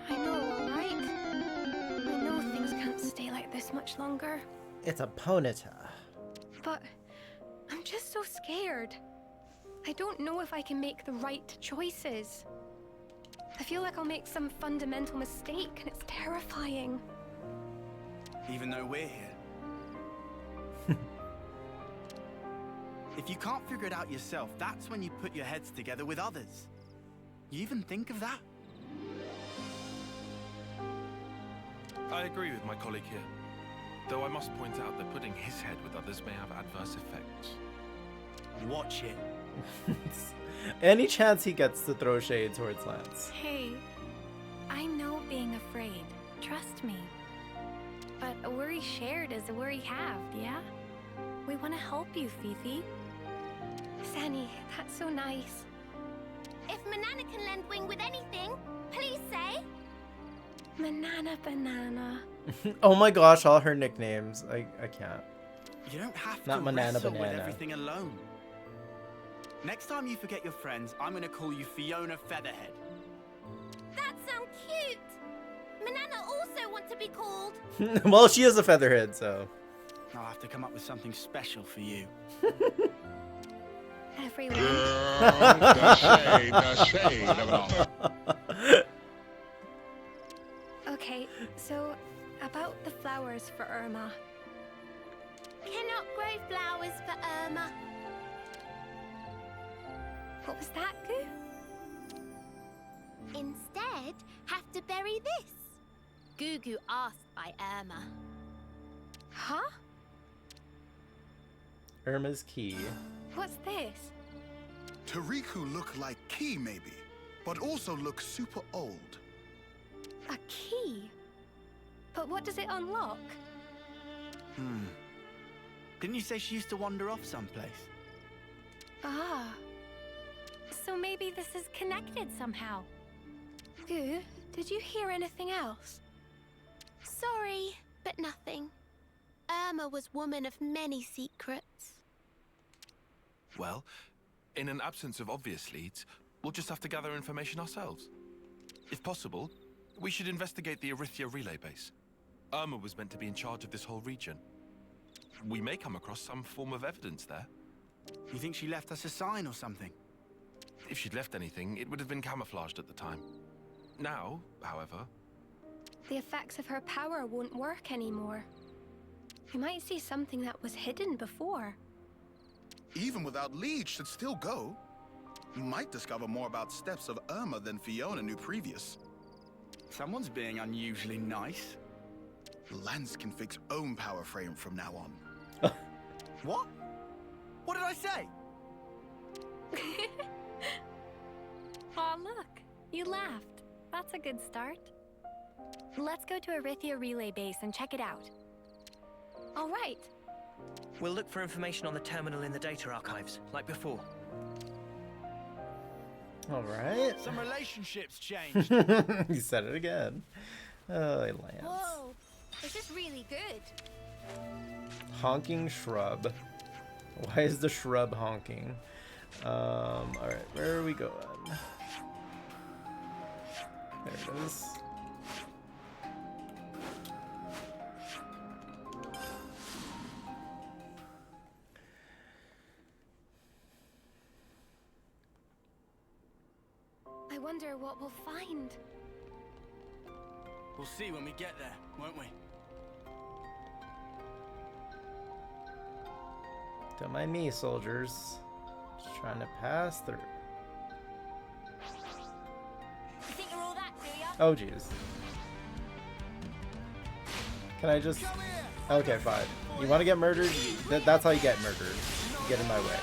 S14: I know, right? I know things can't stay like this much longer.
S2: It's a Ponyta.
S14: But I'm just so scared. I don't know if I can make the right choices. I feel like I'll make some fundamental mistake, and it's terrifying.
S20: Even though we're here. If you can't figure it out yourself, that's when you put your heads together with others. You even think of that?
S5: I agree with my colleague here. Though I must point out that putting his head with others may have adverse effects.
S20: Watch it.
S2: Any chance he gets to throw shade towards Lance.
S14: Hey, I know being afraid. Trust me. But a worry shared is a worry halved, yeah? We want to help you, Fifi. Sani, that's so nice.
S13: If Manana can lend wing with anything, please say.
S14: Manana Banana.
S2: Oh my gosh, all her nicknames. I can't.
S20: You don't have
S2: Not
S20: to
S2: Manana
S20: wrestle
S2: Banana.
S20: with everything alone. Next time you forget your friends, I'm gonna call you Fiona Featherhead.
S13: That sounds cute. Manana also wants to be called.
S2: Well, she is a featherhead, so.
S20: I'll have to come up with something special for you.
S14: Everyone.
S16: The shade of it all.
S14: Okay, so about the flowers for Irma.
S13: Cannot grow flowers for Irma.
S14: What was that, Goo?
S13: Instead, have to bury this. Gugu asked by Irma.
S14: Huh?
S2: Irma's key.
S14: What's this?
S11: Tariku look like Key, maybe, but also look super old.
S14: A key? But what does it unlock?
S20: Didn't you say she used to wander off someplace?
S14: Ah. So maybe this is connected somehow. Goo, did you hear anything else?
S13: Sorry, but nothing. Irma was woman of many secrets.
S5: Well, in an absence of obvious leads, we'll just have to gather information ourselves. If possible, we should investigate the Arithia relay base. Irma was meant to be in charge of this whole region. We may come across some form of evidence there.
S20: You think she left us a sign or something?
S5: If she'd left anything, it would have been camouflaged at the time. Now, however...
S14: The effects of her power won't work anymore. You might see something that was hidden before.
S11: Even without lead, should still go. Might discover more about steps of Irma than Fiona knew previous.
S20: Someone's being unusually nice.
S11: Lance can fix own power frame from now on.
S20: What? What did I say?
S14: Aw, look. You laughed. That's a good start. Let's go to Arithia relay base and check it out. All right.
S15: We'll look for information on the terminal in the data archives, like before.
S2: All right.
S20: Some relationships changed.
S2: You said it again. Oh, Lance.
S13: Whoa, this is really good.
S2: Honking shrub. Why is the shrub honking? All right, where are we going? There it is.
S14: I wonder what we'll find.
S20: We'll see when we get there, won't we?
S2: Don't mind me, soldiers. Just trying to pass through.
S13: You think you're all that, do ya?
S2: Oh, jeez. Can I just... Okay, fine. You want to get murdered? That's how you get murdered. You get in my way.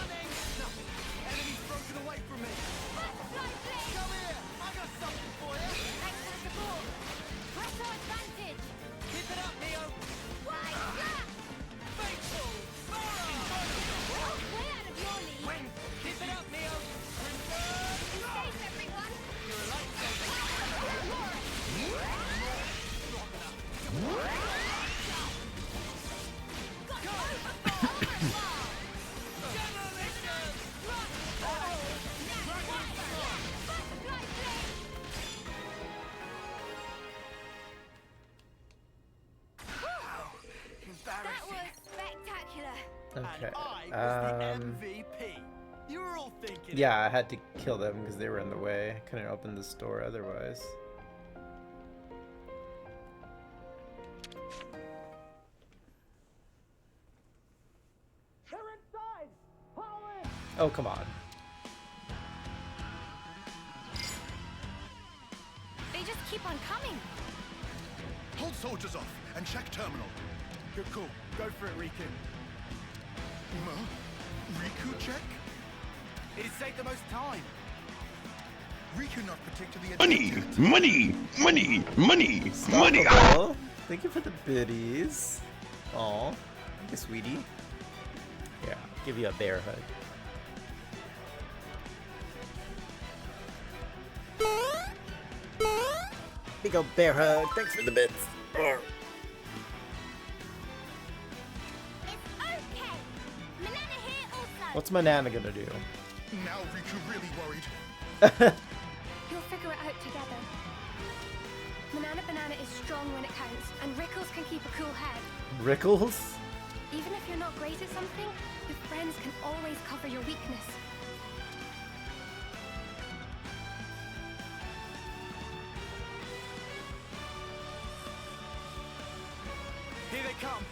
S13: That was spectacular.
S2: Okay.
S20: You were all thinking.
S2: Yeah, I had to kill them because they were in the way. I couldn't open this door otherwise.
S4: They're inside! Haul in!
S2: Oh, come on.
S13: They just keep on coming.
S11: Hold soldiers off and check terminal.
S20: Good call. Go for it, Riku.
S11: Riku check?
S20: It'd save the most time.
S11: Riku not particularly...
S16: Money! Money!
S2: Oh, thank you for the biddies. Aw, thank you, sweetie. Yeah, I'll give you a bear hug. Big old bear hug. Thanks for the bits.
S13: It's okay. Manana here also.
S2: What's Manana gonna do?
S11: Now Riku really worried.
S14: You'll figure it out together. Banana Banana is strong when it counts, and Rickles can keep a cool head.
S2: Rickles?
S14: Even if you're not great at something, your friends can always cover your weakness.
S20: Here they come.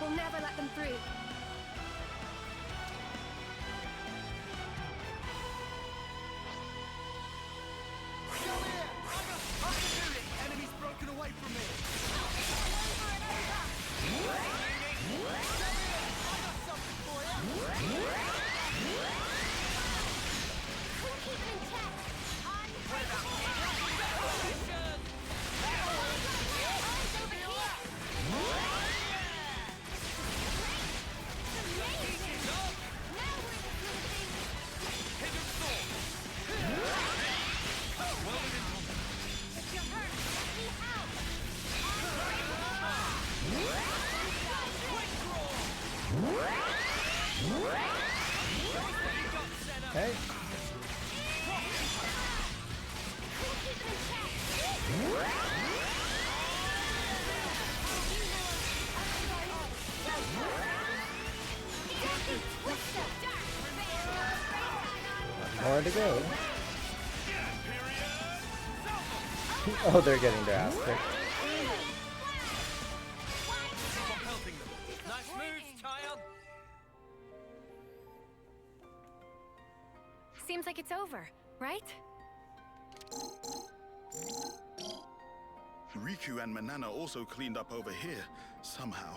S14: We'll never let them through.
S20: Enemy's broken away from me.
S2: Hey. More to go. Oh, they're getting their ass kicked.
S4: Nice moves, child.
S14: Seems like it's over, right?
S11: Riku and Manana also cleaned up over here, somehow.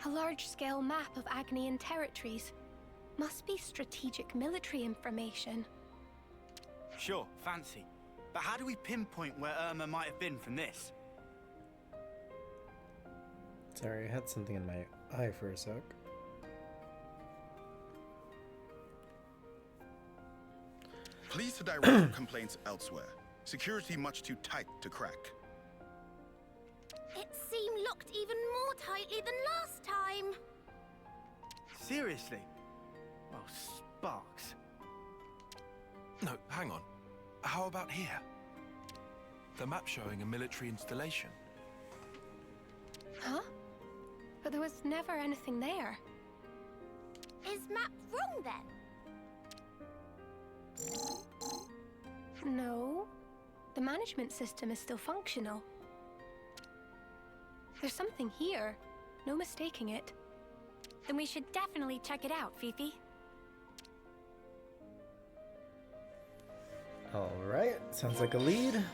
S14: A large-scale map of Agnian territories. Must be strategic military information.
S20: Sure, fancy. But how do we pinpoint where Irma might have been from this?
S2: Sorry, I had something in my eye for a sec.
S11: Please to direct your complaints elsewhere. Security much too tight to crack.
S13: It seemed locked even more tightly than last time.
S20: Seriously? Oh, Sparks.
S5: No, hang on. How about here? The map showing a military installation.
S14: Huh? But there was never anything there.
S13: Is map wrong then?
S14: No. The management system is still functional. There's something here. No mistaking it.
S17: Then we should definitely check it out, Fifi.
S2: Alright, sounds like a lead.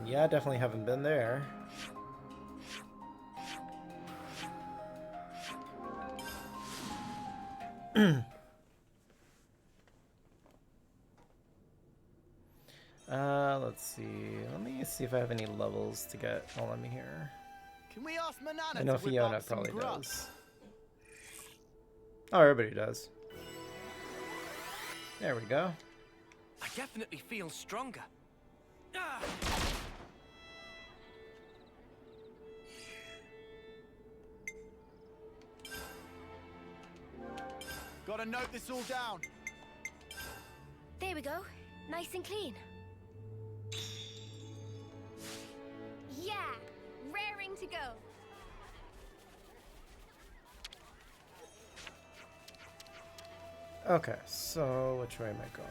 S2: Yeah, definitely haven't been there. Let's see. Let me see if I have any levels to get while I'm here.
S20: Can we ask Manana
S2: I know
S20: to whip
S2: Fiona
S20: up some
S2: probably
S20: grub?
S2: does. Oh, everybody does. There we go.
S15: I definitely feel stronger. Ah!
S20: Gotta note this all down.
S13: There we go. Nice and clean. Yeah! Raring to go.
S2: Okay, so which way am I going?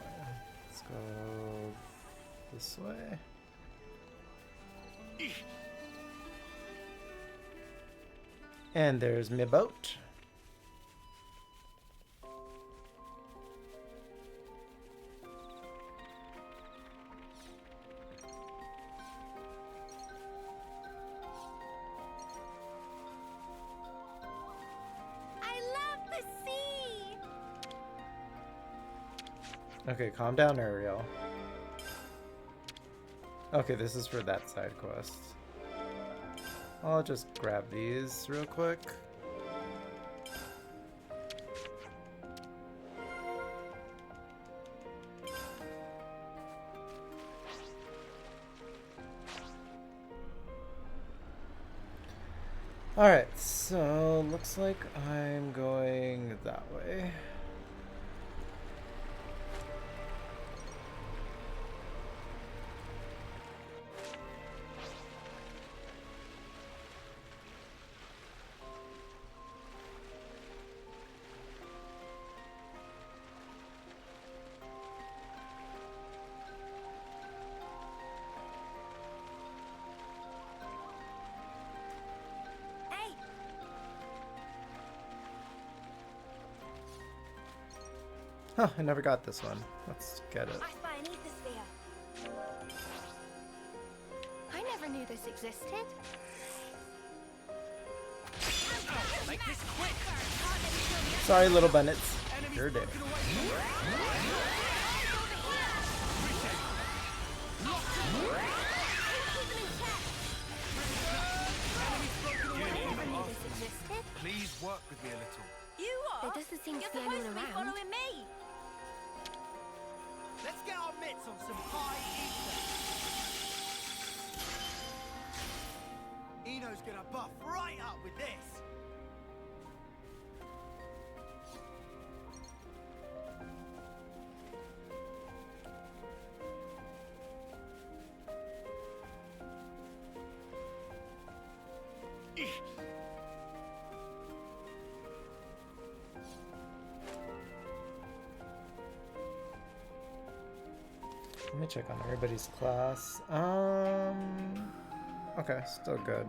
S2: Let's go this way. And there's my boat. Okay, calm down, Ariel. Okay, this is for that side quest. I'll just grab these real quick. Alright, so looks like I'm going that way. Huh, I never got this one. Let's get it.
S13: I spy an ether sphere.
S14: I never knew this existed.
S15: Make this quick.
S2: Sorry, little Bennetts. Your day.
S5: Please work with me a little.
S13: You are?
S14: There doesn't seem to
S13: You're
S14: be anyone
S13: supposed to be
S14: around.
S13: following me.
S20: Let's get our mitts on some high ether. Eno's gonna buff right up with this.
S2: Let me check on everybody's class. Okay, still good.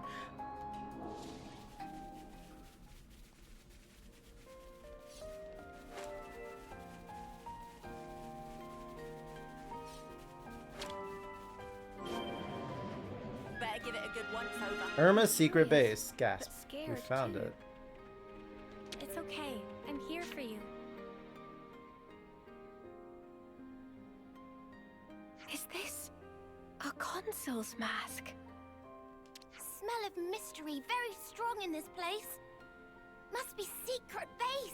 S10: Better give it a good once over.
S2: Irma's secret base. Gasp. We
S14: Scared,
S2: found
S14: too.
S2: it.
S13: It's okay. I'm here for you.
S14: consul's mask.
S13: Smell of mystery very strong in this place. Must be secret base.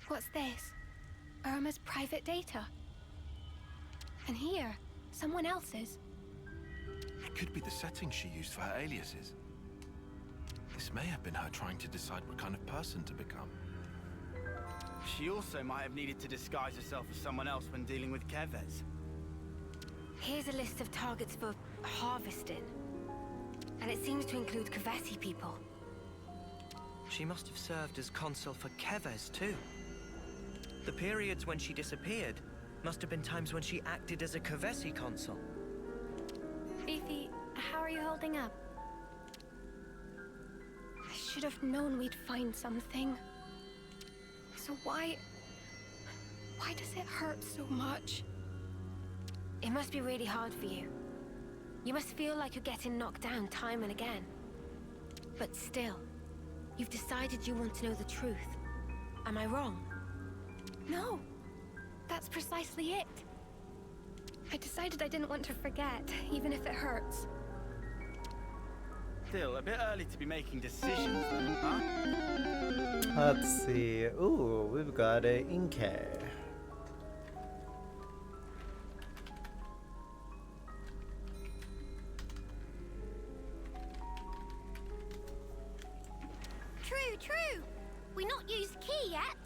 S14: What's this? Irma's private data. And here, someone else's.
S5: It could be the settings she used for her aliases. This may have been her trying to decide what kind of person to become.
S20: She also might have needed to disguise herself as someone else when dealing with Kevez.
S7: Here's a list of targets for harvesting. And it seems to include Kavesi people.
S15: She must have served as consul for Kevez, too. The periods when she disappeared must have been times when she acted as a Kavesi consul.
S14: Fifi, how are you holding up? I should have known we'd find something. So why does it hurt so much?
S7: It must be really hard for you. You must feel like you're getting knocked down time and again. But still, you've decided you want to know the truth. Am I wrong?
S14: No, that's precisely it. I decided I didn't want to forget, even if it hurts.
S20: Still, a bit early to be making decisions, then, huh?
S2: Let's see. Ooh, we've got a Inke.
S13: True. We not used key yet.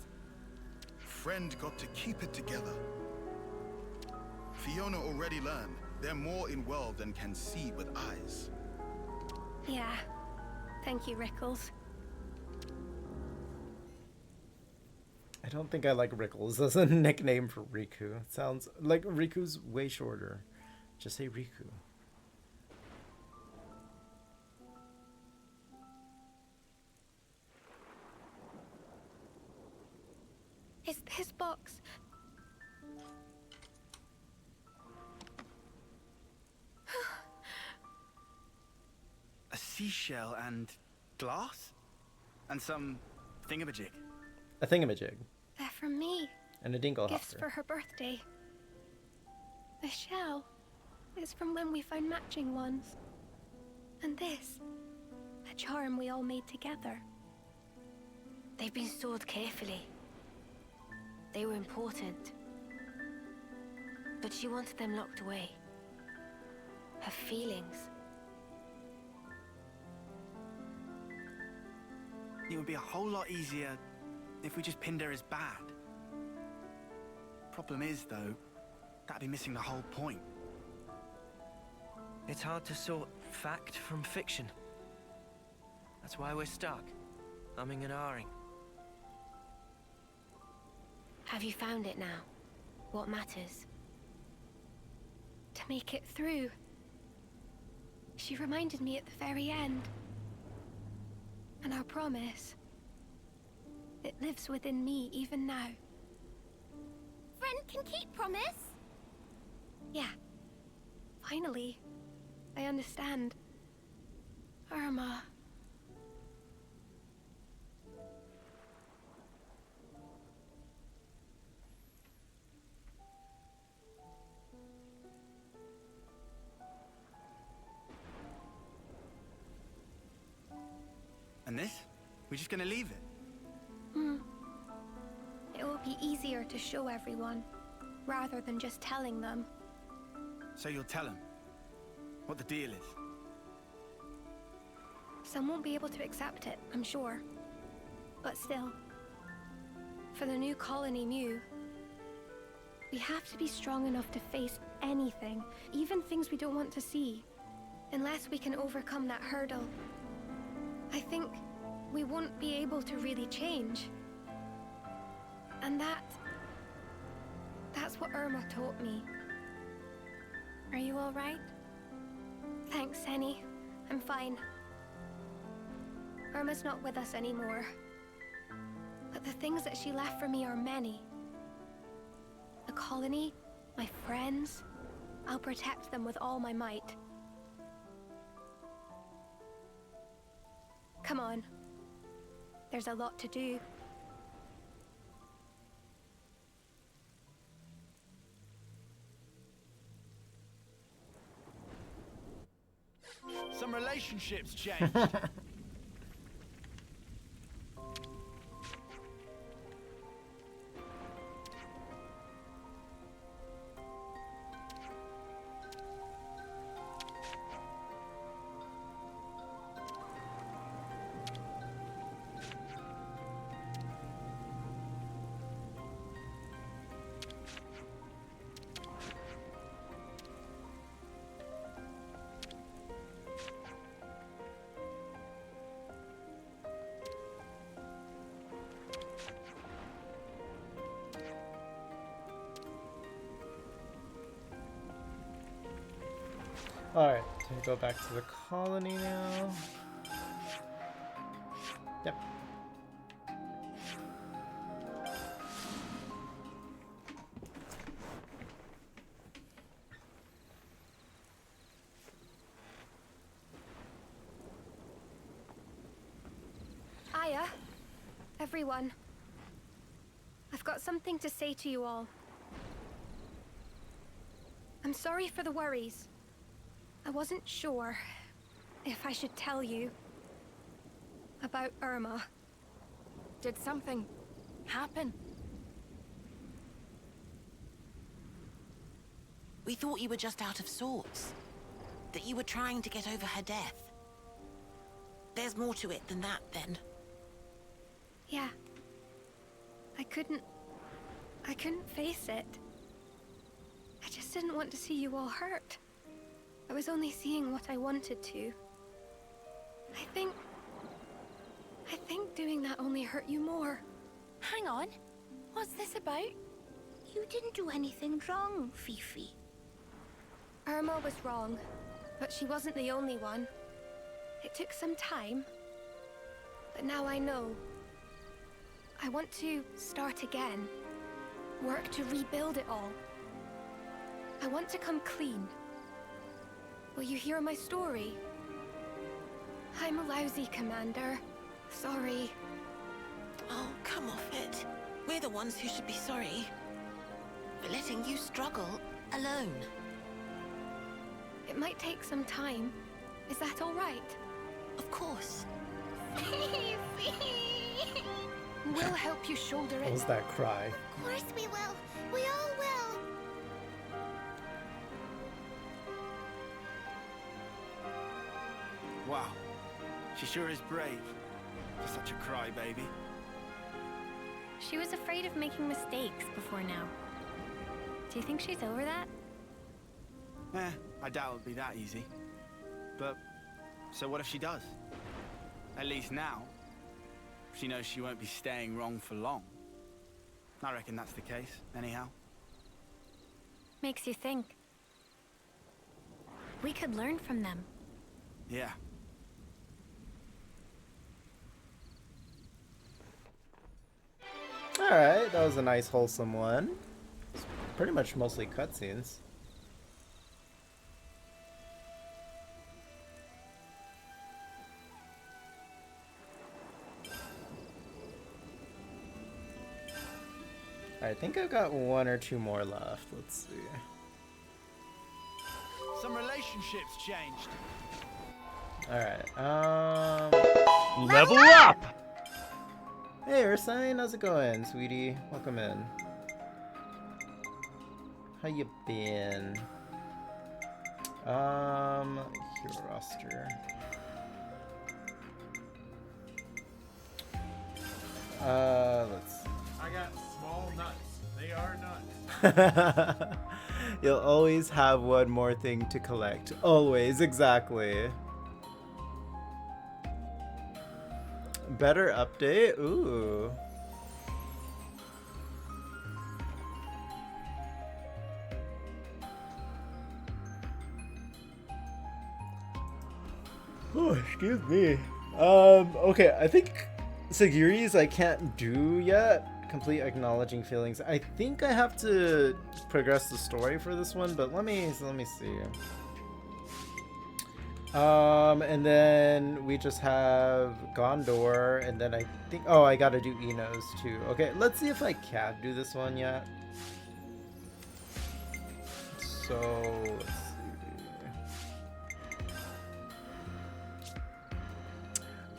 S11: Friend got to keep it together. Fiona already learned they're more in world than can see with eyes.
S14: Yeah. Thank you, Rickles.
S2: I don't think I like Rickles as a nickname for Riku. It sounds like Riku's way shorter. Just say Riku.
S14: Is this box...
S20: A seashell and glass? And some thingamajig.
S2: A thingamajig.
S14: They're from me.
S2: And a dinglehopper.
S14: Gifts for her birthday. The shell is from when we found matching ones. And this, a charm we all made together.
S7: They've been stored carefully. They were important. But she wanted them locked away. Her feelings.
S20: It would be a whole lot easier if we just pinned her as bad. Problem is, though, that'd be missing the whole point.
S15: It's hard to sort fact from fiction. That's why we're stuck, umming and ahhing.
S7: Have you found it now? What matters?
S14: To make it through. She reminded me at the very end. And our promise. It lives within me even now.
S13: Friend can keep promise.
S14: Yeah. Finally. I understand. Irma.
S20: And this? We're just gonna leave it?
S14: It will be easier to show everyone, rather than just telling them.
S20: So you'll tell them what the deal is?
S14: Some won't be able to accept it, I'm sure. But still, for the new colony Mew, we have to be strong enough to face anything, even things we don't want to see. Unless we can overcome that hurdle, I think we won't be able to really change. And that's what Irma taught me. Are you all right? Thanks, Henny. I'm fine. Irma's not with us anymore. But the things that she left for me are many. The colony, my friends, I'll protect them with all my might.
S7: Come on. There's a lot to do.
S20: Some relationships changed.
S2: Alright, can we go back to the colony now? Yep.
S7: Aya, everyone. I've got something to say to you all. I'm sorry for the worries. I wasn't sure if I should tell you about Irma.
S10: Did something happen? We thought you were just out of sorts. That you were trying to get over her death. There's more to it than that, then.
S7: Yeah. I couldn't face it. I just didn't want to see you all hurt. I was only seeing what I wanted to. I think doing that only hurt you more.
S17: Hang on. What's this about? You didn't do anything wrong, Fifi.
S7: Irma was wrong, but she wasn't the only one. It took some time, but now I know. I want to start again. Work to rebuild it all. I want to come clean. Will you hear my story? I'm a lousy commander. Sorry.
S10: Oh, come off it. We're the ones who should be sorry. For letting you struggle alone.
S7: It might take some time. Is that all right?
S10: Of course.
S7: We'll help you shoulder it.
S2: What was that cry?
S13: Of course we will. We all will.
S20: Wow. She sure is brave. For such a crybaby.
S14: She was afraid of making mistakes before now. Do you think she's over that?
S20: I doubt it'll be that easy. But, so what if she does? At least now, she knows she won't be staying wrong for long. I reckon that's the case, anyhow.
S14: Makes you think. We could learn from them.
S20: Yeah.
S2: Alright, that was a nice wholesome one. It's pretty much mostly cutscenes. I think I've got one or two more left. Let's see.
S20: Some relationships changed.
S2: Alright,
S3: Level up!
S2: Hey Ursine, how's it going, sweetie? Welcome in. How you been? Hero roster. Let's see.
S1: I got small nuts. They are nuts.
S2: You'll always have one more thing to collect. Always, exactly. Better update? Ooh. Oh, excuse me. Okay, I think Sagiri's I can't do yet. Complete acknowledging feelings. I think I have to progress the story for this one, but let me see. And then we just have Gondor, and then I think, oh, I gotta do Enos too. Okay, let's see if I can do this one yet. So, let's see.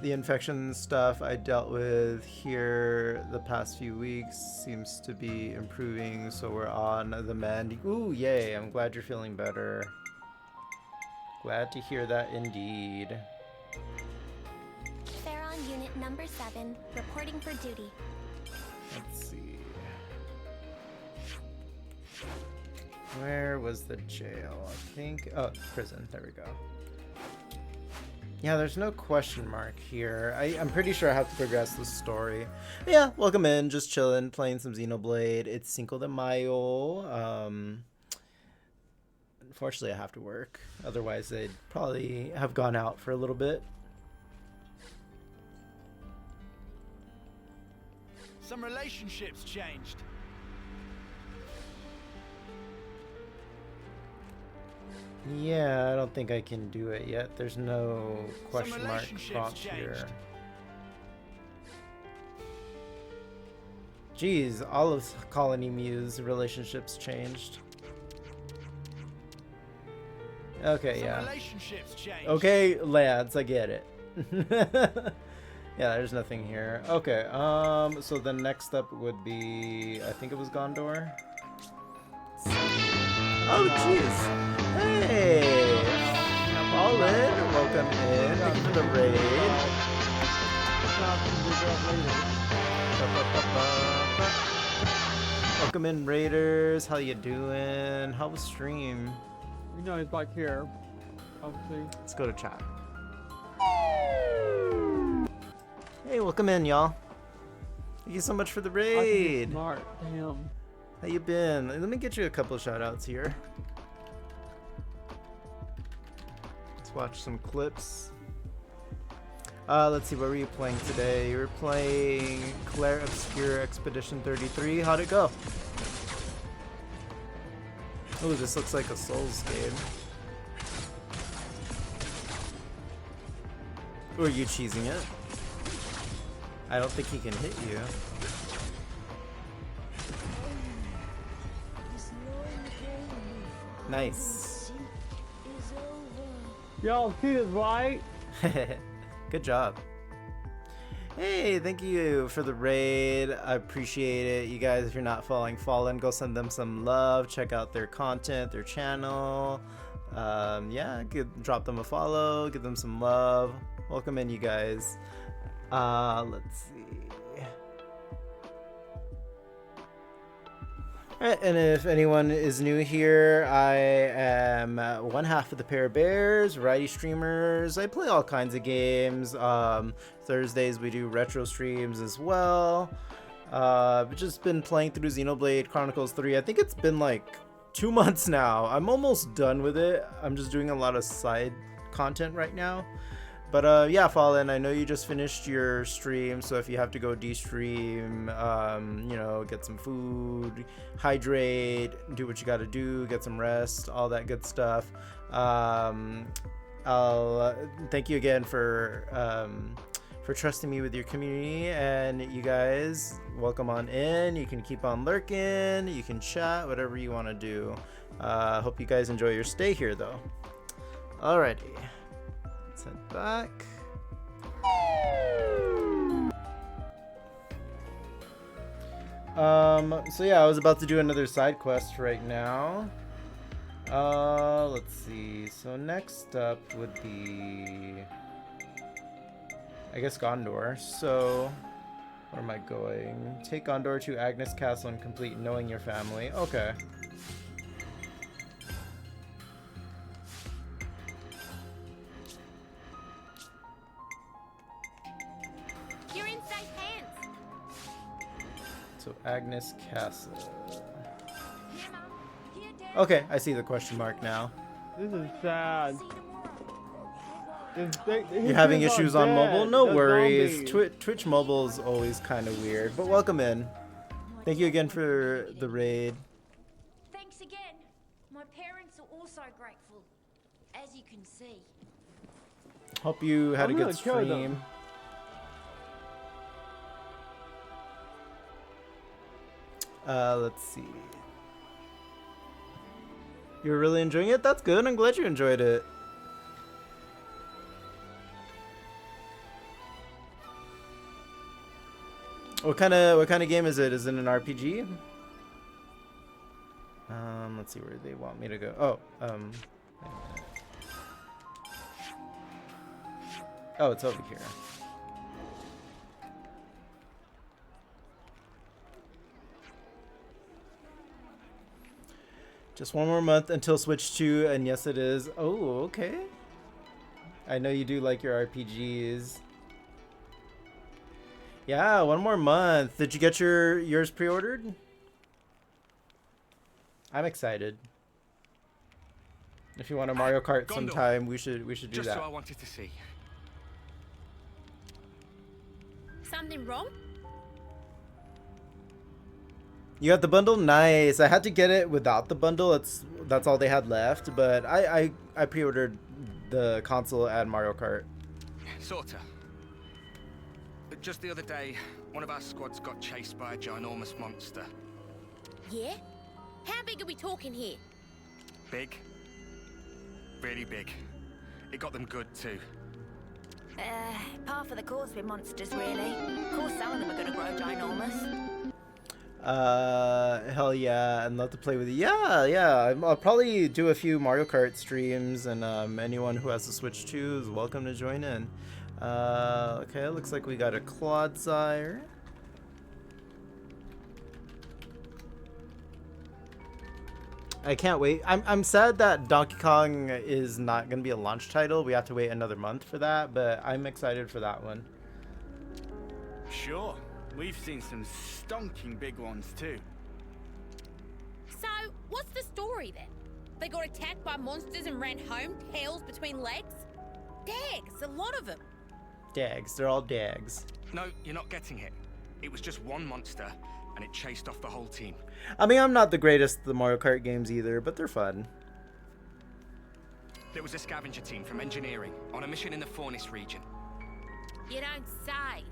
S2: The infection stuff I dealt with here the past few weeks seems to be improving, so we're on the mend. Ooh, yay, I'm glad you're feeling better. Glad to hear that indeed.
S13: Pharaon Unit Number 7, reporting for duty.
S2: Let's see. Where was the jail? I think, oh, prison, there we go. Yeah, there's no question mark here. I'm pretty sure I have to progress the story. But yeah, welcome in, just chilling, playing some Xenoblade. It's Cinco de Mayo. Unfortunately, I have to work. Otherwise, they'd probably have gone out for a little bit.
S20: Some relationships changed.
S2: Yeah, I don't think I can do it yet. There's no question mark prompt here. Jeez, all of Colony Muse relationships changed. Okay, yeah. Okay, lads, I get it. Yeah, there's nothing here. Okay, so the next up would be, I think it was Gondor. Oh, jeez. Hey, Fallen, welcome in. Thank you for the raid. Welcome in, Raiders. How you doing? How was stream?
S9: You know, he's back here. Obviously.
S2: Let's go to chat. Hey, welcome in, y'all. Thank you so much for the raid.
S9: Smart. Damn.
S2: How you been? Let me get you a couple of shout outs here. Let's watch some clips. Let's see, what were you playing today? You were playing Claire Obscure Expedition 33. How'd it go? Oh, this looks like a Souls game. Or are you cheesing it? I don't think he can hit you. Nice.
S9: Y'all see this, right?
S2: Good job. Hey, thank you for the raid. I appreciate it. You guys, if you're not following Fallen, go send them some love. Check out their content, their channel. Yeah, drop them a follow. Give them some love. Welcome in, you guys. Let's see. Alright, and if anyone is new here, I am one half of the Pair of Bears, variety streamers. I play all kinds of games. Thursdays we do retro streams as well. I've just been playing through Xenoblade Chronicles 3. I think it's been like 2 months now. I'm almost done with it. I'm just doing a lot of side content right now. But yeah, Fallen, I know you just finished your stream, so if you have to go de-stream, you know, get some food, hydrate, do what you gotta do, get some rest, all that good stuff. I'll thank you again for trusting me with your community, and you guys, welcome on in. You can keep on lurking, you can chat, whatever you want to do. Hope you guys enjoy your stay here, though. Alrighty. Head back. So yeah, I was about to do another side quest right now. Let's see. So next up would be, I guess, Gondor. So where am I going? Take Gondor to Agnes Castle and complete Knowing Your Family. Okay. Agnes Castle. Okay, I see the question mark now.
S9: This is sad.
S2: You're having issues on mobile? No worries. Twitch mobile is always kind of weird, but welcome in. Thank you again for the raid.
S22: Thanks again. My parents are also grateful.
S18: As you can see.
S2: Hope you had
S9: I'm
S2: a
S9: gonna
S2: good
S9: kill them.
S2: stream. Let's see. You're really enjoying it? That's good. I'm glad you enjoyed it. What kind of game is it? Is it an RPG? Let's see where they want me to go. Oh, wait a minute. Oh, it's over here. Just one more month until Switch 2, and yes, it is. Oh, okay. I know you do like your RPGs. Yeah, one more month. Did you get yours pre-ordered? I'm excited. If you want a Mario Kart
S12: Gondor.
S2: sometime, we should do
S12: Just
S2: that.
S12: who I wanted to see.
S17: Something wrong?
S2: You got the bundle? Nice. I had to get it without the bundle. That's all they had left, but I pre-ordered the console and Mario Kart.
S12: Sorta. Just the other day, one of our squads got chased by a ginormous monster.
S17: Yeah? How big are we talking here?
S12: Big. Really big. It got them good too.
S7: Par for the course with monsters, really. Of course, some of them are gonna grow ginormous.
S2: Hell yeah, and love to play with you. Yeah. I'll probably do a few Mario Kart streams, and anyone who has a Switch 2 is welcome to join in. Okay, it looks like we got a Clodsire. I can't wait. I'm sad that Donkey Kong is not going to be a launch title. We have to wait another month for that, but I'm excited for that one.
S20: Sure. We've seen some stonking big ones too.
S17: So, what's the story then? They got attacked by monsters and ran home, tails between legs? Dags, a lot of them.
S2: Dags, they're all dags.
S12: No, you're not getting it. It was just one monster, and it chased off the whole team.
S2: I mean, I'm not the greatest at the Mario Kart games either, but they're fun.
S12: There was a scavenger team from engineering on a mission in the Fornis region.
S17: You don't say.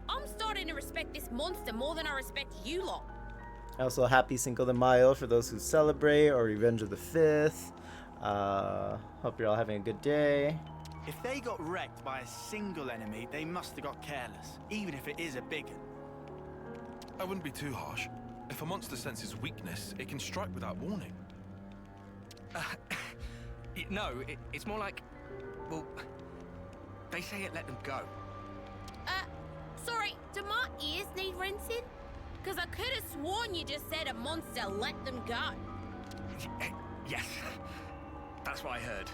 S17: I'm starting to respect this monster more than I respect you lot.
S2: Also, happy Cinco de Mayo for those who celebrate, or Revenge of the 5th. Hope you're all having a good day.
S20: If they got wrecked by a single enemy, they must have got careless, even if it is a big one.
S5: I wouldn't be too harsh. If a monster senses weakness, it can strike without warning.
S12: No, it's more like... Well, they say it let them go.
S17: Sorry, do my ears need rinsing? Because I could have sworn you just said a monster let them go.
S12: Yes, that's what I heard.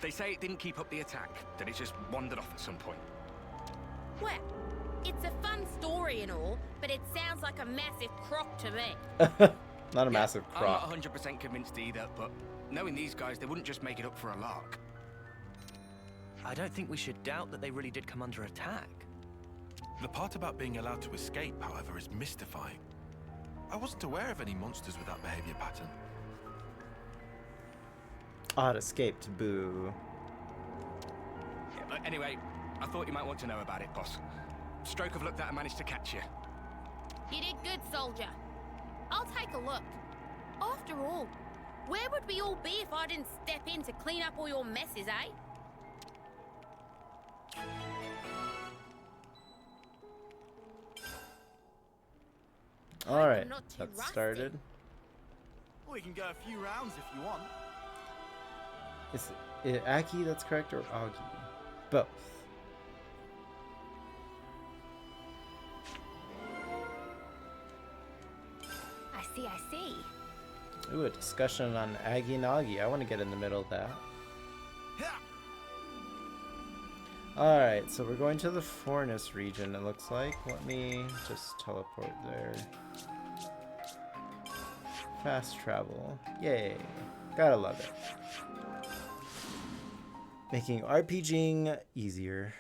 S12: They say it didn't keep up the attack, that it just wandered off at some point.
S17: Well, it's a fun story and all, but it sounds like a massive crock to me.
S2: Not a massive crock.
S12: I'm not 100% convinced either, but knowing these guys, they wouldn't just make it up for a lark.
S15: I don't think we should doubt that they really did come under attack.
S5: The part about being allowed to escape, however, is mystifying. I wasn't aware of any monsters with that behavior pattern.
S2: Odd escaped, boo.
S12: Yeah, but anyway, I thought you might want to know about it, boss. Stroke of luck that I managed to catch you.
S17: You did good, soldier. I'll take a look. After all, where would we all be if I didn't step in to clean up all your messes, eh?
S2: Alright,
S17: not too
S2: that's
S17: rusty.
S2: started.
S20: We can go a few rounds if you want.
S2: Is it Aki that's correct, or Augie? Both.
S7: I see.
S2: Ooh, a discussion on Aggie and Augie. I want to get in the middle of that. Alright, so we're going to the Fornis region, it looks like. Let me just teleport there. Fast travel. Yay. Gotta love it. Making RPGing easier.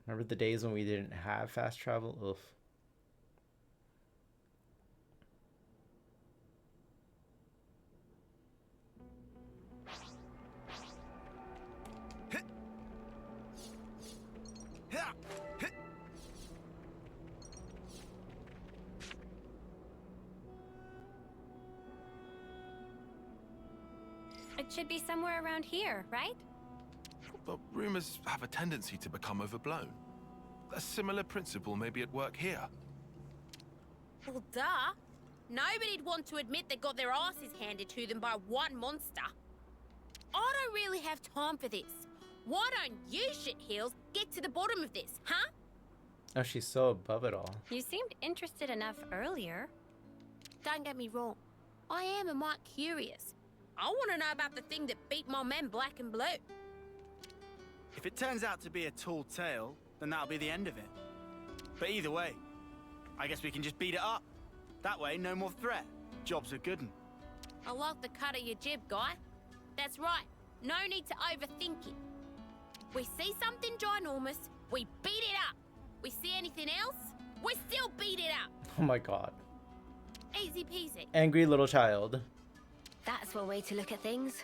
S2: Remember the days when we didn't have fast travel? Oof.
S17: It should be somewhere around here, right?
S5: But rumors have a tendency to become overblown. A similar principle may be at work here.
S18: Well, duh. Nobody'd want to admit they got their asses handed to them by one monster. I don't really have time for this. Why don't you, shitheels, get to the bottom of this, huh?
S2: Oh, she's so above it all.
S17: You seemed interested enough earlier.
S18: Don't get me wrong. I am a mite curious. I want to know about the thing that beat my men black and blue.
S20: If it turns out to be a tall tale, then that'll be the end of it. But either way, I guess we can just beat it up. That way, no more threat. Job's a good 'un.
S18: I like the cut of your jib, guy. That's right. No need to overthink it. We see something ginormous, we beat it up. We see anything else, we still beat it up.
S2: Oh my god.
S18: Easy peasy.
S2: Angry little child.
S17: That's one way to look at things.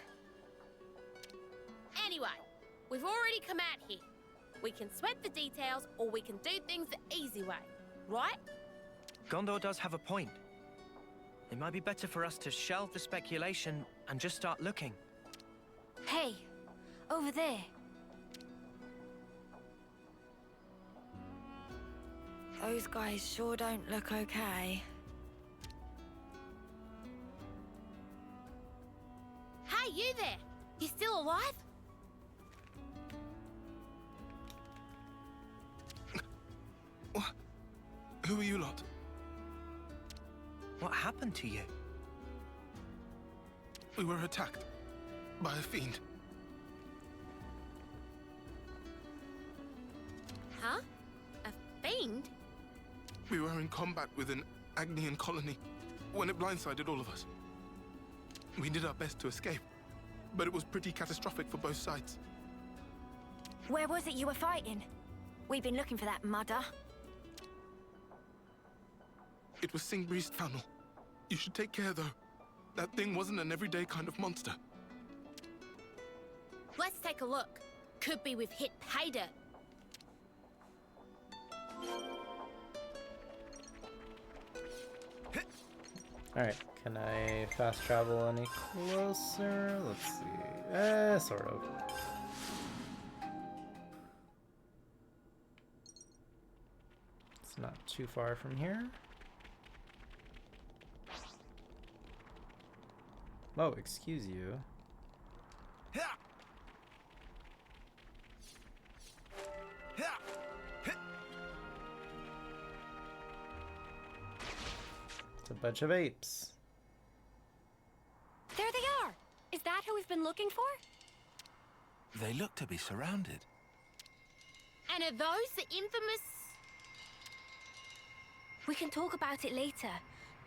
S18: Anyway, we've already come out here. We can sweat the details, or we can do things the easy way, right?
S15: Gondor does have a point. It might be better for us to shelve the speculation and just start looking.
S14: Hey, over there.
S7: Those guys sure don't look okay.
S18: Hey, you there! You still alive?
S5: Who are you lot?
S15: What happened to you?
S5: We were attacked by a fiend.
S18: Huh? A fiend?
S5: We were in combat with an Agnian colony when it blindsided all of us. We did our best to escape, but it was pretty catastrophic for both sides.
S7: Where was it you were fighting? We've been looking for that mudder.
S5: It was Singbri's funnel. You should take care, though. That thing wasn't an everyday kind of monster.
S18: Let's take a look. Could be we've hit pay dirt.
S2: Alright, can I fast travel any closer? Let's see. Sort of. It's not too far from here. Oh, excuse you. It's a bunch of apes.
S17: There they are! Is that who we've been looking for?
S5: They look to be surrounded.
S18: And are those the infamous...
S14: We can talk about it later.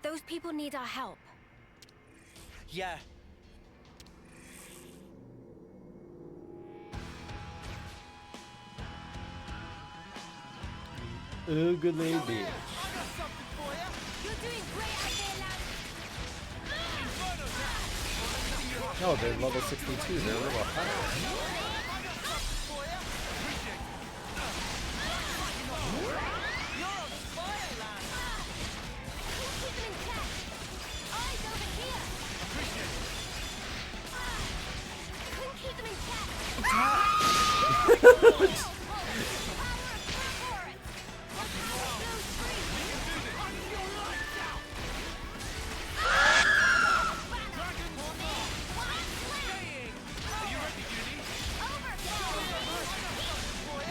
S14: Those people need our help.
S12: Yeah.
S2: Ugly bitch.
S4: I got something for you.
S18: You're doing great out there, lad.
S2: No, they're level 62. They're a little high.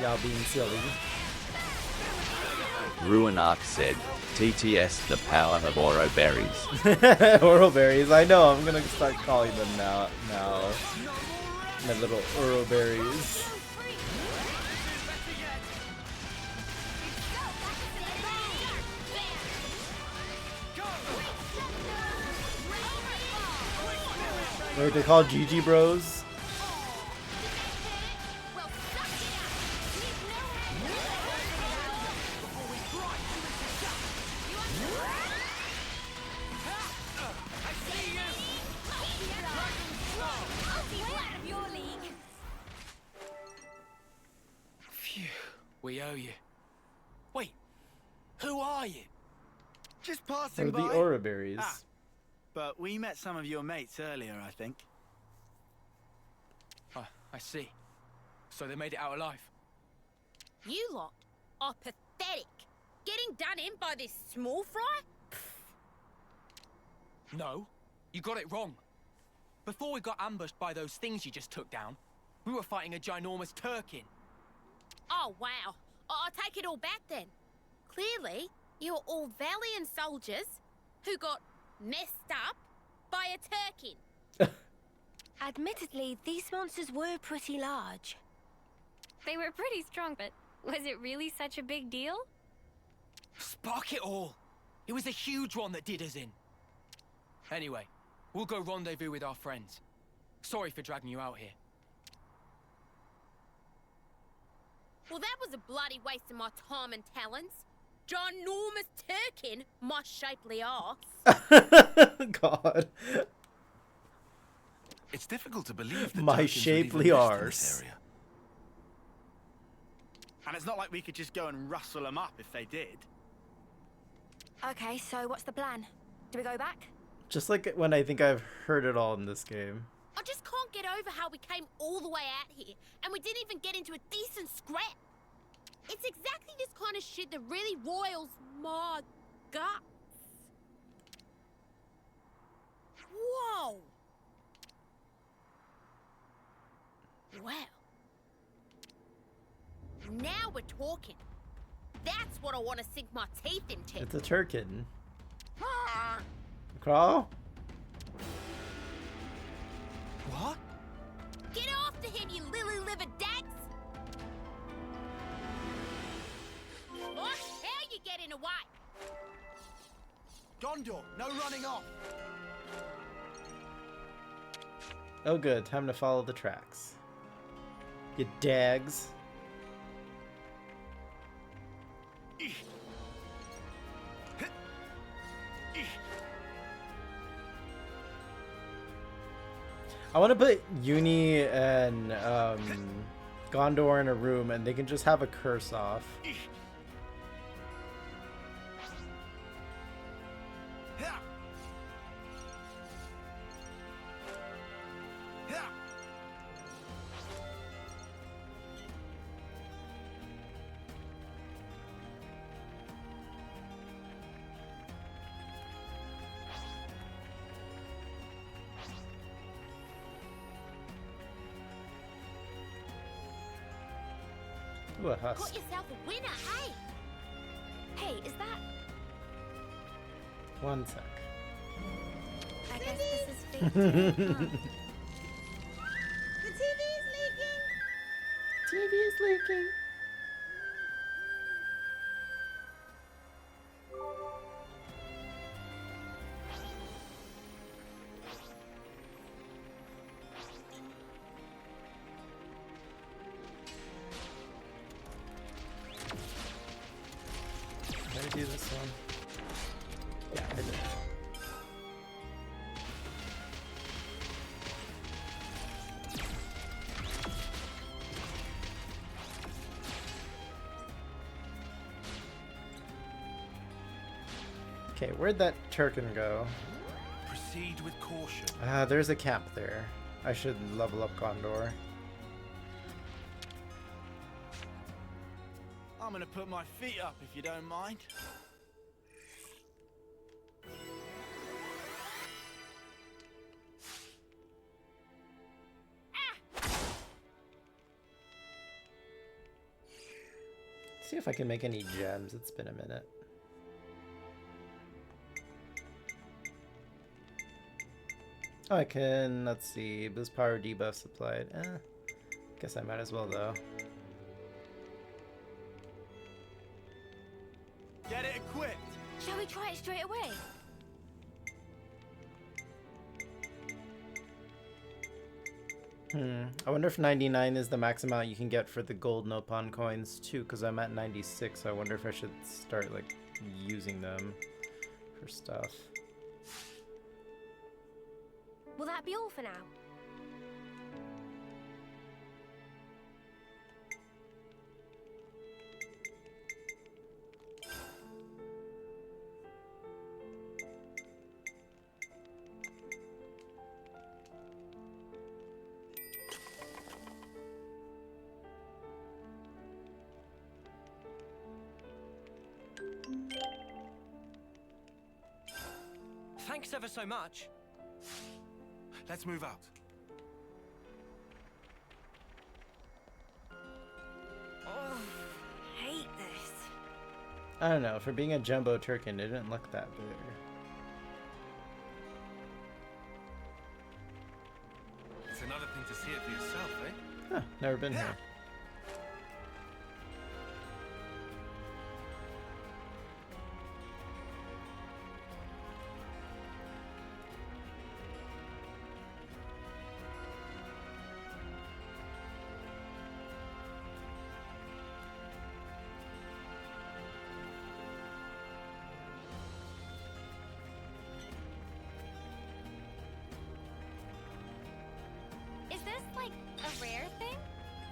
S2: Y'all being silly.
S22: Ruinark said, TTS the power of Oro berries.
S2: Oro berries, I know, I'm gonna start calling them now. My little Oro berries. Wait, they call GG bros?
S12: We owe you. Wait, who are you?
S20: Just passing
S2: Or
S20: by.
S2: the Aura berries.
S20: But we met some of your mates earlier, I think.
S12: I see. So they made it out alive.
S18: You lot are pathetic. Getting done in by this small fry?
S12: No, you got it wrong. Before we got ambushed by those things you just took down, we were fighting a ginormous Turkin.
S18: Oh, wow. I'll take it all back then. Clearly, you're all valiant soldiers who got messed up by a Turkin.
S7: Admittedly, these monsters were pretty large.
S17: They were pretty strong, but was it really such a big deal?
S12: Spark it all! It was a huge one that did us in. Anyway, we'll go rendezvous with our friends. Sorry for dragging you out here.
S18: Well, that was a bloody waste of my time and talents. Ginormous Turkin, my shapely arse.
S2: God.
S5: It's difficult to believe that
S2: My
S5: Turkins
S2: shapely
S5: even lived in
S2: arse.
S5: this area.
S20: And it's not like we could just go and rustle them up if they did.
S7: Okay, so what's the plan? Do we go back?
S2: Just like when I think I've heard it all in this game.
S18: I just can't get over how we came all the way out here and we didn't even get into a decent scrap. It's exactly this kind of shit that really roils my guts. Whoa! Wow. Now we're talking. That's what I want to sink my teeth into.
S2: It's a Turkin. Crawl?
S12: What?
S18: Get after him, you lily-livered dags! What? How you getting away?
S20: Gondor, no running off.
S2: Oh good, time to follow the tracks. You dags. I want to put Uni and Gondor in a room and they can just have a curse off. Ooh, a husk.
S18: Got yourself a winner, hey?
S7: Hey, is that...
S2: One sec.
S17: I guess this is fate.
S2: TV is leaking. Did I do this one? Yeah, I did. Okay, where'd that Turkin go?
S5: Proceed with caution.
S2: Ah, there's a camp there. I should level up Gondor.
S20: I'm gonna put my feet up if you don't mind.
S2: See if I can make any gems. It's been a minute. Oh, I can, let's see, boost power debuffs applied. Guess I might as well though.
S20: Get it equipped.
S7: Shall we try it straight away?
S2: I wonder if 99 is the max amount you can get for the gold Nopon coins too, because I'm at 96, so I wonder if I should start like using them for stuff.
S7: Will that be all for now?
S15: Thanks ever so much.
S5: Let's move out.
S7: Oh, hate this.
S2: I don't know. For being a jumbo Turkin, it didn't look that big.
S5: It's another thing to see it for yourself, eh?
S2: Huh, never been here.
S13: Is this like a rare thing?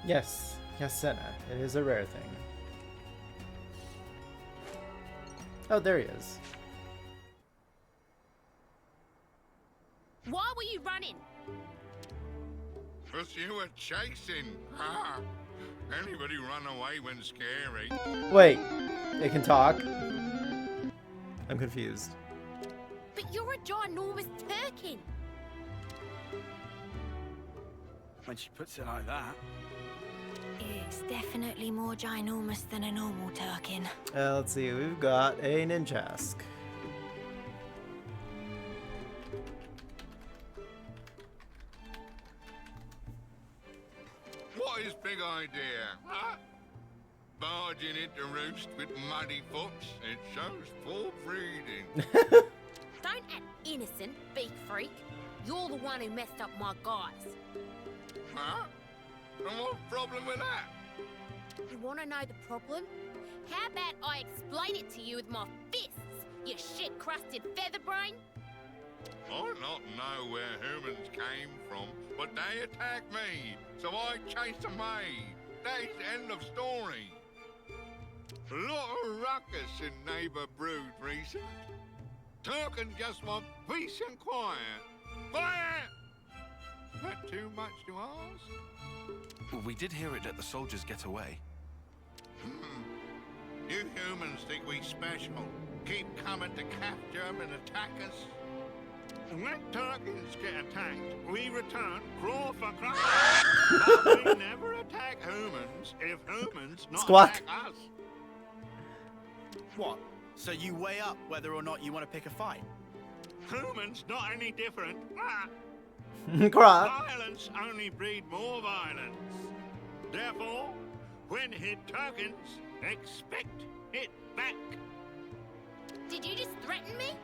S2: Yes. Yes, Senna. It is a rare thing. Oh, there he is.
S18: Why were you running?
S16: Because you were chasing. Ah. Anybody run away when scary?
S2: Wait. It can talk? I'm confused.
S18: But you're a ginormous Turkin.
S20: When she puts it like that.
S7: It's definitely more ginormous than a normal Turkin.
S2: Let's see. We've got a Ninjask.
S16: What is big idea, huh? Barging into roost with muddy foots. It shows full breeding.
S18: Don't act innocent, beak freak. You're the one who messed up my guys.
S16: Huh? And what problem with that?
S18: You want to know the problem? How about I explain it to you with my fists, you shit-crusted featherbrain?
S16: I not know where humans came from, but they attacked me, so I chased them away. That is the end of story. A lot of ruckus in Neighbour Brood recent. Turkin just want peace and quiet. Quiet! That too much to ask?
S5: Well, we did hear it let the soldiers get away.
S16: You humans think we special. Keep coming to capture them and attack us. When Turkins get attacked, we return crawl for crawl. But we never attack humans if humans not
S2: Squawk.
S16: attack us.
S20: What? So you weigh up whether or not you want to pick a fight?
S16: Humans not any different.
S2: Crap.
S16: Violence only breed more violence. Therefore, when hit Turkins, expect it back.
S18: Did you just threaten me?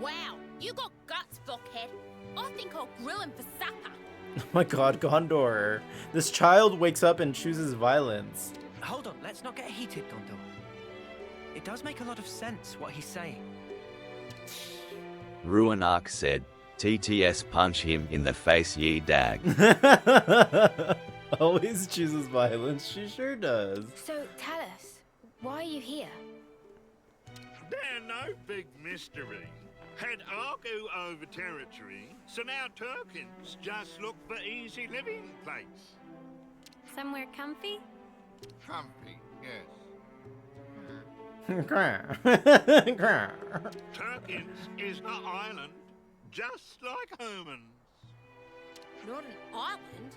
S18: Wow, you got guts, fuckhead. I think I'll grill him for supper.
S2: Oh my god, Gondor. This child wakes up and chooses violence.
S15: Hold on, let's not get heated, Gondor. It does make a lot of sense what he's saying.
S22: Ruinark said, TTS punch him in the face, ye dag.
S2: Always chooses violence. She sure does.
S14: So tell us, why are you here?
S16: They're no big mystery. Had Arku over territory, so now Turkins just look for easy living place.
S13: Somewhere comfy?
S16: Comfy, yes. Turkins is an island, just like humans.
S18: Not an island?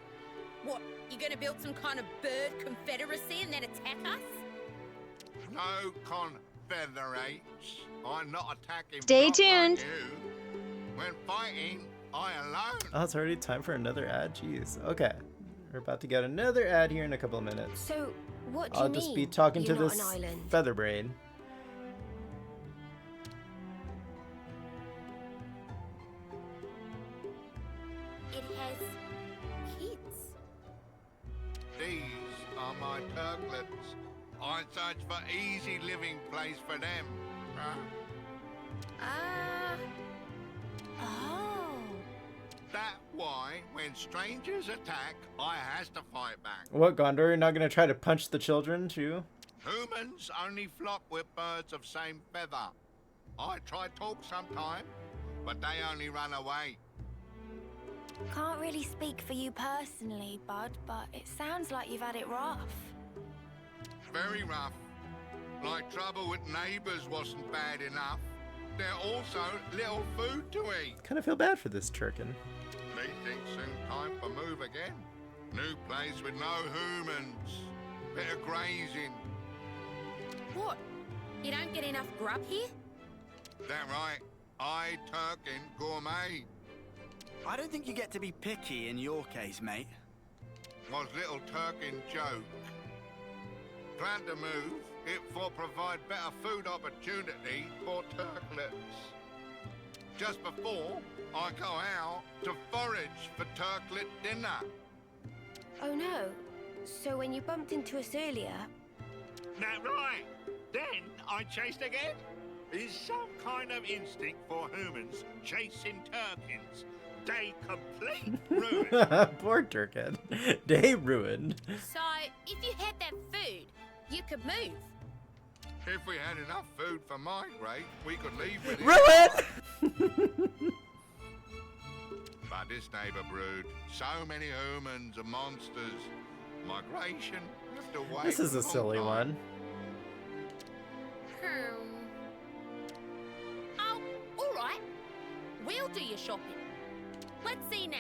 S18: What, you gonna build some kind of bird confederacy and then attack us?
S16: No confederates. I'm not attacking.
S19: Stay
S16: block like
S19: tuned.
S16: you. When fighting, I alone.
S2: Oh, it's already time for another ad? Jeez. Okay. We're about to get another ad here in a couple of minutes.
S14: So, what do you
S2: I'll
S14: mean?
S2: just be talking to
S14: you're not
S2: this
S14: an island?
S2: featherbrain.
S18: It has kids.
S16: These are my Turklets. I search for easy living place for them.
S18: Oh.
S16: That why, when strangers attack, I has to fight back.
S2: What, Gondor? You're not gonna try to punch the children, too?
S16: Humans only flock with birds of same feather. I try talk sometime, but they only run away.
S7: Can't really speak for you personally, Bud, but it sounds like you've had it rough.
S16: Very rough. Like trouble with neighbours wasn't bad enough.
S11: they're also little food to eat.
S2: Kind of feel bad for this Turkin.
S11: Me think soon time for move again. New place with no humans. Bit of grazing.
S18: What? You don't get enough grub here?
S11: That right? I Turkin gourmet.
S20: I don't think you get to be picky in your case, mate.
S11: Was little Turkin joke. Glad to move, it for provide better food opportunity for Turklets. Just before I go out to forage for Turklet dinner.
S7: Oh no. So when you bumped into us earlier...
S16: That right. Then I chased again. Is some kind of instinct for humans chasing Turkins. Day complete ruin.
S2: Poor Turkin. Day ruined.
S18: So, if you had that food, you could move.
S11: If we had enough food for migrate, we could leave with it.
S2: Ruin!
S11: But this neighbour brood, so many humans and monsters. Migration, have to wait.
S2: This is a silly one.
S18: Oh, alright. We'll do your shopping. Let's see now.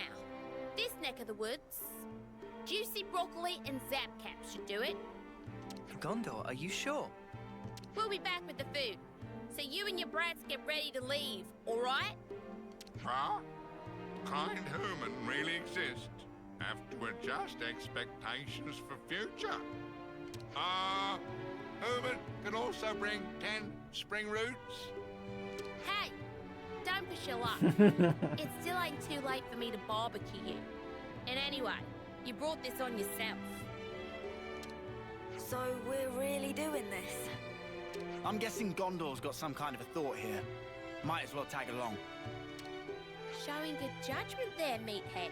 S18: This neck of the woods, juicy broccoli and zap caps should do it.
S15: Gondor, are you sure?
S18: We'll be back with the food. So you and your brats get ready to leave, alright?
S11: Huh? Kind human really exist. Have to adjust expectations for future. Human can also bring 10 spring roots.
S18: Hey, don't push your luck. It still ain't too late for me to barbecue you. And anyway, you brought this on yourself.
S7: So we're really doing this?
S20: I'm guessing Gondor's got some kind of a thought here. Might as well tag along.
S18: Showing good judgment there, meathead.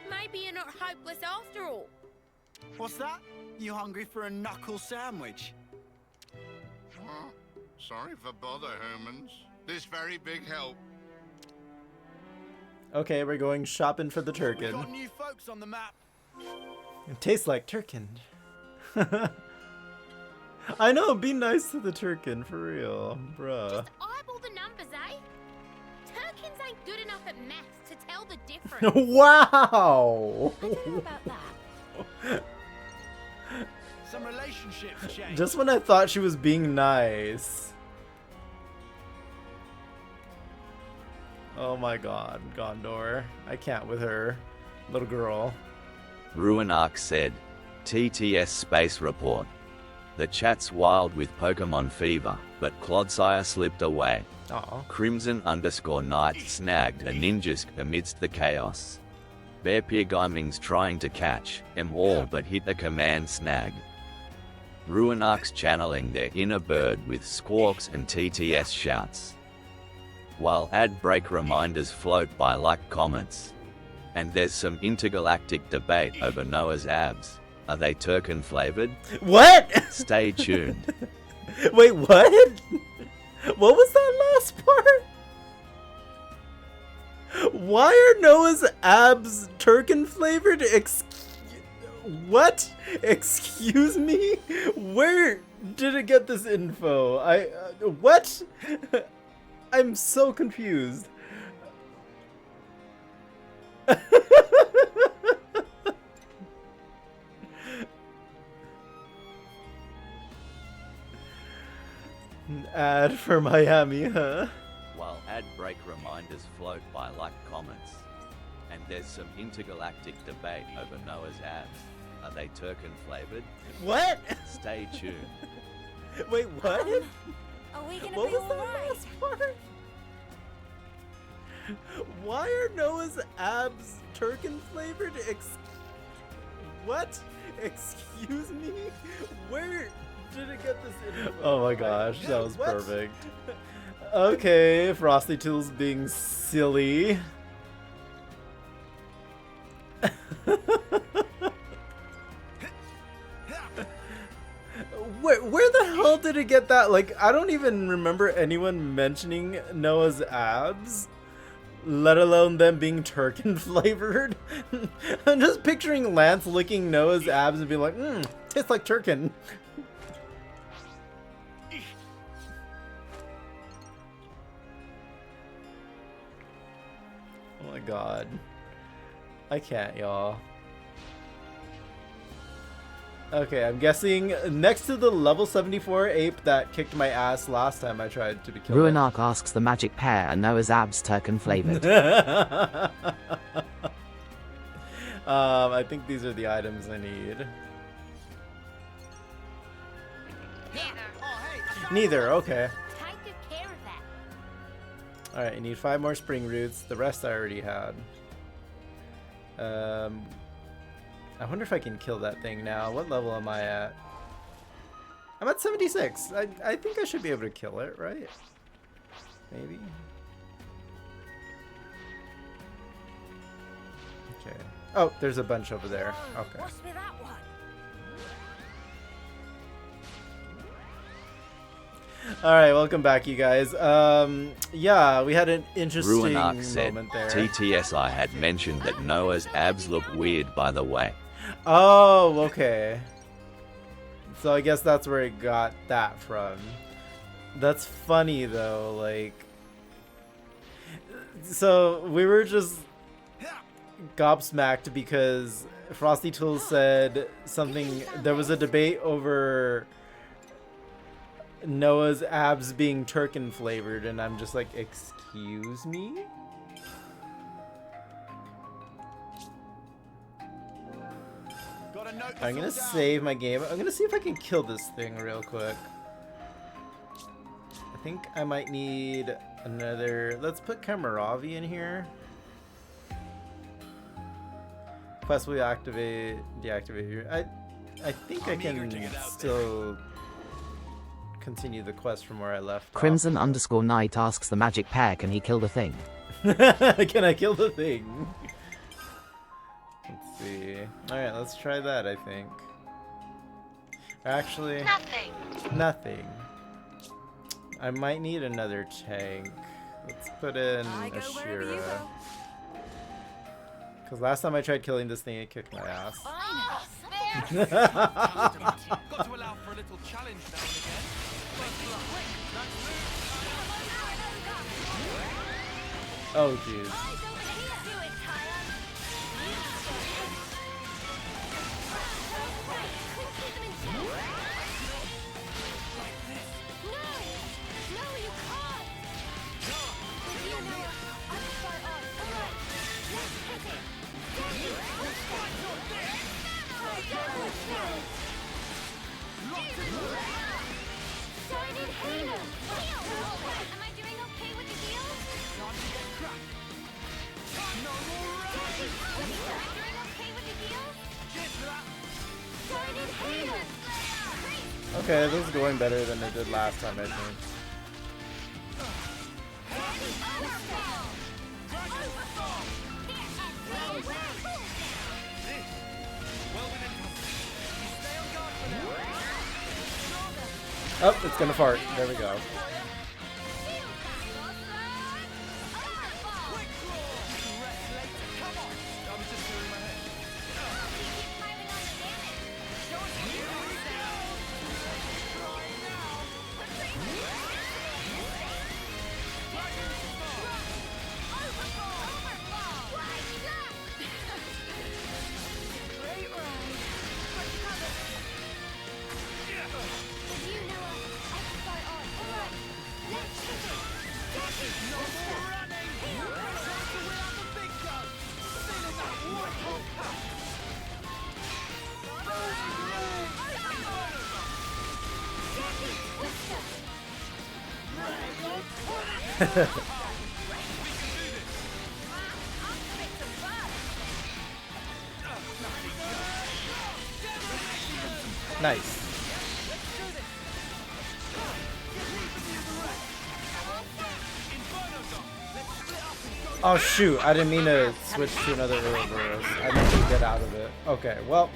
S18: Maybe you're not hopeless after all.
S20: What's that? You hungry for a knuckle sandwich?
S11: Well, sorry for bother, humans. This very big help.
S2: Okay, we're going shopping for the
S20: We
S2: Turkin.
S20: got new folks on the map.
S2: It tastes like Turkin. I know, be nice to the Turkin, for real. Bruh.
S18: Just eyeball the numbers, eh? Turkins ain't good enough at maths to tell the difference.
S2: Wow!
S7: I don't know about that.
S20: Some relationships change.
S2: Just when I thought she was being nice. Oh my god, Gondor. I can't with her. Little girl.
S22: Ruinark said, TTS Space Report. The chat's wild with Pokemon Fever, but Clodsire slipped away.
S2: Aw.
S22: Crimson_Knight snagged a Ninjask amidst the chaos. Bearpig Gyming's trying to catch em all but hit a command snag. Ruinark's channeling their inner bird with squawks and TTS shouts. While ad break reminders float by like comets. And there's some intergalactic debate over Noah's abs. Are they Turkin flavored?
S2: What?
S22: Stay tuned.
S2: Wait, what? What was that last part? Why are Noah's abs Turkin flavored? What? Excuse me? Where did it get this info? What? I'm so confused. Ad for Miami, huh?
S22: While ad break reminders float by like comets. And there's some intergalactic debate over Noah's abs. Are they Turkin flavored?
S2: What?
S22: Stay tuned.
S2: Wait, what?
S7: Are we gonna
S2: What
S7: be
S2: was that
S7: alright?
S2: last part? Why are Noah's abs Turkin flavored? What? Excuse me? Where did it get this info? Oh my gosh, that was
S1: What?
S2: perfect. Okay, Frosty Tools being silly. Where the hell did it get that? Like, I don't even remember anyone mentioning Noah's abs, let alone them being Turkin flavored. I'm just picturing Lance licking Noah's abs and being like, tastes like Turkin. god. I can't, y'all. Okay, I'm guessing next to the level 74 ape that kicked my ass last time I tried to be killed.
S19: Ruinark asks the magic pear and Noah's abs turkin flavored.
S2: I think these are the items I need. Neither, okay.
S18: Take good care of that.
S2: Alright, I need 5 more spring roots. The rest I already had. I wonder if I can kill that thing now. What level am I at? I'm at 76. I think I should be able to kill it, right? Maybe. Okay. Oh, there's a bunch over there. Okay.
S7: What's with that one?
S2: Alright, welcome back, you guys. Yeah, we had an interesting
S22: Ruinark said,
S2: moment there.
S22: TTSI had mentioned that Noah's abs look weird, by the way.
S2: Oh, okay. So I guess that's where it got that from. That's funny, though, like... So, we were just gobsmacked because Frosty Tools said something... There was a debate over Noah's abs being turkin flavored, and I'm just like, excuse me? I'm gonna save my game. I'm gonna see if I can kill this thing real quick. I think I might need another... Let's put Kamaravi in here. Quest will activate, deactivate here. I think I can still continue the quest from where I left off.
S19: Crimson_Knight asks the magic pear, can he kill the thing?
S2: Can I kill the thing? Let's see. Alright, let's try that, I think. Actually... Nothing. I might need another tank. Let's put in Ashira. Because last time I tried killing this thing, it kicked my ass.
S5: Got to allow for a little challenge now and again.
S2: Oh, jeez. Okay, this is going better than it did last time, I think. Oh, it's gonna fart. There we go. Nice. Oh shoot, I didn't mean to switch to another Ouroboros. I meant to get out of it. Okay, well,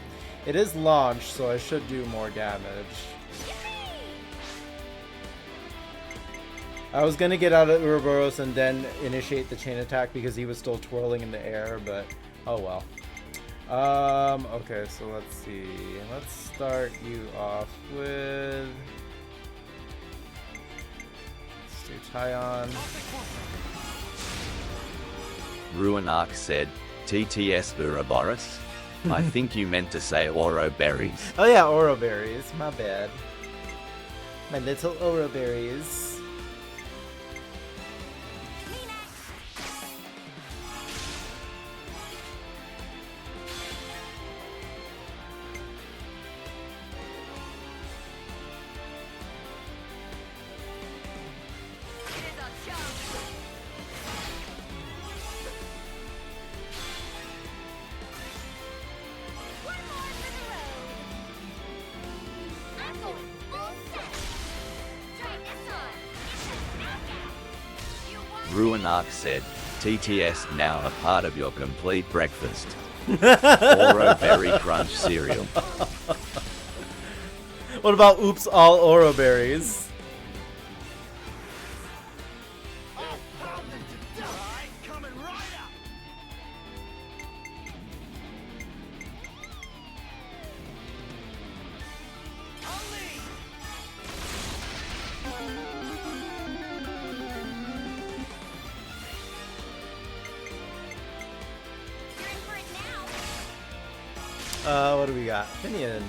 S2: it is launched, so I should do more damage. I was gonna get out of Ouroboros and then initiate the chain attack because he was still twirling in the air, but oh well. Okay, so let's see. Let's start you off with... Let's do Tyon.
S22: Ruinarch said, TTS Ouroboros? I think you meant to say Oro berries.
S2: Oh yeah, Oro berries. My bad. My little Oro berries.
S22: Ruinarch said, TTS now a part of your complete breakfast. Oro Berry Crunch cereal.
S2: What about Oops All Oro Berries? What do we got? Finian.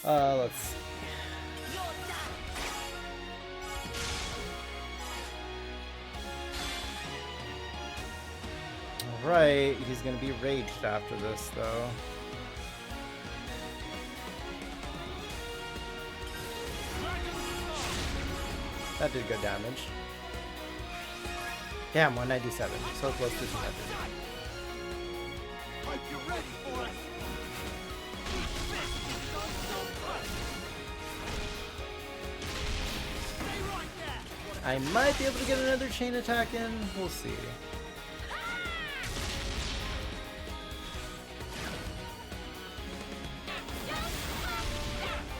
S2: Let's see. Alright, he's gonna be raged after this, though. That did good damage. Damn, 197. So close to 200. I might be able to get another chain attack in. We'll see.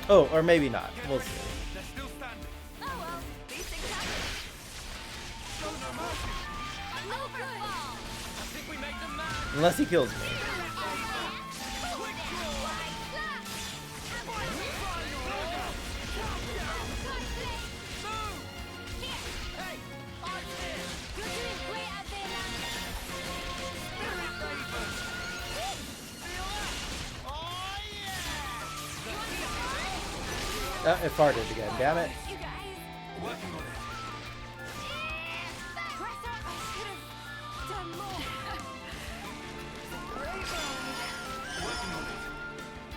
S2: Oh, or maybe not. We'll see. Unless he kills me. It farted again, damn it.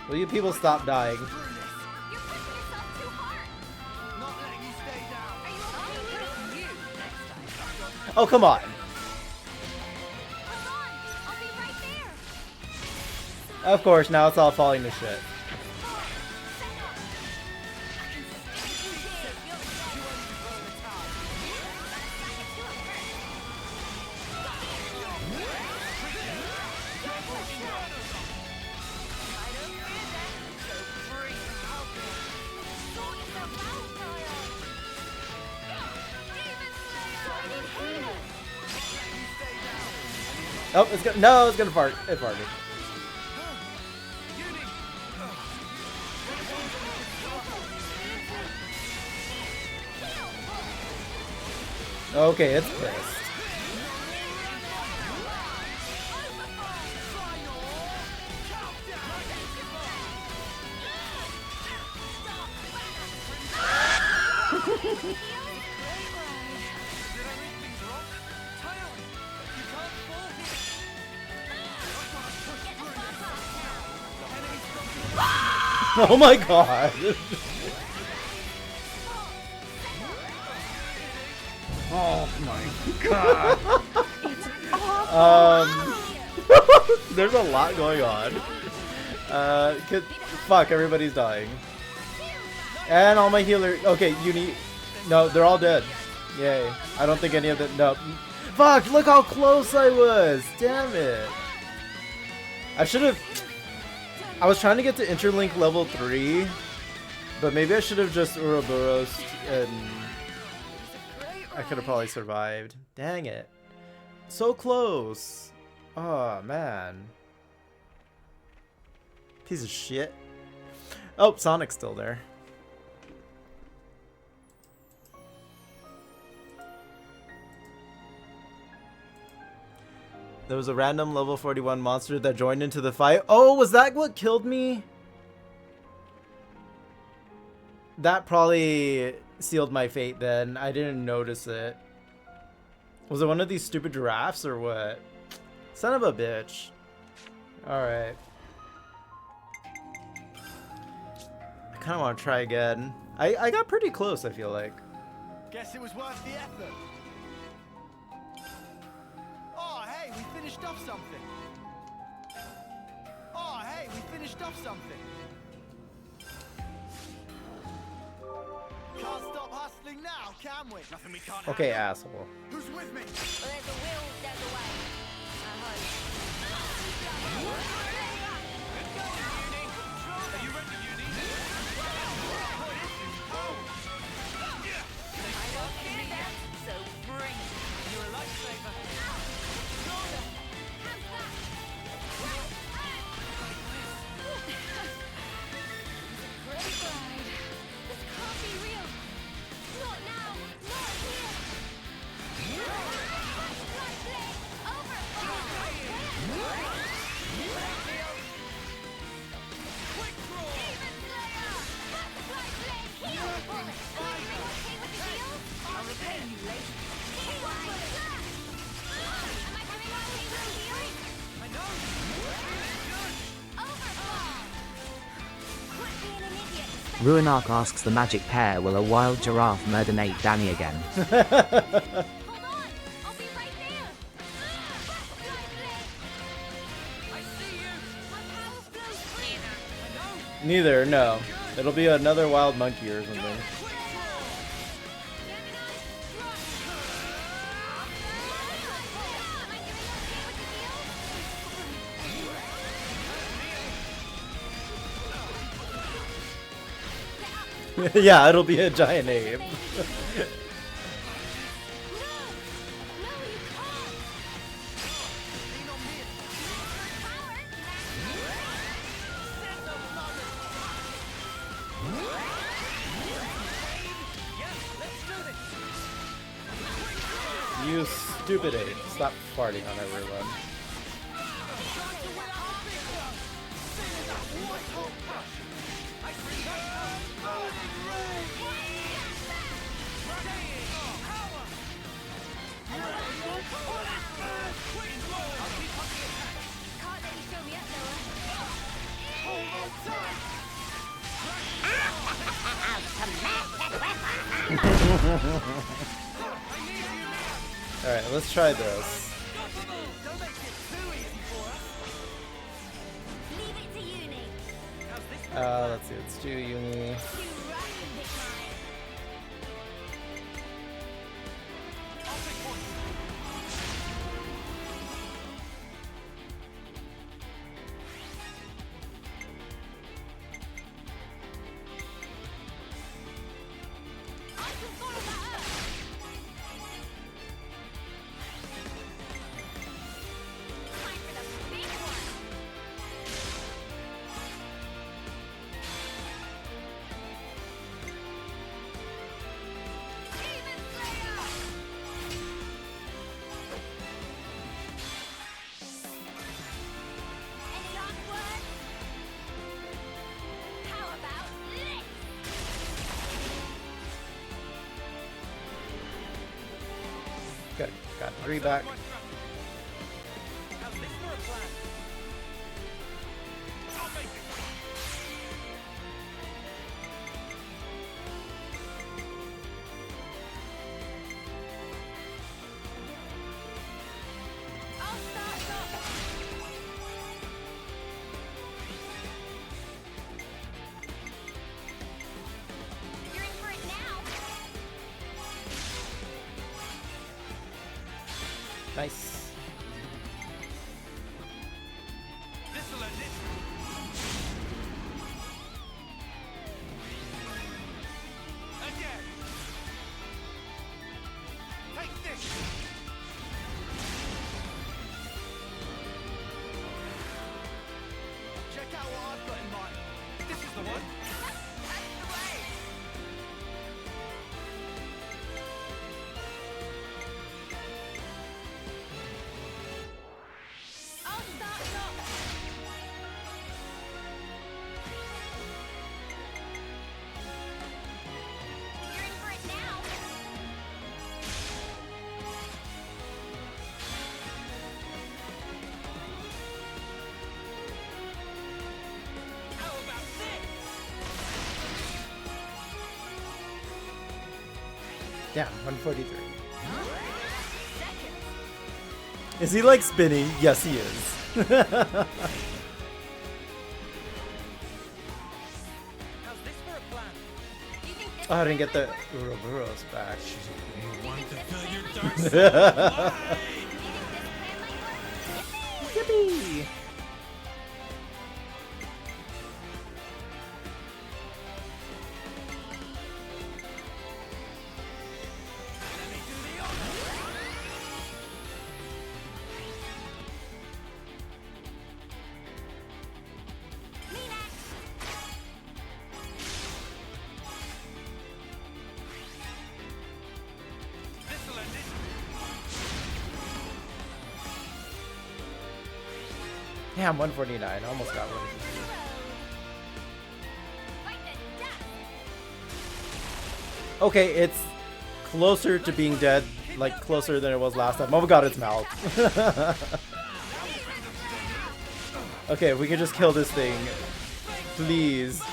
S2: Will you people stop dying? Oh, come on. Of course, now it's all falling to shit. Oh, it's gonna, no, it's gonna fart. It farted. Okay, it's pissed. Oh my god.
S8: Oh my god.
S2: There's a lot going on. Fuck, everybody's dying. And all my healers. Okay, you need. No, they're all dead. Yay. I don't think any of them. No. Fuck, look how close I was. Damn it. I should have. I was trying to get to Interlink level 3, but maybe I should have just Ouroboros and I could have probably survived. Dang it. So close. Oh, man. Piece of shit. Oh, Sonic's still there. There was a random level 41 monster that joined into the fight. Oh, was that what killed me? That probably sealed my fate then. I didn't notice it. Was it one of these stupid giraffes or what? Son of a bitch. Alright. I kind of want to try again. I got pretty close, I feel like.
S4: Guess it was worth the effort. Oh, hey, we finished off something. Oh, hey, we finished off something. Can't stop hustling now, can we? Nothing we can't
S2: Okay,
S4: handle.
S2: asshole.
S4: Who's with me?
S18: Well, there's a will, there's a way. I hope.
S4: Are you ready, Uni?
S18: I don't hear that, so bring it.
S4: You're a lifesaver.
S18: Great ride. This can't be real. Not now. Not here. Flashlight blade. Over.
S4: Quick draw.
S18: Demon Slayer. Flashlight blade. Heal. Bullet. Everything okay with the deal? I'll repay you later. Heal. Bullet. Am I doing okay with the deal?
S4: I know.
S18: Overfall. Quit being an idiot.
S19: Ruinark asks the magic pair, will a wild giraffe murder Nate Danny again?
S18: Hold on. I'll be right there. Flashlight blade.
S4: I see you.
S18: My power flows free.
S2: Neither, no. It'll be another wild monkey or something. Yeah, it'll be a giant ape. You stupid ape. Stop farting on everyone.
S18: Can't let you show me up,
S2: Alright, let's try this.
S4: Don't make it too easy for us.
S18: Leave it to Uni.
S2: Let's see, let's do Uni.
S18: You right and pick mine.
S4: I'll take one.
S18: I can follow that up. Time for the big one. Demon Slayer. Any last words? How about this?
S2: Good. Got 3 back.
S4: How's this for a plan? I'll make it.
S18: I'll start it off. You're in for it now.
S2: Nice.
S4: This'll end it. Again. Take this. Check out what I've got in mind. This is the one.
S2: Damn, 143. Is he like spinning? Yes, he is. Oh, I didn't get the Ouroboros back. Yippee! Damn, 149. Almost got one. Okay, it's closer to being dead, like closer than it was last time. Oh my god, it's mouth. Okay, if we can just kill this thing. Please.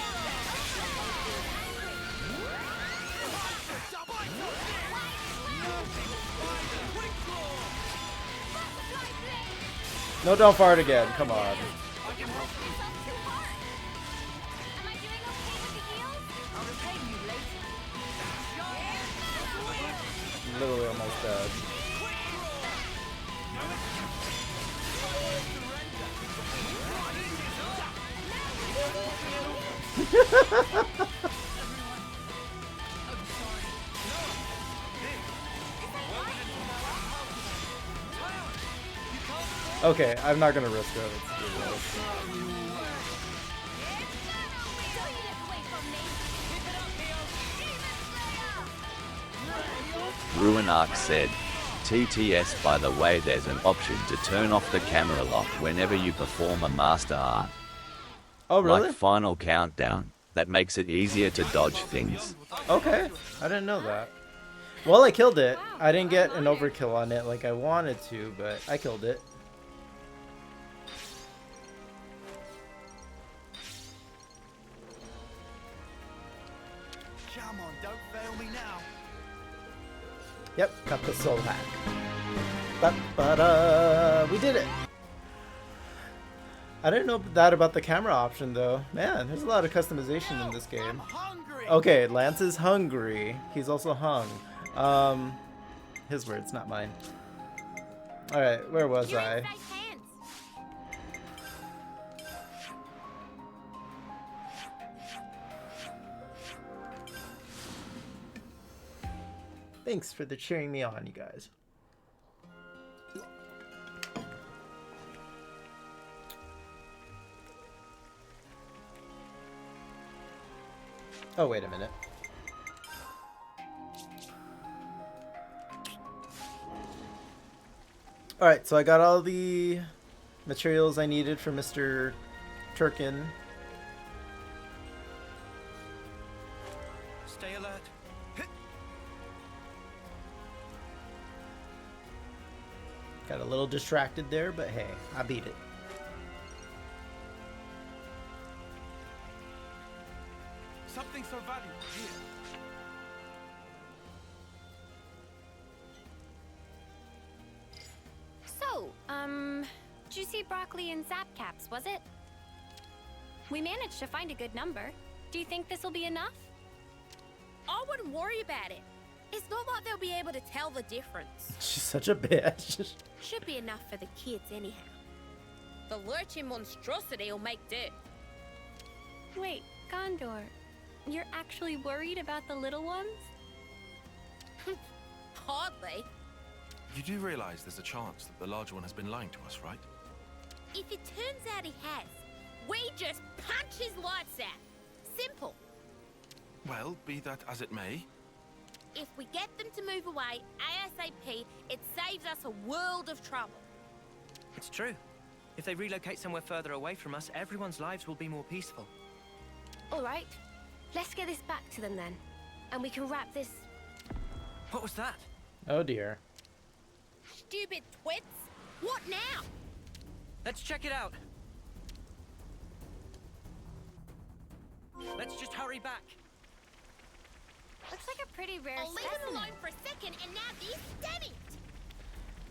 S2: No, don't fart again. Come on. Literally almost dead. Okay, I'm not gonna risk it. Let's do this.
S22: Ruinark said, TTS, by the way, there's an option to turn off the camera lock whenever you perform a master art.
S2: Oh, really?
S22: Like Final Countdown. That makes it easier to dodge things.
S2: Okay, I didn't know that. Well, I killed it. I didn't get an overkill on it like I wanted to, but I killed it.
S4: Come on, don't fail me now.
S2: Yep, got the soul hack. Ba-ba-da. We did it. I didn't know that about the camera option though. Man, there's a lot of customization in this game. Okay, Lance is hungry. He's also hung. His words, not mine. Alright, where was I? Thanks for the cheering me on, you guys. Oh, wait a minute. Alright, so I got all the materials I needed for Mr. Turkin.
S12: Stay alert.
S2: Got a little distracted there, but hey, I beat it.
S20: Something so valuable here.
S13: So, juicy broccoli and zap caps, was it? We managed to find a good number. Do you think this will be enough?
S18: I wouldn't worry about it. It's not like they'll be able to tell the difference.
S2: She's such a bitch.
S18: Should be enough for the kids anyhow. The lurching monstrosity will make do.
S13: Wait, Gondor, you're actually worried about the little ones?
S18: Hardly.
S5: You do realize there's a chance that the larger one has been lying to us, right?
S18: If it turns out he has, we just punch his lights out. Simple.
S5: Well, be that as it may.
S18: If we get them to move away ASAP, it saves us a world of trouble.
S15: It's true. If they relocate somewhere further away from us, everyone's lives will be more peaceful.
S14: All right, let's get this back to them then, and we can wrap this.
S15: What was that?
S2: Oh dear.
S18: Stupid twits. What now?
S15: Let's check it out. Let's just hurry back.
S17: Looks like a pretty rare
S18: I'll leave it
S17: specimen.
S18: alone for a second, and now this, damn it!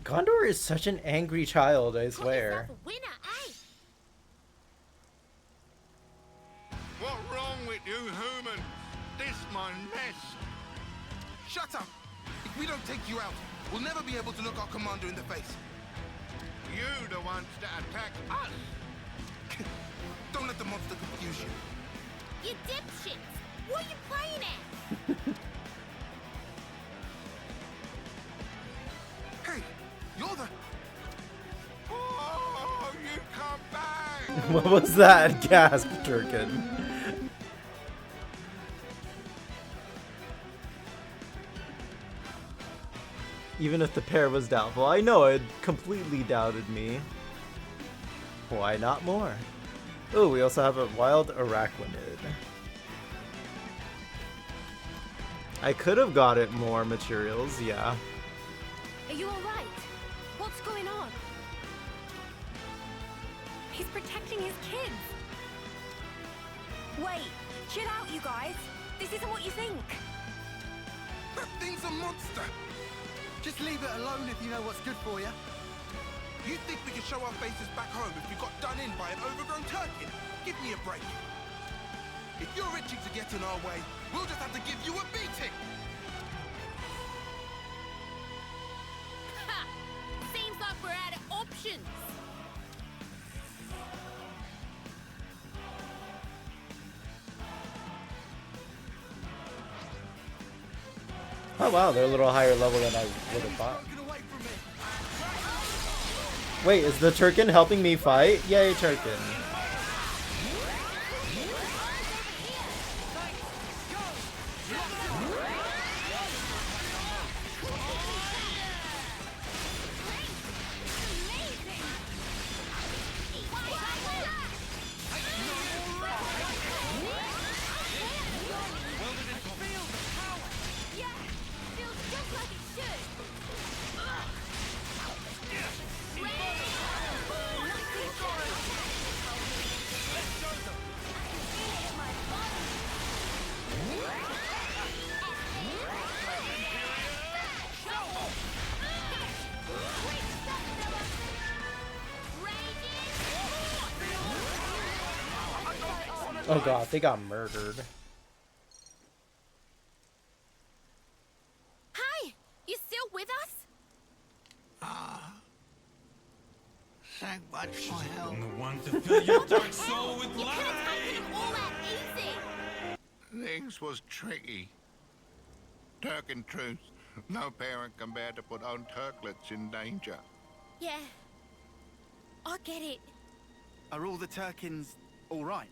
S2: Gondor is such an angry child, I
S18: Got
S2: swear.
S18: yourself a winner, eh?
S11: What wrong with you humans? This my nest.
S6: Shut up! If we don't take you out, we'll never be able to look our commander in the face.
S11: You the ones that attack us.
S6: Don't let the monster confuse you.
S18: You dipshits! What are you playing at?
S6: Hey, you're the...
S11: Oh, you come back!
S2: What was that? Gasp, Turkin. Even if the pair was doubtful, I know it completely doubted me. Why not more? Oh, we also have a wild arachnid. I could have got it more materials, yeah.
S14: Are you alright? What's going on? He's protecting his kids.
S7: Wait, chill out, you guys. This isn't what you think.
S6: That thing's a monster!
S12: Just leave it alone if you know what's good for you.
S6: You think we can show our faces back home if we got done in by an overgrown turkey? Give me a break. If you're itching to get in our way, we'll just have to give you a beating!
S18: Ha! Seems like we're out of options.
S2: Oh wow, they're a little higher level than I would have thought. Wait, is the Turkin helping me fight? Yay, Turkin. Oh god, they got murdered.
S18: Hey, you still with us?
S11: Thank much for help.
S16: The one to fill your dark soul with
S18: You
S16: light.
S18: could have taken it all out easy.
S11: Things was tricky. Turk in truth, no parent can bear to put own turklets in danger.
S18: Yeah, I get it.
S12: Are all the Turkins all right?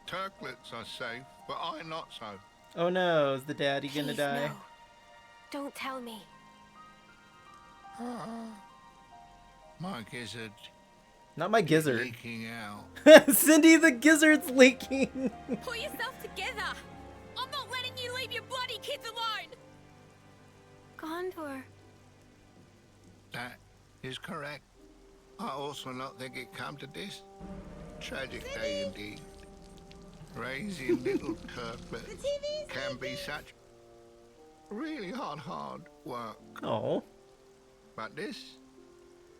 S11: Turklets are safe, but I not so.
S2: Oh no, is the daddy gonna
S14: Please,
S2: die?
S14: no. Don't tell me.
S11: My gizzard
S2: Not my gizzard.
S11: leaking out.
S2: Cindy, the gizzard's leaking.
S18: Pull yourself together. I'm not letting you leave your bloody kids alone.
S14: Gondor.
S11: That is correct. I also not think it come to this. Tragic day indeed. Raising little turklets can be such really hard work.
S2: Oh.
S11: But this,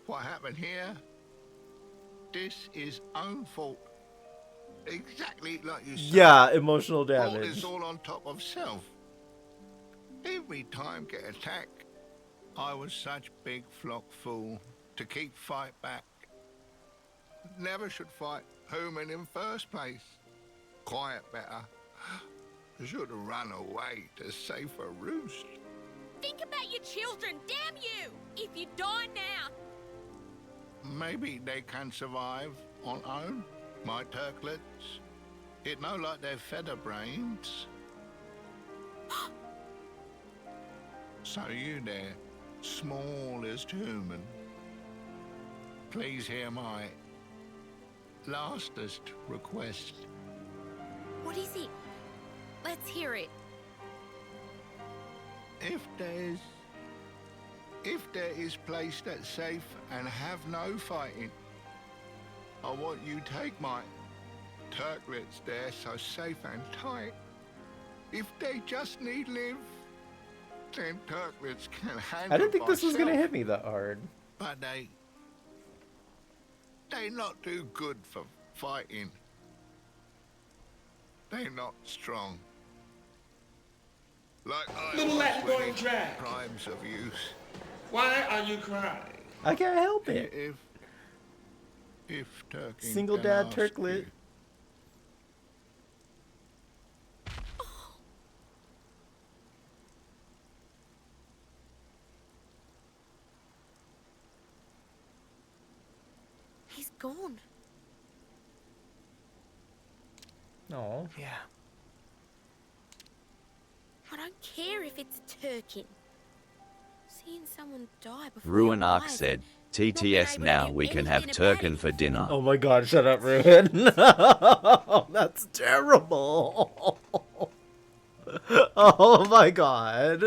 S11: what happened here, this is own fault. Exactly like you said.
S2: Yeah, emotional
S11: Fault
S2: damage.
S11: is all on top of self. Every time get attacked, I was such big flock fool to keep fight back. Never should fight human in first place. Quiet better. Should have run away to safer roost.
S18: Think about your children, damn you! If you die now,
S11: Maybe they can survive on own, my turklets. It no like they're feather brains. So you there, smallest human, please hear my lastest request.
S18: what is it? Let's hear it.
S11: If there is place that's safe and have no fighting, I want you take my turklets there so safe and tight. If they just need live, then Turklets can handle
S2: I didn't think this was gonna
S11: myself.
S2: hit me that hard.
S11: But they not too good for fighting. They're not strong. Like I
S16: Little
S11: was
S16: Latin
S11: when
S16: boy
S11: in
S16: Jack.
S11: primes of use.
S16: Why are you crying?
S2: I can't help it.
S11: If Turkey
S2: Single
S11: can
S2: dad
S11: ask
S2: Turklet.
S11: you.
S18: He's gone.
S2: No.
S15: Yeah.
S18: I don't care if it's a Turkin. Seeing someone die before
S22: Ruin
S18: your
S22: Arc
S18: eyes
S22: said,
S18: and not being
S22: TTS
S18: able to
S22: now
S18: do
S22: we can have
S18: anything about
S22: Turkin
S18: it.
S22: for dinner.
S2: Oh my god, shut up, Ruin. That's terrible. Oh my god.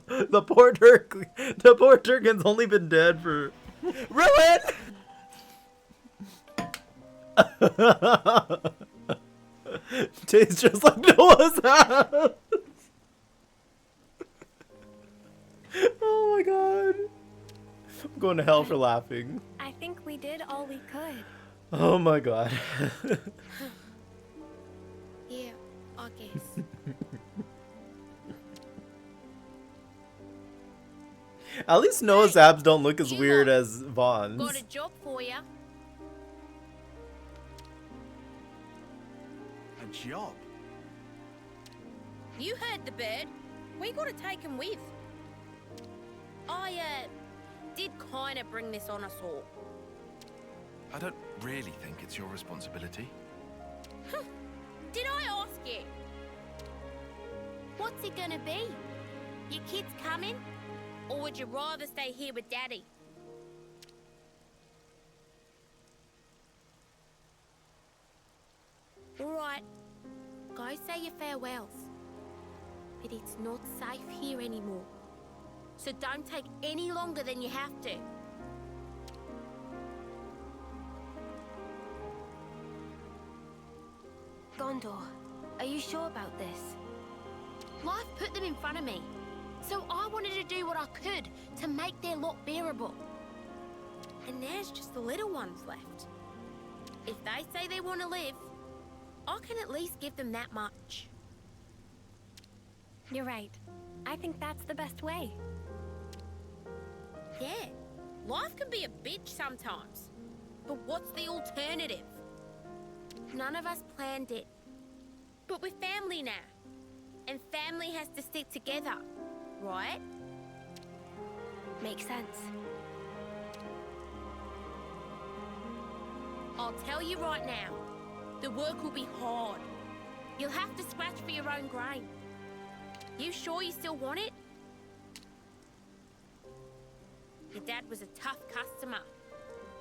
S2: The poor Turkin's only been dead for... Ruin! Tastes just like Noah's ass. Oh my god. I'm going to hell for laughing.
S14: I think we did all we could.
S2: Oh my god.
S18: Yeah, I guess.
S2: At least Noah's abs don't look as weird as Vaughn's.
S18: Got a job for you.
S20: A job?
S18: You heard the bird. We gotta take him with. I, did kinda bring this on us all.
S5: I don't really think it's your responsibility.
S18: Did I ask you? What's it gonna be? Your kids coming? Or would you rather stay here with Daddy? Alright, go say your farewells. But it's not safe here anymore. So don't take any longer than you have to.
S14: Gondor, are you sure about this?
S18: Life put them in front of me. So I wanted to do what I could to make their lot bearable. And there's just the little ones left. If they say they want to live, I can at least give them that much.
S14: You're right. I think that's the best way.
S18: Yeah, life can be a bitch sometimes. But what's the alternative? None of us planned it. But we're family now. And family has to stick together, right?
S14: Makes sense.
S18: I'll tell you right now, the work will be hard. You'll have to scratch for your own grain. You sure you still want it? Your dad was a tough customer.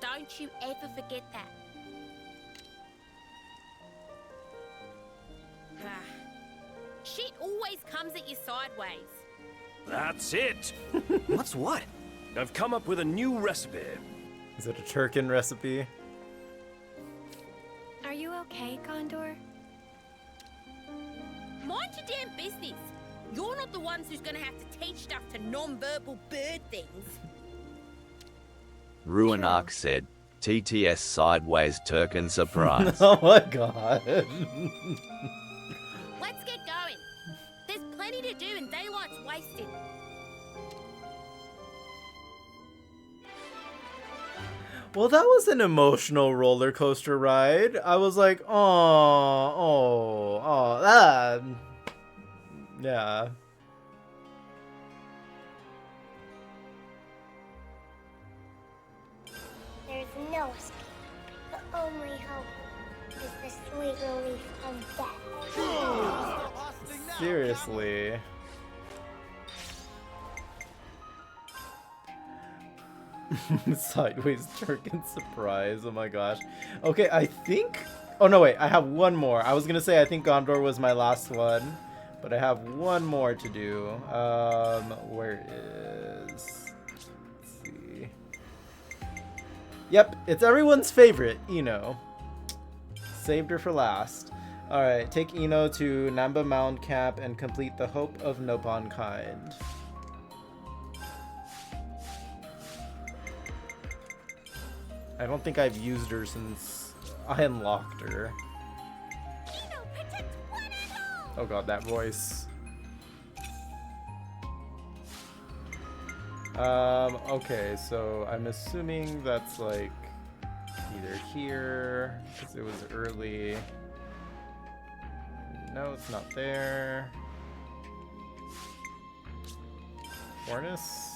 S18: Don't you ever forget that. Shit always comes at you sideways.
S10: That's it.
S15: What's what?
S10: I've come up with a new recipe.
S2: Is it a Turkin recipe?
S14: Are you okay, Gondor?
S18: Mind your damn business. You're not the ones who's gonna have to teach stuff to non-verbal bird things.
S22: Ruin Arc said, TTS sideways Turkin surprise.
S2: Oh my god.
S18: Let's get going. There's plenty to do and daylight's wasted.
S2: Well, that was an emotional roller coaster ride. I was like, that. Yeah.
S21: There's no escape. The only hope is the sweet relief of death.
S2: Seriously. Sideways Turkin surprise. Oh my gosh. Okay, I think... Oh no, wait. I have one more. I was gonna say I think Gondor was my last one. But I have one more to do. Where is... Let's see. Yep, it's everyone's favorite, Eno. Saved her for last. Alright, take Ino to Namba Mound Camp and complete the Hope of Nopon Kind. I don't think I've used her since I unlocked her. Oh god, that voice. Okay, so I'm assuming that's like either here, because it was early. No, it's not there. Hornus?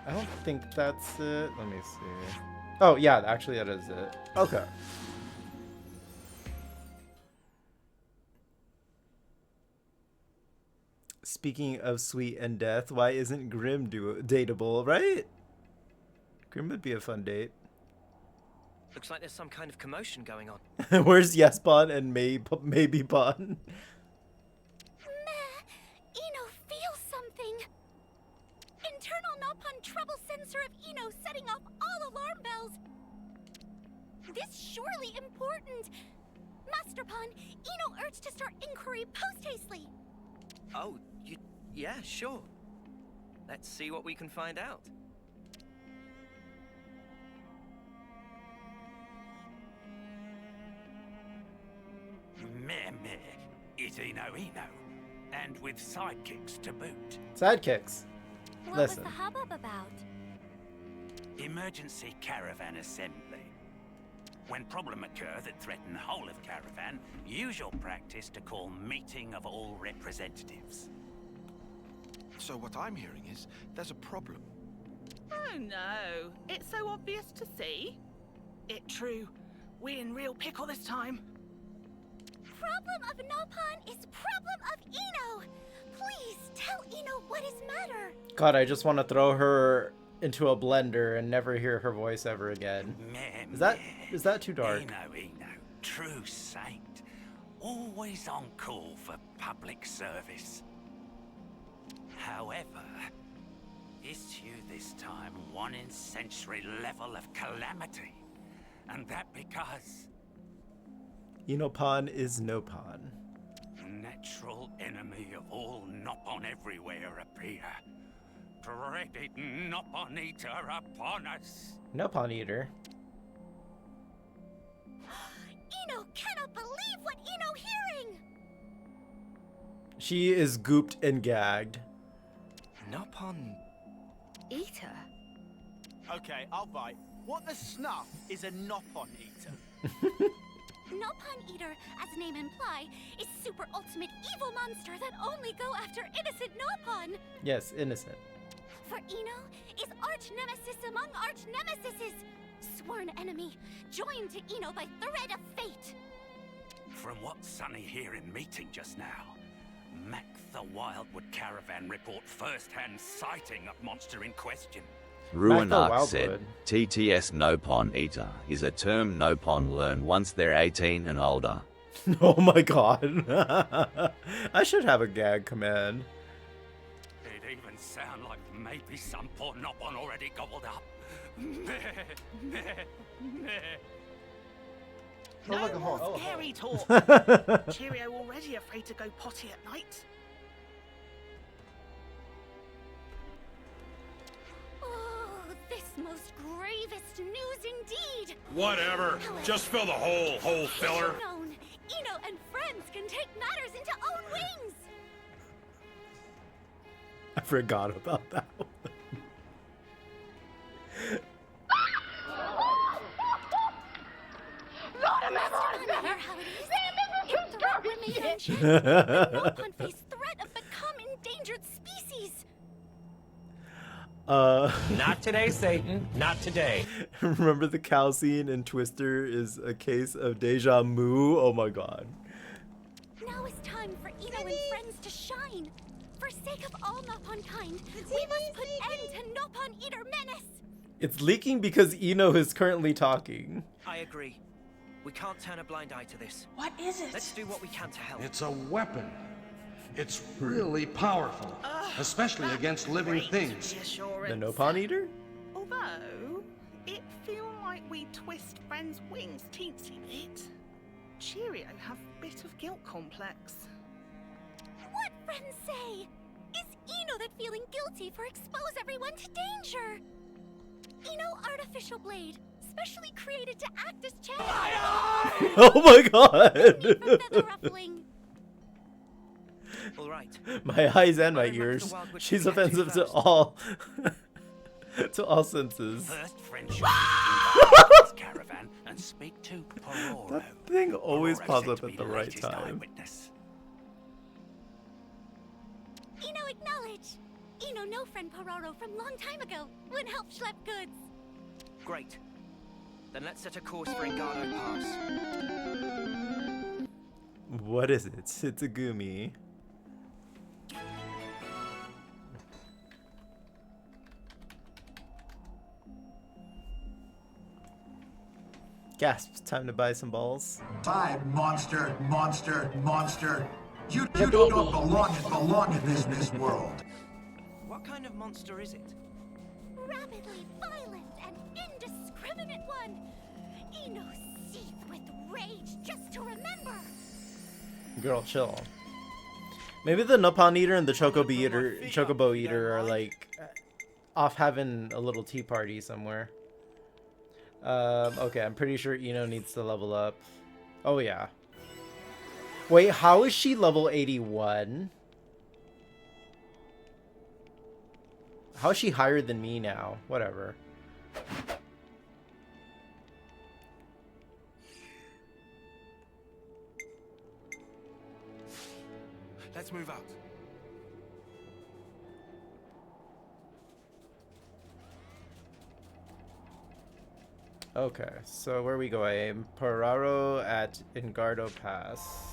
S2: I don't think that's it. Let me see. Oh, yeah, actually that is it. Okay. Speaking of sweet and death, why isn't Grim dateable, right? Grim would be a fun date.
S15: Looks like there's some kind of commotion going on.
S2: Where's Yespon and maybe Pon?
S17: Ino feels something. Internal Nopon trouble sensor of Ino setting off all alarm bells. This surely important. Master Pon, Ino urged to start inquiry post-hastely.
S15: Oh, yeah, sure. Let's see what we can find out.
S3: Meh, it's Ino, and with sidekicks to boot.
S2: Sidekicks.
S17: What
S2: Listen.
S17: was the hubbub about?
S3: Emergency caravan assembly. When problem occur that threaten whole of caravan, usual practice to call meeting of all representatives.
S6: So what I'm hearing is there's a problem.
S9: Oh no, it's so obvious to see. It true. We're in real pickle this time.
S17: Problem of Nopon is problem of Ino. Please tell Ino what is matter.
S2: God, I just want to throw her into a blender and never hear her voice ever again. Is that too dark?
S3: Ino, true saint. Always on call for public service. However, issue this time one in century level of calamity. And that because
S2: Inopon is Nopon.
S3: natural enemy of all Nopon everywhere appear. Dreaded Nopon eater upon us.
S2: Nopon eater.
S17: Ino cannot believe what Ino hearing.
S2: She is gooped and gagged.
S15: Nopon
S14: Eater?
S20: Okay, I'll bite. What the snuff is a Nopon eater?
S17: Nopon Eater, as name imply, is super ultimate evil monster that only go after innocent Nopon.
S2: Yes, innocent.
S17: For Ino is arch nemesis among arch nemesises, sworn enemy, joined to Ino by thread of fate.
S3: From what Sonny here in meeting just now, Mac the Wildwood Caravan report first-hand sighting of monster in question.
S22: Ruinark said, TTS Nopon Eater is a term Nopon learn once they're 18 and older.
S2: Oh my god. I should have a gag command.
S3: It even sound like maybe some poor Nopon already gobbled up.
S9: No
S1: like a
S9: more
S1: horse.
S9: scary talk. Cheerio already afraid to go potty at night.
S17: Oh, this most gravest news indeed.
S16: Whatever. Just fill the hole, filler.
S17: Known, Ino and friends can take matters into own wings.
S2: I forgot about that one.
S17: Hear how it is? If threat remains unchecked, Nopon face threat of become endangered species.
S10: Not today, Satan. Not today.
S2: Remember the cow scene in Twister is a case of deja vu? Oh my god.
S17: Now is time for Ino and friends to shine. For sake of all Nopon kind, we must put end to Nopon Eater menace.
S2: It's leaking because Ino is currently talking.
S15: I agree. We can't turn a blind eye to this.
S9: What is it?
S15: Let's do what we can to help.
S23: It's a weapon. It's really powerful, especially against living things.
S2: The Nopon Eater?
S9: Although, it feel like we twist friends' wings teensy bit. Cheerio have a bit of guilt complex.
S17: What friends say? Is Eno that feeling guilty for expose everyone to danger? Eno artificial blade, specially created to act as channel.
S2: Oh my god!
S17: Feather ruffling.
S15: All right.
S2: My eyes and my ears. She's offensive to all. To all senses.
S3: First friendship this caravan and speak to Pororo.
S2: That thing always
S3: Pororo
S2: pops
S3: said
S2: up
S3: to
S2: at
S3: be
S2: the right
S3: latest
S2: time.
S3: eyewitness.
S17: Eno acknowledge. Eno know friend Pororo from long time ago when help schlep goods.
S15: Great. Then let's set a course for Ingado Pass.
S2: What is it? It's a Gumi. Gasp, time to buy some balls.
S4: Five, monster, monster, monster. You do not belong in this world.
S15: What kind of monster is it?
S17: Rapidly violent and indiscriminate one. Eno seethed with rage just to remember.
S2: Girl, chill. Maybe the Nopon Eater and the Chocobo Eater are like off having a little tea party somewhere. Okay, I'm pretty sure Eno needs to level up. Oh yeah. Wait, how is she level 81? How is she higher than me now? Whatever.
S5: Let's move out.
S2: Okay, so where we go? I aim Pororo at Ingardo Pass.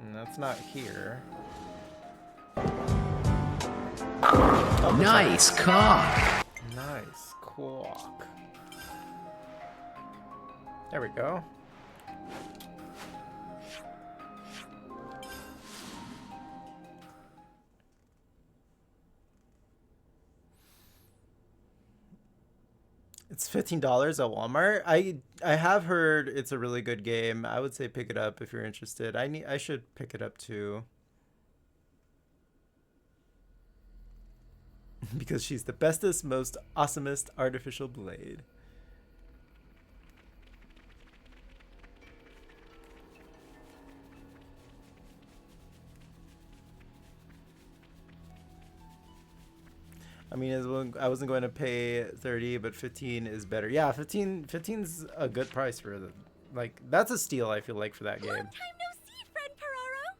S2: And that's not here. Oh,
S10: Nice cock.
S2: Nice cock. There we go. It's $15 at Walmart. I have heard it's a really good game. I would say pick it up if you're interested. I should pick it up too. Because she's the bestest, most awesomest artificial blade. I mean, I wasn't going to pay 30, but 15 is better. Yeah, 15's a good price for the, like, that's a steal, I feel like, for that game.
S17: Long time no see, friend Pororo.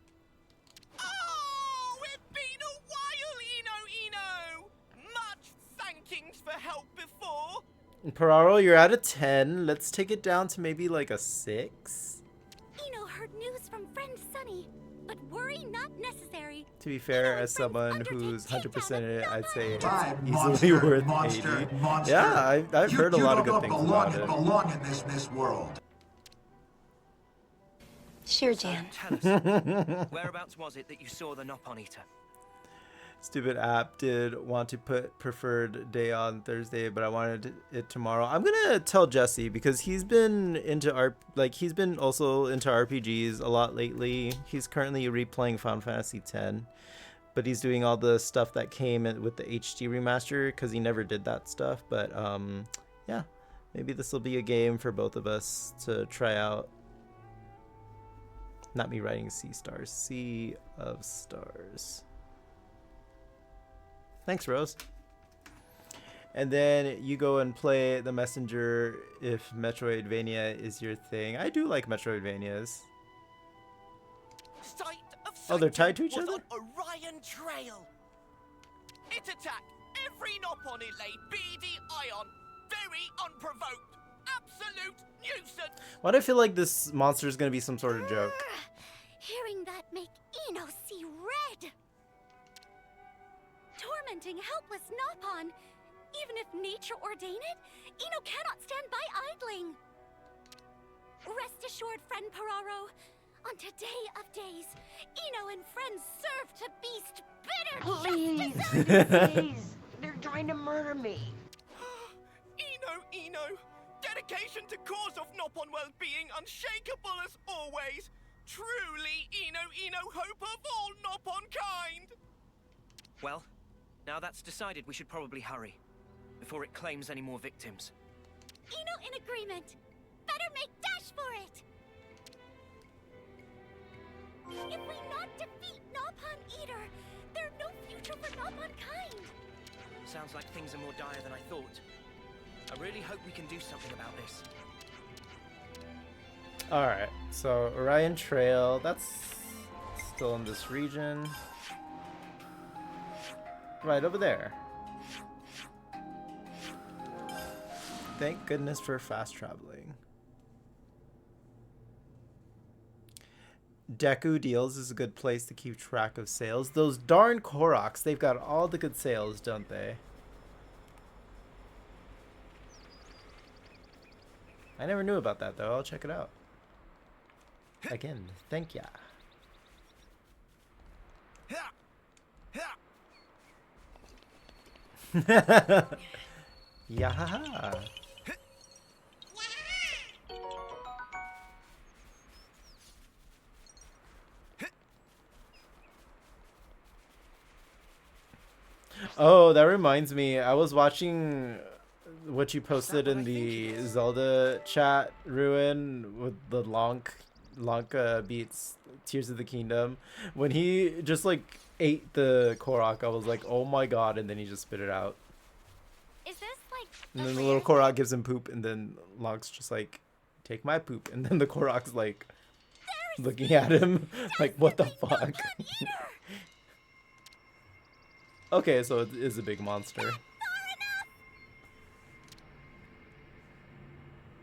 S12: Oh, it's been a while, Eno. Much thankings for help before.
S2: Pororo, you're at a 10. Let's take it down to maybe like a 6.
S17: Eno heard news from friend Sunny, but worry not necessary.
S2: To be fair, as someone who's 100% in it, I'd say it's
S4: Monster,
S2: easily worth
S4: monster,
S2: 80.
S4: monster.
S2: Yeah, I've heard a lot of good things about it.
S4: belong in this world.
S7: Sure, Jan.
S15: Tell us, whereabouts was it that you saw the Nopon Eater?
S2: Stupid app did want to put preferred day on Thursday, but I wanted it tomorrow. I'm gonna tell Jesse because he's been into he's been also into RPGs a lot lately. He's currently replaying Final Fantasy X, but he's doing all the stuff that came with the HD remaster because he never did that stuff. But yeah, maybe this will be a game for both of us to try out. Not me writing Sea Stars, Sea of Stars. Thanks, Rose. And then you go and play the Messenger if Metroidvania is your thing. I do like Metroidvanias. Oh, they're tied to each other?
S12: On Orion Trail. It attacked every Nopon it lay beady eye on. Very unprovoked. Absolute nuisance.
S2: Why do I feel like this monster is going to be some sort of joke?
S17: Hearing that make Eno see red. Tormenting helpless Nopon. Even if nature ordain it, Eno cannot stand by idling. Rest assured, friend Pororo, on today of days, Eno and friends serve to beast bitter
S14: Please,
S17: justice.
S14: please. They're trying to murder me.
S12: Eno Eno. Dedication to cause of Nopon well-being, unshakable as always. Truly, Eno, hope of all Nopon kind.
S15: Well, now that's decided, we should probably hurry before it claims any more victims.
S17: Eno in agreement. Better make dash for it. If we not defeat Nopon Eater, there's no future for Nopon kind.
S15: Sounds like things are more dire than I thought. I really hope we can do something about this.
S2: Alright, so Orion Trail, that's still in this region. Right over there. Thank goodness for fast traveling. Deku Deals is a good place to keep track of sales. Those darn Koroks, they've got all the good sales, don't they? I never knew about that though. I'll check it out. Again, thank ya. Yeah. Oh, that reminds me. I was watching what you posted in the Zelda chat, Ruin, with the Lanka beats Tears of the Kingdom. When he just like ate the Korok, I was like, oh my god, and then he just spit it out.
S17: Is this like
S2: And then the little Korok gives him poop, and then Lonk's just like, take my poop. And then the Korok's like, looking at him, like, what the fuck? Okay, so it is a big monster.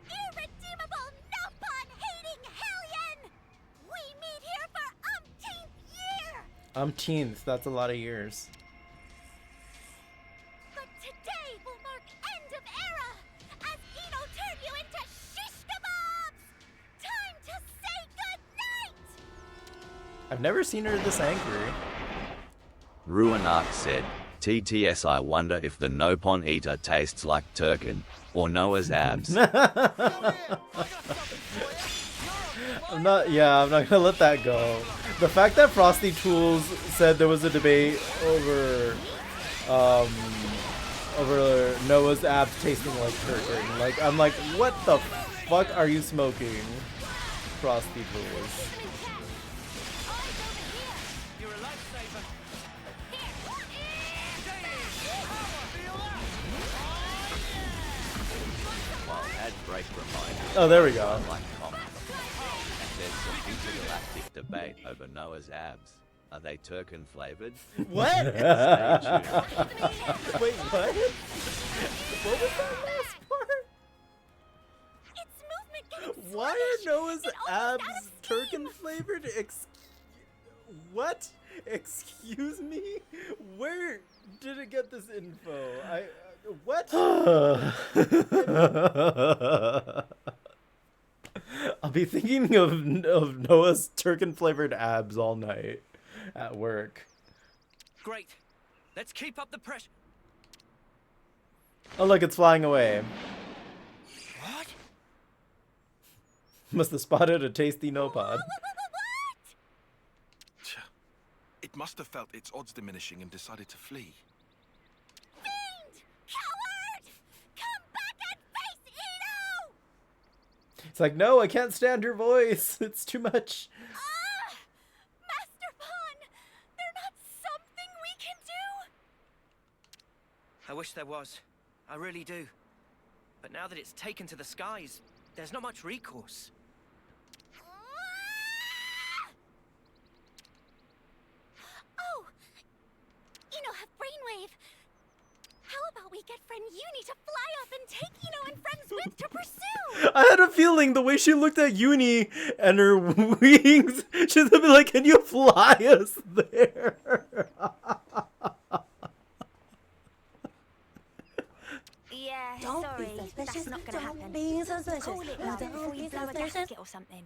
S17: irredeemable Nopon-hating hellion? We meet here for umpteenth year.
S2: Umpteenth, that's a lot of years.
S17: But today will mark end of era, as Eno turn you into shish kebabs. Time to say goodnight.
S2: I've never seen her this angry.
S22: Ruinark said, TTS, I wonder if the Nopon Eater tastes like Turkin or Noah's abs.
S2: I'm not gonna let that go. The fact that Frosty Tools said there was a debate over Noah's abs tasting like turkey. Like, I'm like, what the fuck are you smoking, Frosty Tools? Oh, there we go.
S22: And there's some intergalactic debate over Noah's abs. Are they Turkin flavored?
S2: What?
S22: Stay tuned.
S2: Wait, what? What was that last part?
S17: Its movement getting
S2: Why are Noah's abs Turkin flavored? What? Excuse me? Where did it get this info? What? I'll be thinking of Noah's Turkin flavored abs all night at work.
S15: Great. Let's keep up the pressure.
S2: Oh look, it's flying away.
S15: What?
S2: Must have spotted a tasty Nopod.
S5: It must have felt its odds diminishing and decided to flee.
S17: Fiend! Coward! Come back and face Eno!
S2: It's like, no, I can't stand your voice. It's too much.
S17: Master Pawn! There's not something we can do?
S15: I wish there was. I really do. But now that it's taken to the skies, there's not much recourse.
S17: Oh! Eno have brainwave. How about we get friend Uni to fly up and take Eno and friends with to pursue?
S2: I had a feeling the way she looked at Uni and her wings, she's gonna be like, can you fly us there?
S7: Yeah,
S21: Don't be
S7: sorry,
S21: suspicious.
S7: that's not gonna
S21: Don't
S7: happen.
S21: be suspicious.
S7: Call it love
S21: Don't
S7: before
S21: be
S7: you blow a
S21: suspicious.
S7: gasket or something.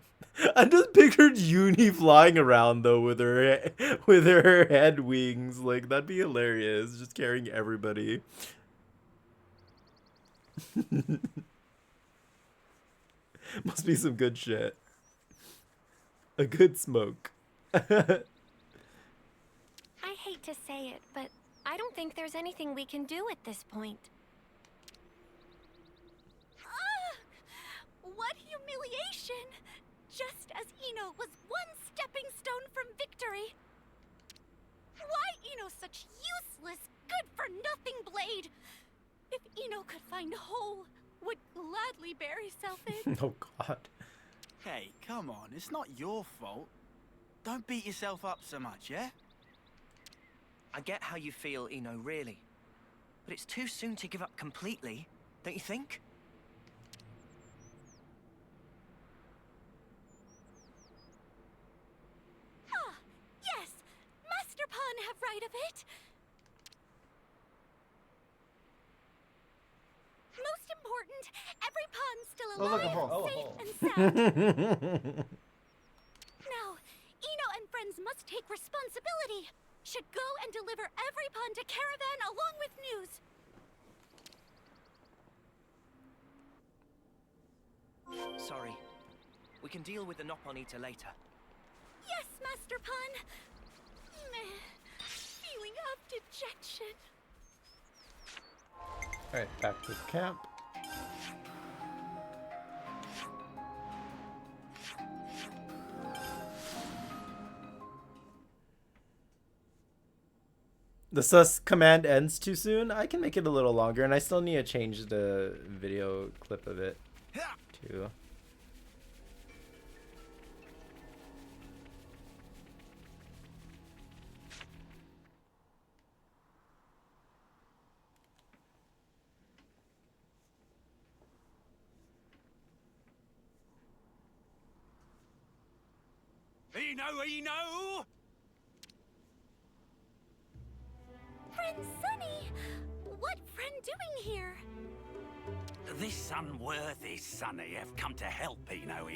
S2: I just pictured Uni flying around though with her head wings. Like, that'd be hilarious, just carrying everybody. Must be some good shit. A good smoke.
S21: I hate to say it, but I don't think there's anything we can do at this point.
S17: What humiliation! Just as Eno was one stepping stone from victory. Why Eno such useless, good-for-nothing blade? If Eno could find whole, would gladly bury self in.
S2: Oh god.
S20: Hey, come on, it's not your fault. Don't beat yourself up so much, yeah?
S15: I get how you feel, Eno, really. But it's too soon to give up completely, don't you think?
S17: Ah, yes! Master Pawn have right of it! Most important, every pawn's still alive, safe and sound. Now, Eno and friends must take responsibility. Should go and deliver every pawn to Caravan along with news.
S15: Sorry. We can deal with the Nopon Eater later.
S17: Yes, Master Pawn. Meh. Feeling of dejection.
S2: Alright, back to camp. The sus command ends too soon? I can make it a little longer, and I still need to change the video clip of it too.
S3: Eno!
S17: Friend Sunny! What friend doing here?
S3: This unworthy Sonny have come to help Eno.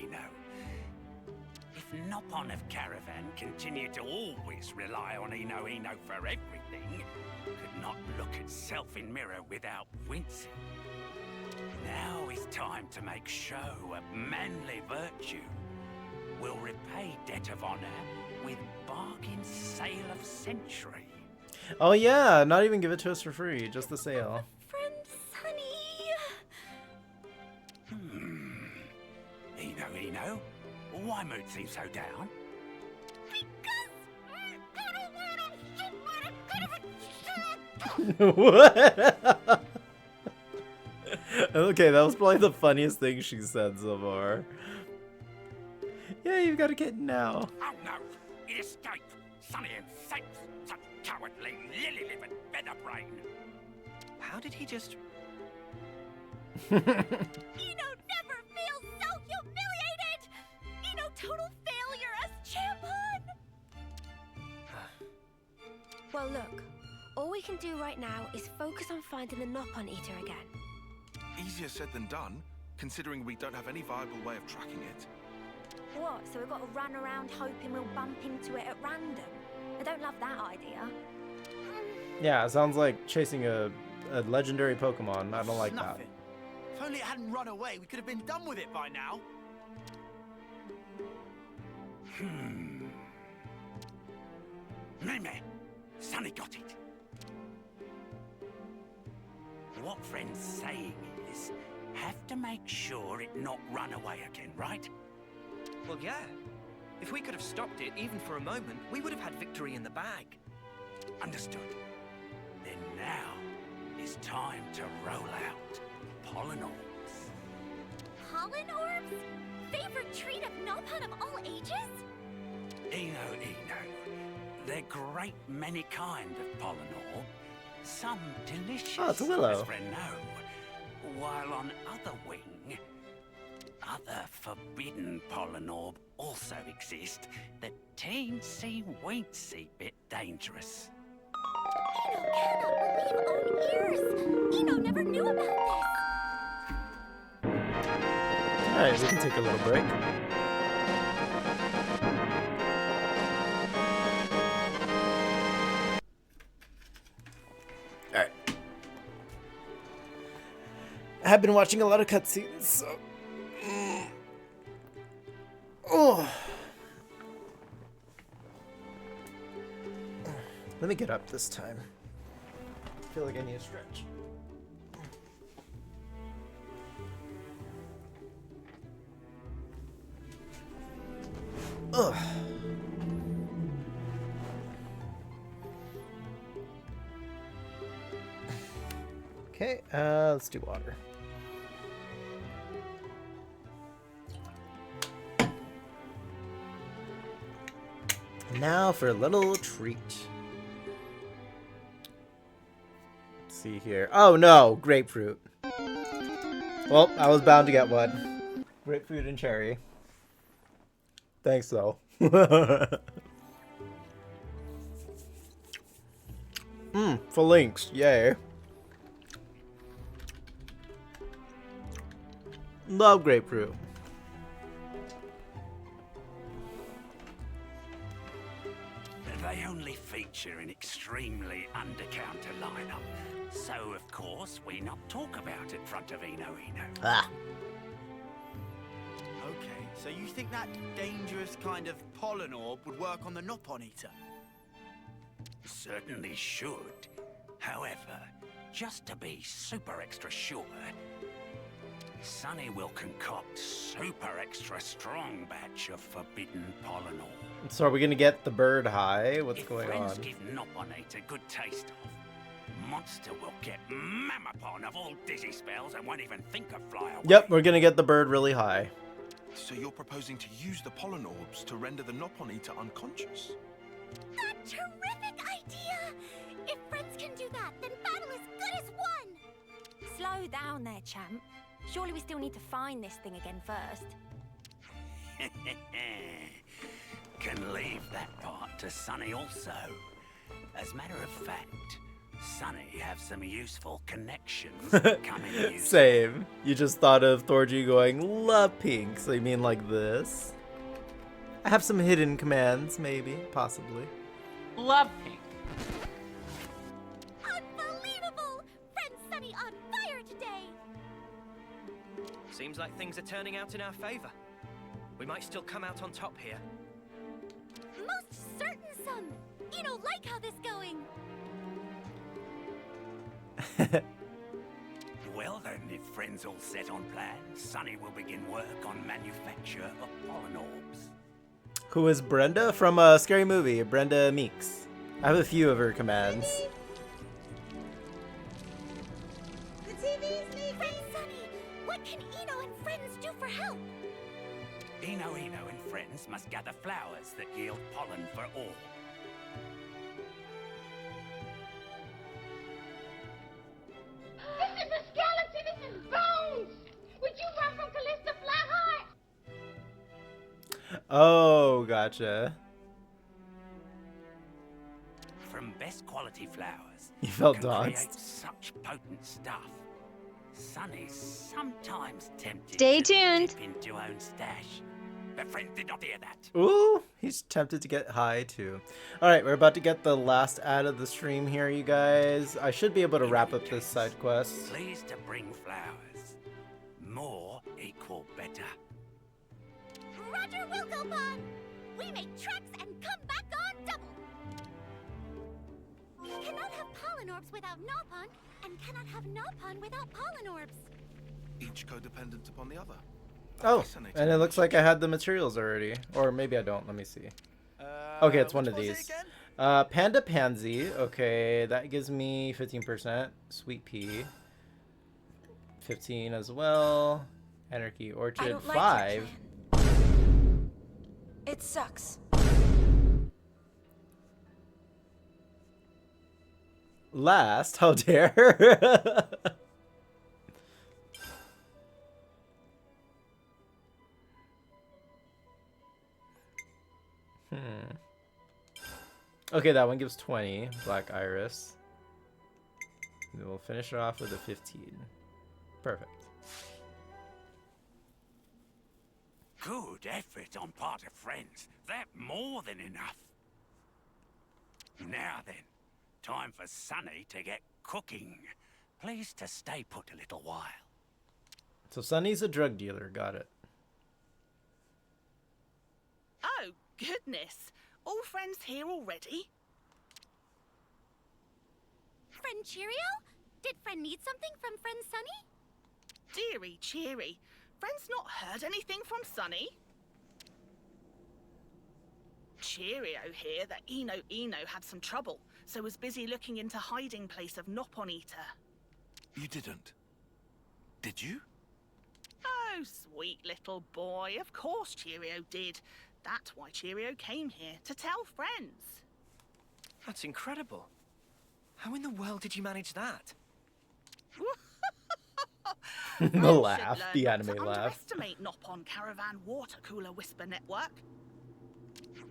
S3: If Nopon of Caravan continue to always rely on Eno for everything, could not look at self in mirror without wincing. Now is time to make show of manly virtue. We'll repay debt of honor with bargain sale of century.
S2: Oh yeah, not even give it to us for free, just the sale.
S17: Friend Sunny.
S3: Eno, why mood seems so down?
S2: What? Okay, that was probably the funniest thing she said so far. Yeah, you've got a kitten now.
S3: Oh no, it escaped! Sonny and Saints, such cowardly, lily-livered featherbrain!
S15: How did he just...
S17: Eno never feels so humiliated! Eno total failure as champion!
S14: Well, look. All we can do right now is focus on finding the Nopon Eater again.
S5: Easier said than done, considering we don't have any viable way of tracking it.
S21: What, so we've got to run around hoping we'll bump into it at random? I don't love that idea.
S2: Yeah, it sounds like chasing a legendary Pokemon. I don't like that.
S20: If only it hadn't run away, we could have been done with it by now.
S3: Meme, Sonny got it. What friend's saying is, have to make sure it not run away again, right?
S15: Well, yeah. If we could have stopped it, even for a moment, we would have had victory in the bag.
S3: Understood. Then now is time to roll out pollen orbs.
S17: Pollen orbs? Favorite treat of Nopon of all ages?
S3: Eno. They're great many kind of pollen orb. Some delicious,
S2: Oh, it's a willow.
S3: as friend know. While on other wing, other forbidden pollen orb also exist that teensy-weensy bit dangerous.
S17: Eno cannot believe own ears! Eno never knew about this!
S2: Alright, we can take a little break. Alright. I have been watching a lot of cutscenes, so... Oh. Let me get up this time. I feel like I need a stretch. Ugh. Okay, let's do water. Now for a little treat. Let's see here. Oh no, grapefruit. Well, I was bound to get one. Grapefruit and cherry. Thanks though. Phalanx, yay. Love grapefruit.
S3: They only feature an extremely under-counter lineup, so of course we not talk about it in front of Eno.
S2: Ah.
S20: Okay, so you think that dangerous kind of pollen orb would work on the Nopon Eater?
S3: Certainly should. However, just to be super extra sure, Sunny will concoct super extra strong batch of forbidden pollen orb.
S2: So are we gonna get the bird high? What's
S3: If
S2: going
S3: friends
S2: on?
S3: give Noponate a good taste of, Monster will get Mamapon of all dizzy spells and won't even think of fly away.
S2: Yep, we're gonna get the bird really high.
S5: So you're proposing to use the pollen orbs to render the Nopon Eater unconscious?
S17: A terrific idea! If friends can do that, then battle is good as won!
S7: Slow down there, champ. Surely we still need to find this thing again first.
S3: Can leave that part to Sunny also. As a matter of fact, Sunny have some useful connections that come in use.
S2: Same. You just thought of Thorgy going, love pink, so you mean like this? I have some hidden commands, maybe, possibly.
S9: Love pink.
S17: Unbelievable! Friend Sunny on fire today!
S15: Seems like things are turning out in our favor. We might still come out on top here.
S17: Most certain, son. You don't like how this going.
S3: Well then, if friends all set on plan, Sunny will begin work on manufacture of pollen orbs.
S2: Who is Brenda? From a scary movie, Brenda Meeks. I have a few of her commands.
S17: The TV's leaving! Friend Sunny, what can Eno and friends do for help?
S3: Eno and friends must gather flowers that yield pollen for all.
S17: This is a skeleton! This is bones! Would you run from Callista Flatheart?
S2: Oh, gotcha.
S3: From best quality flowers,
S2: You felt
S3: can create
S2: doxed.
S3: such potent stuff. Sunny's sometimes tempted
S8: Stay
S3: to
S8: tuned.
S3: dip into own stash. But friend did not hear that.
S2: Ooh, he's tempted to get high too. Alright, we're about to get the last ad of the stream here, you guys. I should be able to wrap up this side quest.
S3: Pleased to bring flowers. More equal better.
S17: Roger Wilcobon! We make tracks and come back on double! Cannot have pollen orbs without Nopon, and cannot have Nopon without pollen orbs.
S5: Each codependent upon the other.
S2: Oh,
S5: Fascinating.
S2: and it looks like I had the materials already. Or maybe I don't. Let me see. Okay, it's one of these. Panda Pansy. Okay, that gives me 15%. Sweet Pea. 15 as well. Anarchy Orchid. 5.
S7: It sucks.
S2: Last? How dare? Okay, that one gives 20. Black Iris. And then we'll finish it off with a 15. Perfect.
S3: Good effort on part of friends. That more than enough. Now then, time for Sunny to get cooking. Please to stay put a little while.
S2: So Sunny's a drug dealer. Got it.
S9: Oh, goodness. All friends here already?
S17: Friend Cheerio? Did friend need something from friend Sunny?
S9: Dearie cheery. Friend's not heard anything from Sunny. Cheerio here that Eno had some trouble, so was busy looking into hiding place of Nopon Eater.
S5: You didn't. Did you?
S9: Oh, sweet little boy. Of course Cheerio did. That's why Cheerio came here, to tell friends.
S15: That's incredible. How in the world did you manage that?
S2: The laugh, the anime laugh.
S9: Underestimate Nopon Caravan Water Cooler Whisper Network.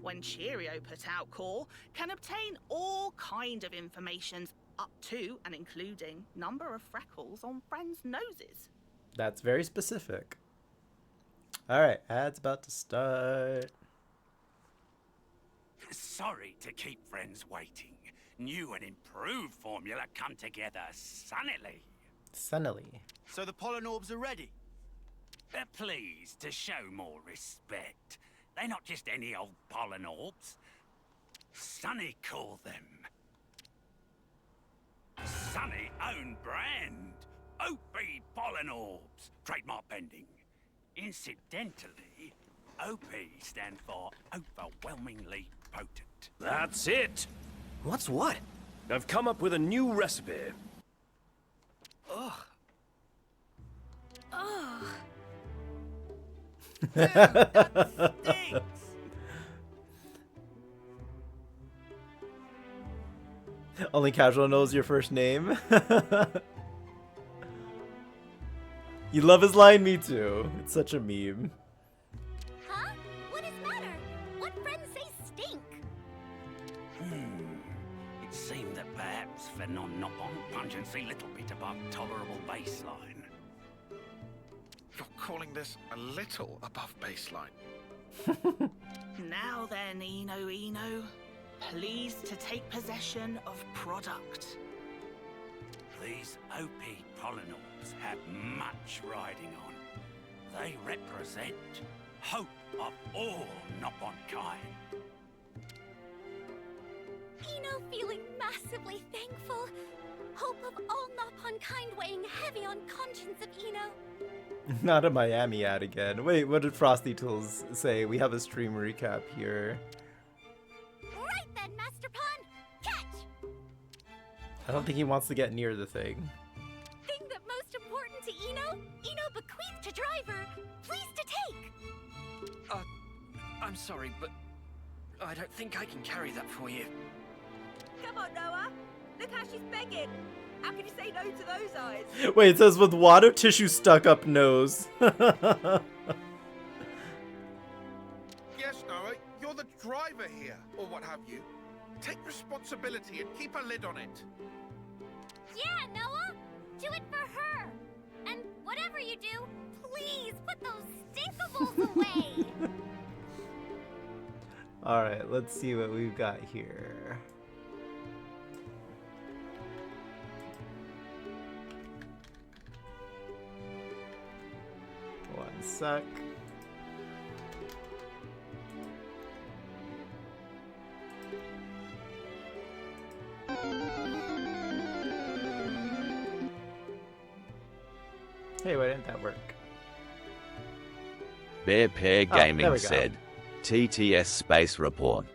S9: When Cheerio put out call, can obtain all kind of information up to and including number of freckles on friends' noses.
S2: That's very specific. Alright, ad's about to start.
S3: Sorry to keep friends waiting. New and improved formula come together sunnily.
S2: Sunnily.
S20: So the pollen orbs are ready?
S3: They're pleased to show more respect. They're not just any old pollen orbs. Sunny call them. Sunny own brand. OP pollen orbs. Trademark pending. Incidentally, OP stand for overwhelmingly potent.
S8: That's it.
S15: What's what?
S8: I've come up with a new recipe.
S15: Ugh.
S14: Ugh.
S2: Only Casual knows your first name. You love his line, me too. It's such a meme.
S17: Huh? What is matter? What friends say stink?
S3: It seemed that perhaps for non-Nopon pungency little bit above tolerable baseline.
S5: You're calling this a little above baseline.
S9: Now then, Eno, pleased to take possession of product.
S3: These OP pollen orbs have much riding on. They represent hope of all Nopon kind.
S17: Eno feeling massively thankful. Hope of all Nopon kind weighing heavy on conscience of Eno.
S2: Not a Miami ad again. Wait, what did Frosty Tools say? We have a stream recap here.
S17: Right then, Master Pawn! Catch!
S2: I don't think he wants to get near the thing.
S17: Thing that most important to Eno bequeathed to driver. Please to take!
S15: I'm sorry, but I don't think I can carry that for you.
S7: Come on, Noah. Look how she's begging. How can you say no to those eyes?
S2: Wait, it says with water tissue stuck up nose.
S6: Yes, Noah, you're the driver here, or what have you. Take responsibility and keep a lid on it.
S17: Yeah, Noah! Do it for her! And whatever you do, please put those stinkables away!
S2: Alright, let's see what we've got here. One sec. Hey, why didn't that work?
S22: Bear Pair
S2: Oh, there
S22: Gaming
S2: we go.
S22: said, TTS Space Report.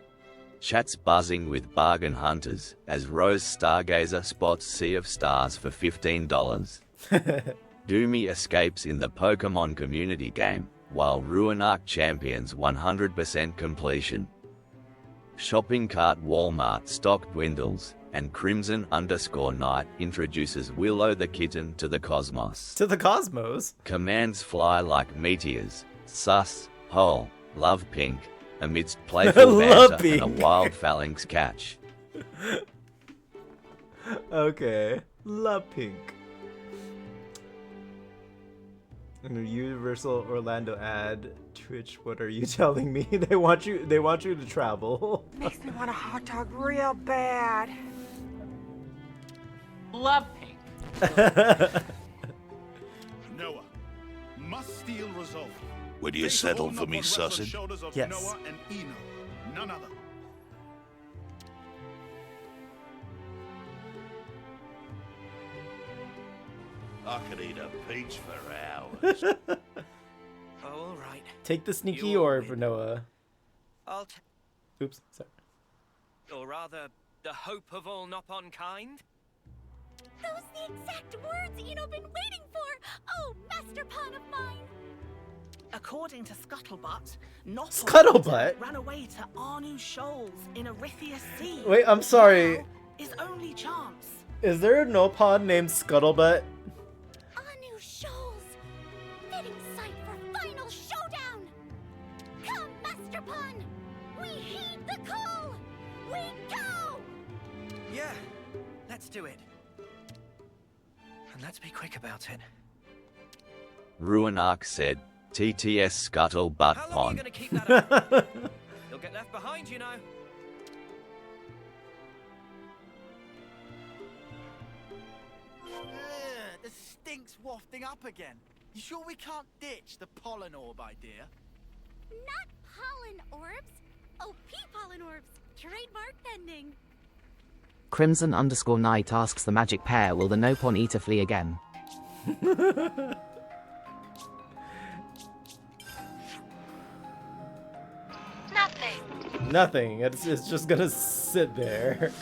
S22: Chat's buzzing with bargain hunters as Rose Stargazer spots Sea of Stars for $15. Doomy escapes in the Pokemon community game, while Ruinark champions 100% completion. Shopping cart Walmart stock dwindles, and Crimson_Knight introduces Willow the kitten to the cosmos.
S2: To the cosmos?
S22: Commands fly like meteors. Sus, hole, love pink, amidst playful
S2: Love
S22: banter and a
S2: pink.
S22: wild phalanx catch.
S2: Okay. Love pink. And a Universal Orlando ad. Twitch, what are you telling me? They want you to travel.
S13: Makes me want a hot dog real bad.
S19: Love pink.
S6: Noah, must steal resolve.
S16: Would you settle for me sussing?
S2: Yes.
S6: Noah and Eno, none other.
S16: I could eat a peach for hours.
S15: All right.
S2: Take the sneaky
S15: You'll
S2: orb,
S15: win.
S2: Noah.
S15: I'll
S2: Oops, sorry.
S15: or rather, the hope of all Nopon kind?
S17: Those the exact words Eno been waiting for! Oh, master pawn of mine!
S9: According to Scuttlebutt, Nopon
S2: Scuttlebutt?
S9: ran away to Arnu Shoals in Arithia Sea.
S2: Wait, I'm sorry.
S9: Now, his only chance.
S2: Is there a Nopon named Scuttlebutt?
S17: Anu Shoals! Fitting site for final showdown! Come, Master Pawn! We heed the call! We go!
S15: Yeah, let's do it. And let's be quick about it.
S22: Ruinark said, TTS scuttle butt
S15: How long are you
S22: pond.
S15: gonna keep that up? You'll get left behind, you know.
S20: The stink's wafting up again. You sure we can't ditch the pollen orb idea?
S17: Not pollen orbs! OP pollen orbs! Trademark pending!
S11: Crimson_Knight asks the magic pair, will the Nopon eater flee again?
S2: Nothing. It's just gonna sit there.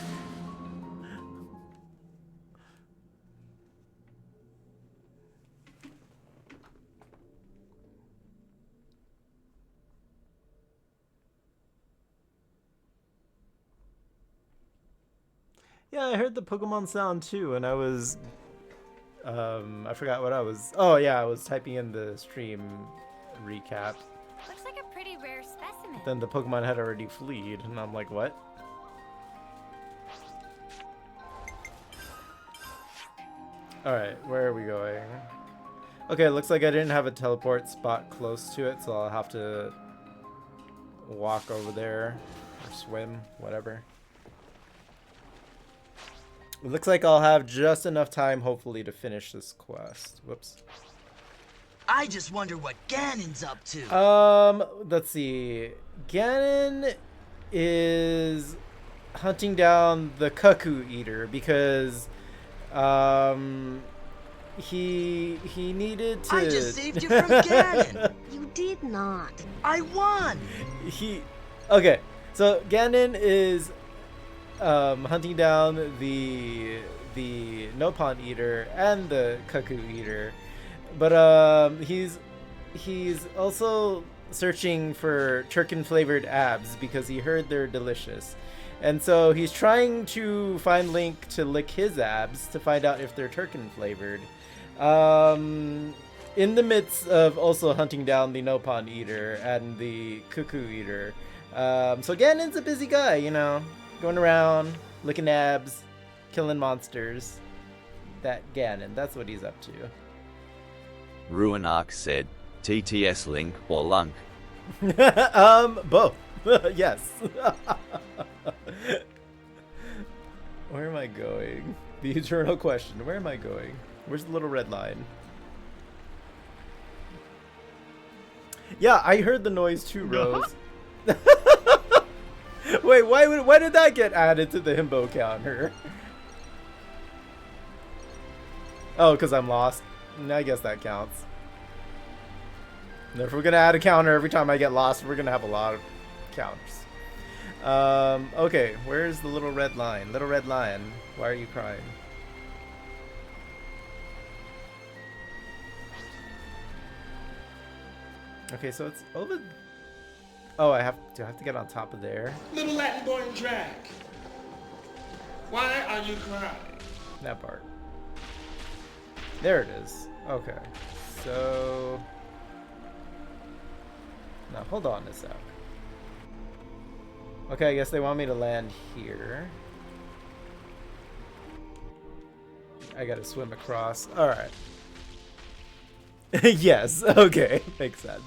S2: Yeah, I heard the Pokemon sound too, and I was, I forgot what I was. Oh yeah, I was typing in the stream recap.
S17: Looks like a pretty rare specimen.
S2: Then the Pokemon had already fleed, and I'm like, what? Alright, where are we going? Okay, it looks like I didn't have a teleport spot close to it, so I'll have to walk over there, or swim, whatever. It looks like I'll have just enough time, hopefully, to finish this quest. Whoops.
S18: I just wonder what Ganon's up to.
S2: Let's see. Ganon is hunting down the Cuckoo Eater because, he needed to.
S18: I just saved you from Ganon. You did not. I won.
S2: Okay, so Ganon is hunting down the Nopon Eater and the Cuckoo Eater, but he's also searching for turkin flavored abs because he heard they're delicious, and so he's trying to find Link to lick his abs to find out if they're turkin flavored, in the midst of also hunting down the Nopon Eater and the Cuckoo Eater. So Ganon's a busy guy, you know, going around, licking abs, killing monsters. That Ganon, that's what he's up to.
S22: Ruinark said, TTS Link or Lunk?
S2: Both. Yes. Where am I going? The eternal question. Where am I going? Where's the little red line? Yeah, I heard the noise too, Rose. Wait, why did that get added to the himbo counter? Oh, because I'm lost. I guess that counts. And if we're gonna add a counter every time I get lost, we're gonna have a lot of counters. Okay, where's the little red line? Little red line, why are you crying? Okay, so it's over. Oh, do I have to get on top of there?
S19: Little Latin boy in drag. Why are you crying?
S2: That part. There it is. Okay. So now hold on a sec. Okay, I guess they want me to land here. I gotta swim across. Alright. Yes, okay. Makes sense.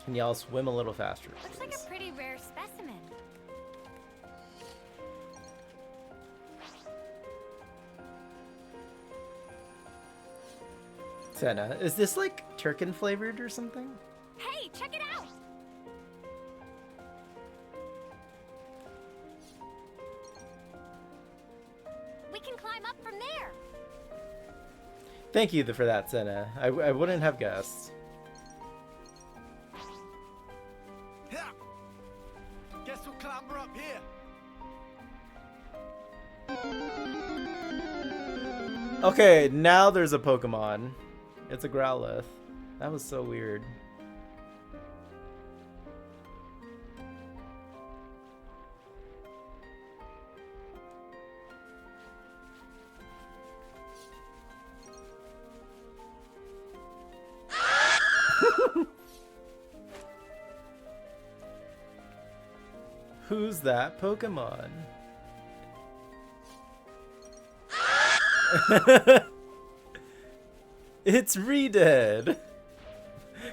S2: And y'all swim a little faster,
S17: Looks
S2: please.
S17: like a pretty rare specimen.
S2: Senna, is this like Turkin flavored or something?
S17: Hey, check it out! We can climb up from there.
S2: Thank you for that, Senna. I wouldn't have guessed.
S20: Guess we'll clamber up here.
S2: Okay, now there's a Pokemon. It's a Growlithe. That was so weird. Who's that Pokemon? It's Redead.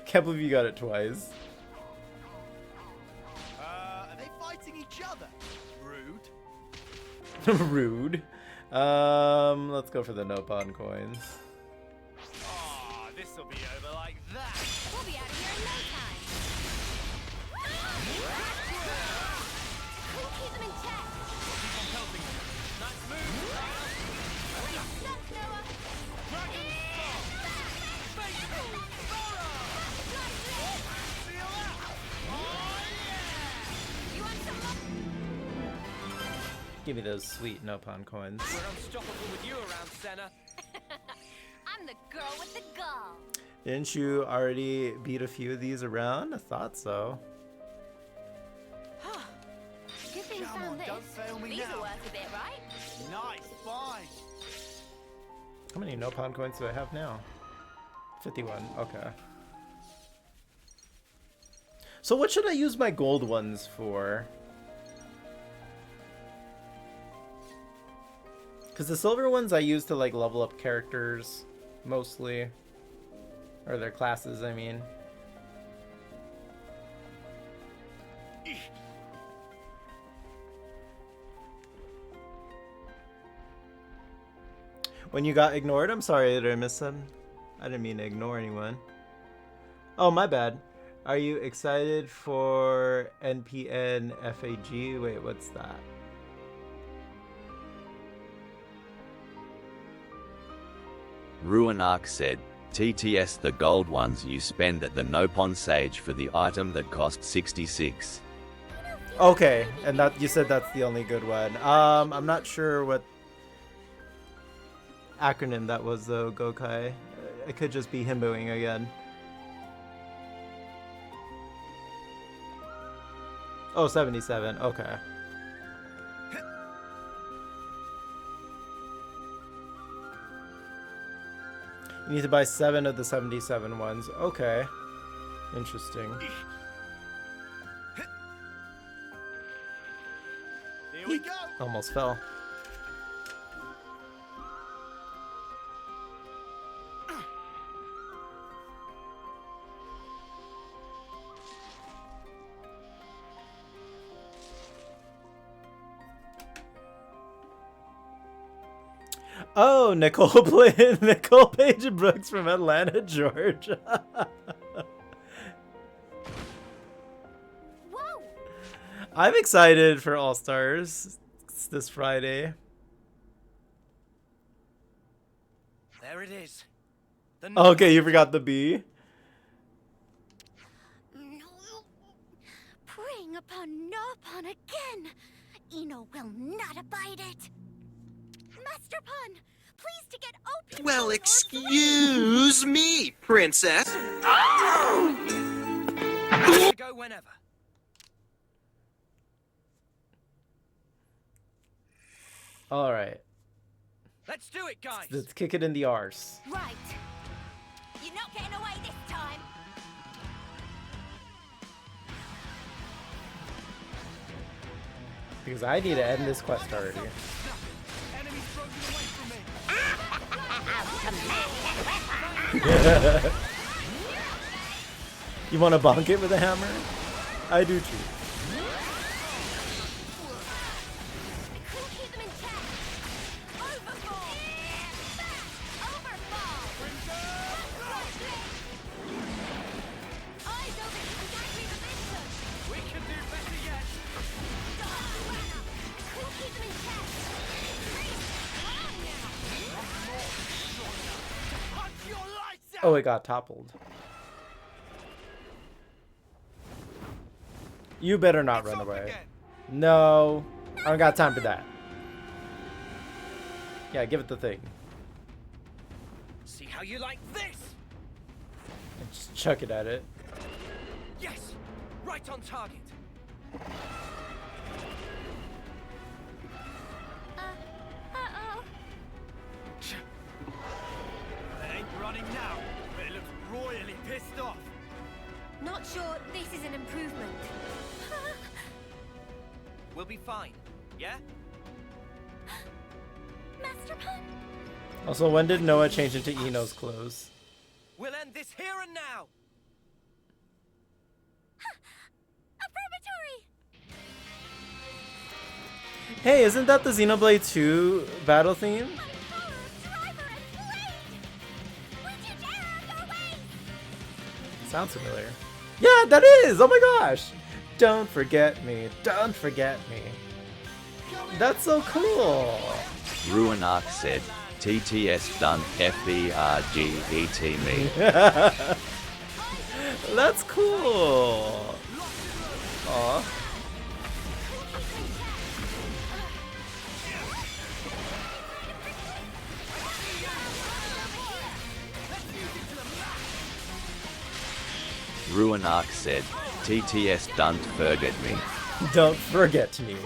S2: Can't believe you got it twice.
S20: Are they fighting each other? Rude.
S2: Rude. Let's go for the Nopon coins.
S20: Oh, this'll be over like that.
S17: We'll be out of here in no time. We'll keep them in check.
S20: Keep on pelting them. Nice move.
S17: Stuck, Noah.
S20: Dragon Star. Fatal Aurora. Feel that? Oh yeah.
S17: You want some
S2: Give me those sweet Nopon coins.
S15: We're unstoppable with you around, Senna.
S17: I'm the girl with the gall.
S2: Didn't you already beat a few of these around? I thought so.
S17: Good thing
S20: Come
S17: found
S20: on,
S17: this.
S20: don't fail me
S17: These
S20: now.
S17: are worth a bit, right?
S20: Nice find.
S2: How many Nopon coins do I have now? 51. Okay. So what should I use my gold ones for? Because the silver ones I use to like level up characters mostly. Or their classes, I mean. When you got ignored, I'm sorry, did I miss them? I didn't mean to ignore anyone. Oh, my bad. Are you excited for NPN FAG? Wait, what's that?
S22: Ruinark said, TTS the gold ones you spend at the Nopon Sage for the item that cost 66.
S2: Okay, and that you said that's the only good one. I'm not sure what acronym that was though, Gokai. It could just be himboing again. Oh, 77. Okay. You need to buy 7 of the 77 ones. Okay. Interesting.
S20: Here we go.
S2: Almost fell. Oh, Nicole Page Brooks from Atlanta, Georgia.
S17: Whoa!
S2: I'm excited for All Stars. It's this Friday.
S15: There it is. The
S2: Okay, you forgot the B.
S17: Preying upon Nopon again. Eno will not abide it. Master Pun, please to get OP.
S1: Well, excuse me, princess.
S15: Go whenever.
S2: All right.
S15: Let's do it, guys.
S2: Let's kick it in the arse.
S17: Right. You're not getting away this time.
S2: Because I need to end this quest already. You want to bonk it with a hammer? I do too. Oh, it got toppled. You better not run away. No, I don't got time for that. Yeah, give it the thing.
S15: See how you like this?
S2: And just chuck it at it.
S15: Yes, right on target.
S17: Uh-oh.
S15: It ain't running now, but it looks royally pissed off.
S17: Not sure this is an improvement.
S15: We'll be fine, yeah?
S17: Master Pun?
S2: Also, when did Noah change into Eno's clothes?
S15: We'll end this here and now.
S17: Affirmatory!
S2: Hey, isn't that the Xenoblade 2 battle theme? Sounds familiar. Yeah, that is! Oh my gosh! Don't forget me. Don't forget me. That's so cool.
S22: Ruinarch said, TTS done FBRGET me.
S2: That's cool. Aw.
S22: Ruinarch said, TTS don't forget me.
S2: Don't forget me.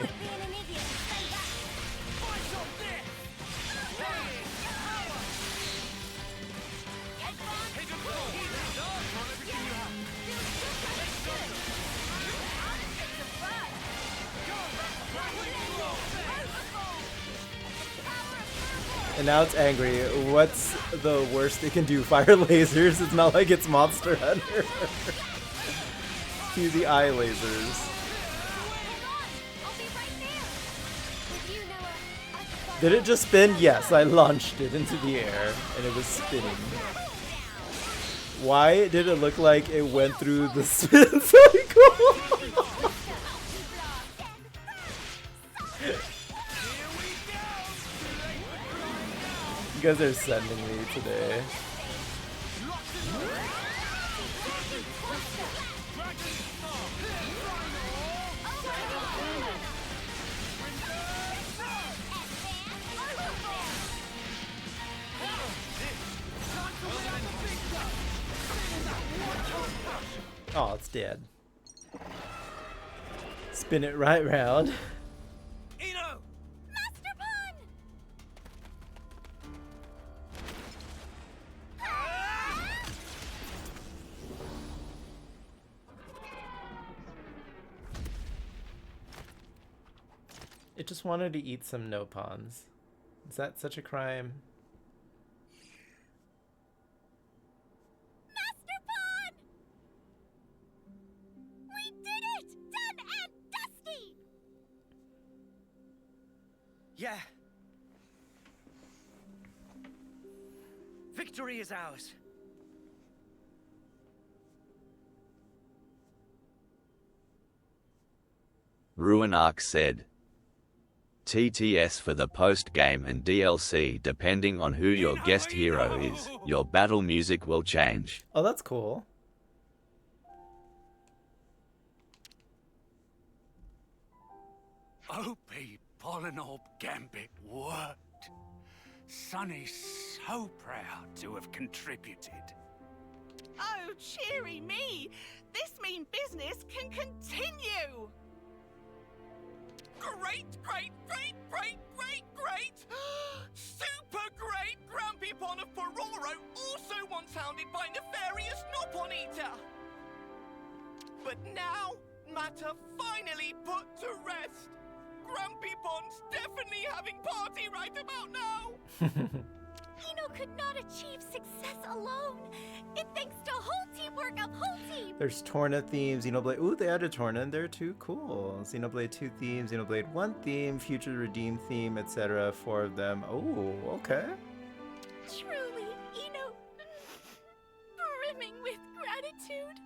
S2: And now it's angry. What's the worst it can do? Fire lasers? It's not like it's Monster Hunter. Cue the eye lasers. Did it just spin? Yes, I launched it into the air and it was spinning. Why did it look like it went through the spin cycle? You guys are sending me today. Oh, it's dead. Spin it right round. It just wanted to eat some no-pawns. Is that such a crime?
S17: Master Pun! We did it! Done and dusty!
S15: Yeah. Victory is ours.
S22: Ruinarch said, TTS for the post-game and DLC. Depending on who your guest hero is, your battle music will change.
S2: Oh, that's cool.
S3: OP Polynorb Gambit worked. Sunny's so proud to have contributed.
S9: Oh, cheery me! This mean business can continue! Great, great, great, great, great, great! Super great! Grumpy Pon of Pororo also once hounded by nefarious Nopon Eater! But now, matter finally put to rest! Grumpy Pon's definitely having party right about now!
S17: Eno could not achieve success alone. It thanks to whole teamwork of whole team.
S2: There's Torna theme, Xenoblade. Ooh, they added Torna in there too. Cool. Xenoblade 2 theme, Xenoblade 1 theme, Future Redeem theme, etc. 4 of them. Oh, okay.
S17: Truly, brimming with gratitude.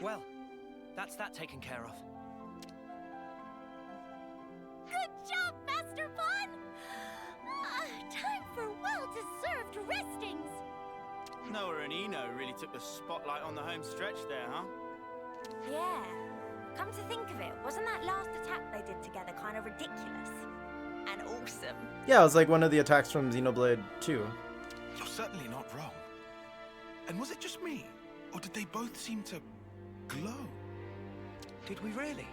S15: Well, that's that taken care of.
S17: Good job, Master Pawn! Time for well-deserved restings.
S20: Noah and Eno really took the spotlight on the home stretch there, huh?
S7: Yeah. Come to think of it, wasn't that last attack they did together kind of ridiculous? And awesome.
S2: Yeah, it was like one of the attacks from Xenoblade 2.
S6: You're certainly not wrong. And was it just me? Or did they both seem to glow?
S15: Did we really?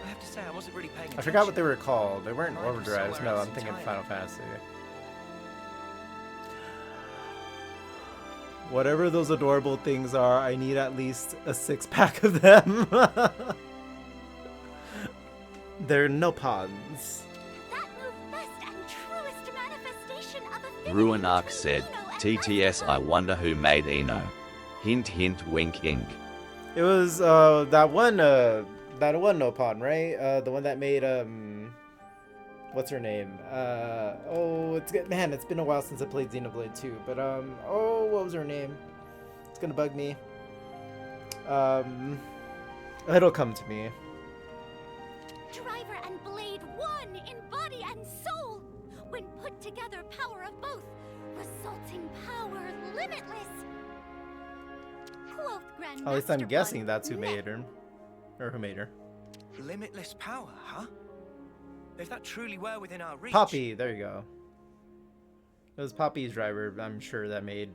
S15: I have to say, I wasn't really paying attention.
S2: I forgot what they were called. They weren't
S15: Mine was
S2: overdrives.
S15: somewhere
S2: No,
S15: else
S2: I'm thinking
S15: entirely.
S2: Final Fantasy. Whatever those adorable things are, I need at least a 6-pack of them. They're no pawns.
S17: That move best and truest manifestation of affinity
S22: Ruinark
S17: between
S22: said,
S17: Eno and
S22: TTS I wonder who made Eno. Hint hint wink ink.
S2: It was that one no pawn, right? The one that made what's her name? Oh, it's good. Man, it's been a while since I played Xenoblade 2, but oh, what was her name? It's gonna bug me. It'll come to me.
S17: Driver and blade one in body and soul. When put together, power of both, resulting power limitless. Quoth Grand
S2: At least I'm
S17: Master
S2: guessing
S17: Pawn,
S2: that's who made her, or who made her.
S15: Limitless power, huh? If that truly were within our reach...
S2: Poppy, there you go. It was Poppy's driver, I'm sure, that made,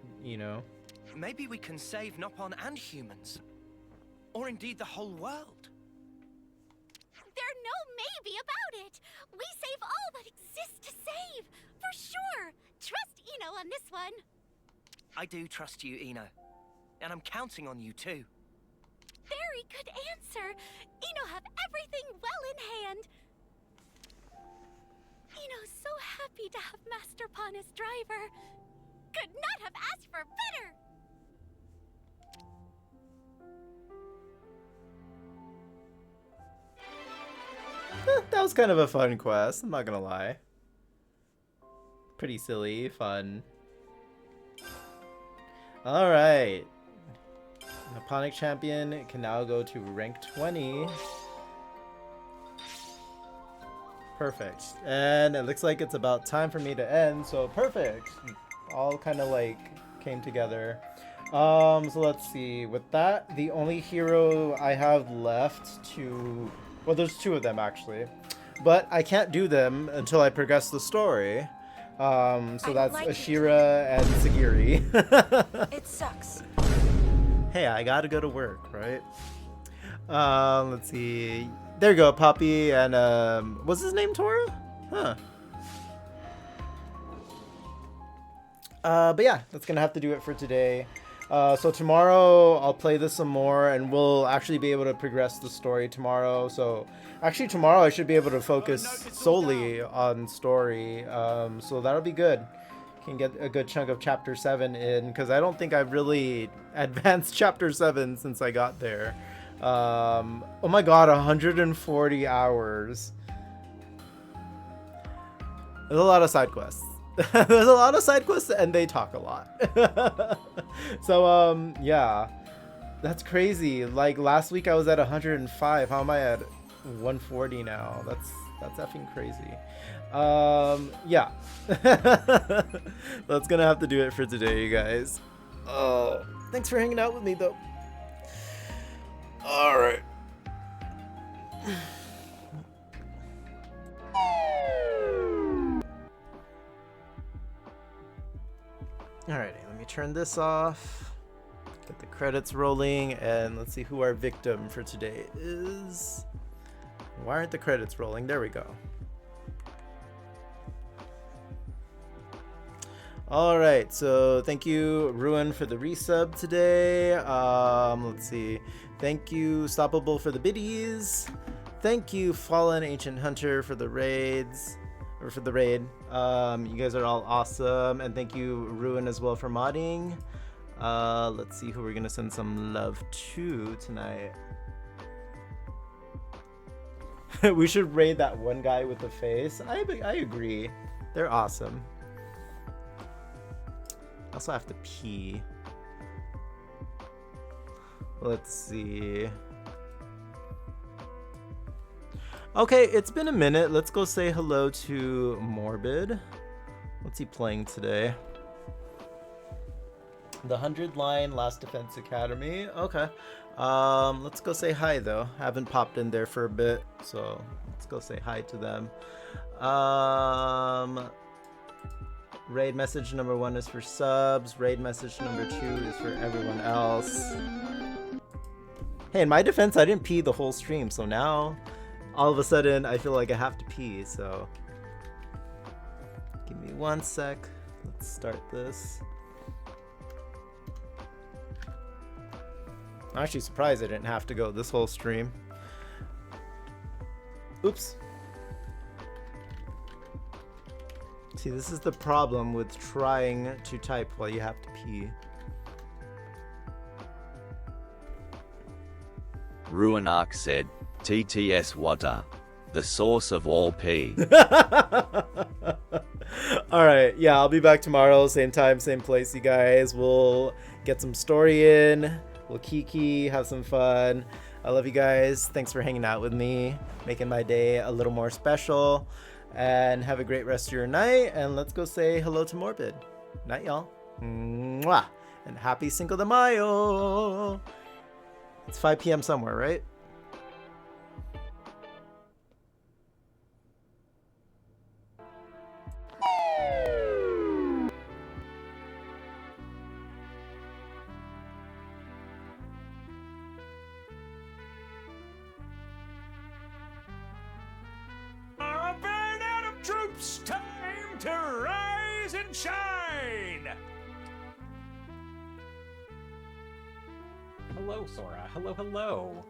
S15: Maybe we can save Nopon and humans. Or indeed the whole world.
S17: There's no maybe about it. We save all that exists to save, for sure. Trust Eno on this one.
S15: I do trust you, Eno. And I'm counting on you too.
S17: Very good answer. Eno have everything well in hand. Eno's so happy to have Master Pawn as driver. Could not have asked for better.
S2: That was kind of a fun quest, I'm not gonna lie. Pretty silly, fun. Alright. Nipponic champion can now go to rank 20. Perfect. And it looks like it's about time for me to end, so perfect. All kind of like came together. So let's see. With that, the only hero I have left to... Well, there's 2 of them actually. But I can't do them until I progress the story. So that's
S7: like
S2: Ashira and Sagiri.
S7: It sucks.
S2: Hey, I gotta go to work, right? Let's see. There you go, Poppy and what's his name, Tora? Huh. But yeah, that's gonna have to do it for today. So tomorrow I'll play this some more, and we'll actually be able to progress the story tomorrow. So actually tomorrow I should be able to focus solely on story. So that'll be good. Can get a good chunk of chapter 7 in, because I don't think I've really advanced chapter 7 since I got there. Oh my god, 140 hours. There's a lot of side quests. There's a lot of side quests and they talk a lot. So yeah, that's crazy. Like last week I was at 105. How am I at 140 now? That's effing crazy. Yeah. That's gonna have to do it for today, you guys. Oh, thanks for hanging out with me though. All right. Alrighty, let me turn this off. Get the credits rolling, and let's see who our victim for today is. Why aren't the credits rolling? There we go. Alright, so thank you, Ruin, for the resub today. Let's see. Thank you, Stoppable, for the biddies. Thank you, Fallen Ancient Hunter, for the raids. Or for the raid. You guys are all awesome. And thank you, Ruin, as well, for modding. Let's see who we're gonna send some love to tonight. We should raid that one guy with the face. I agree. They're awesome. I also have to pee. Let's see. Okay, it's been a minute. Let's go say hello to Morbid. What's he playing today? The 100-line Last Defense Academy. Okay. Let's go say hi though. Haven't popped in there for a bit, so let's go say hi to them. Raid message number 1 is for subs. Raid message number 2 is for everyone else. Hey, in my defense, I didn't pee the whole stream, so now all of a sudden I feel like I have to pee, so give me 1 sec. Let's start this. I'm actually surprised I didn't have to go this whole stream. Oops. See, this is the problem with trying to type while you have to pee.
S22: Ruinark said, TTS water, the source of all pee.
S2: Alright, yeah, I'll be back tomorrow, same time, same place, you guys. We'll get some story in. We'll kiki, have some fun. I love you guys. Thanks for hanging out with me, making my day a little more special. And have a great rest of your night. And let's go say hello to Morbid. Night, y'all. Mwah. And happy Cinco de Mayo. It's 5 p.m. somewhere, right?
S8: Troops, time to rise and shine!
S4: Hello, Sora. Hello, hello.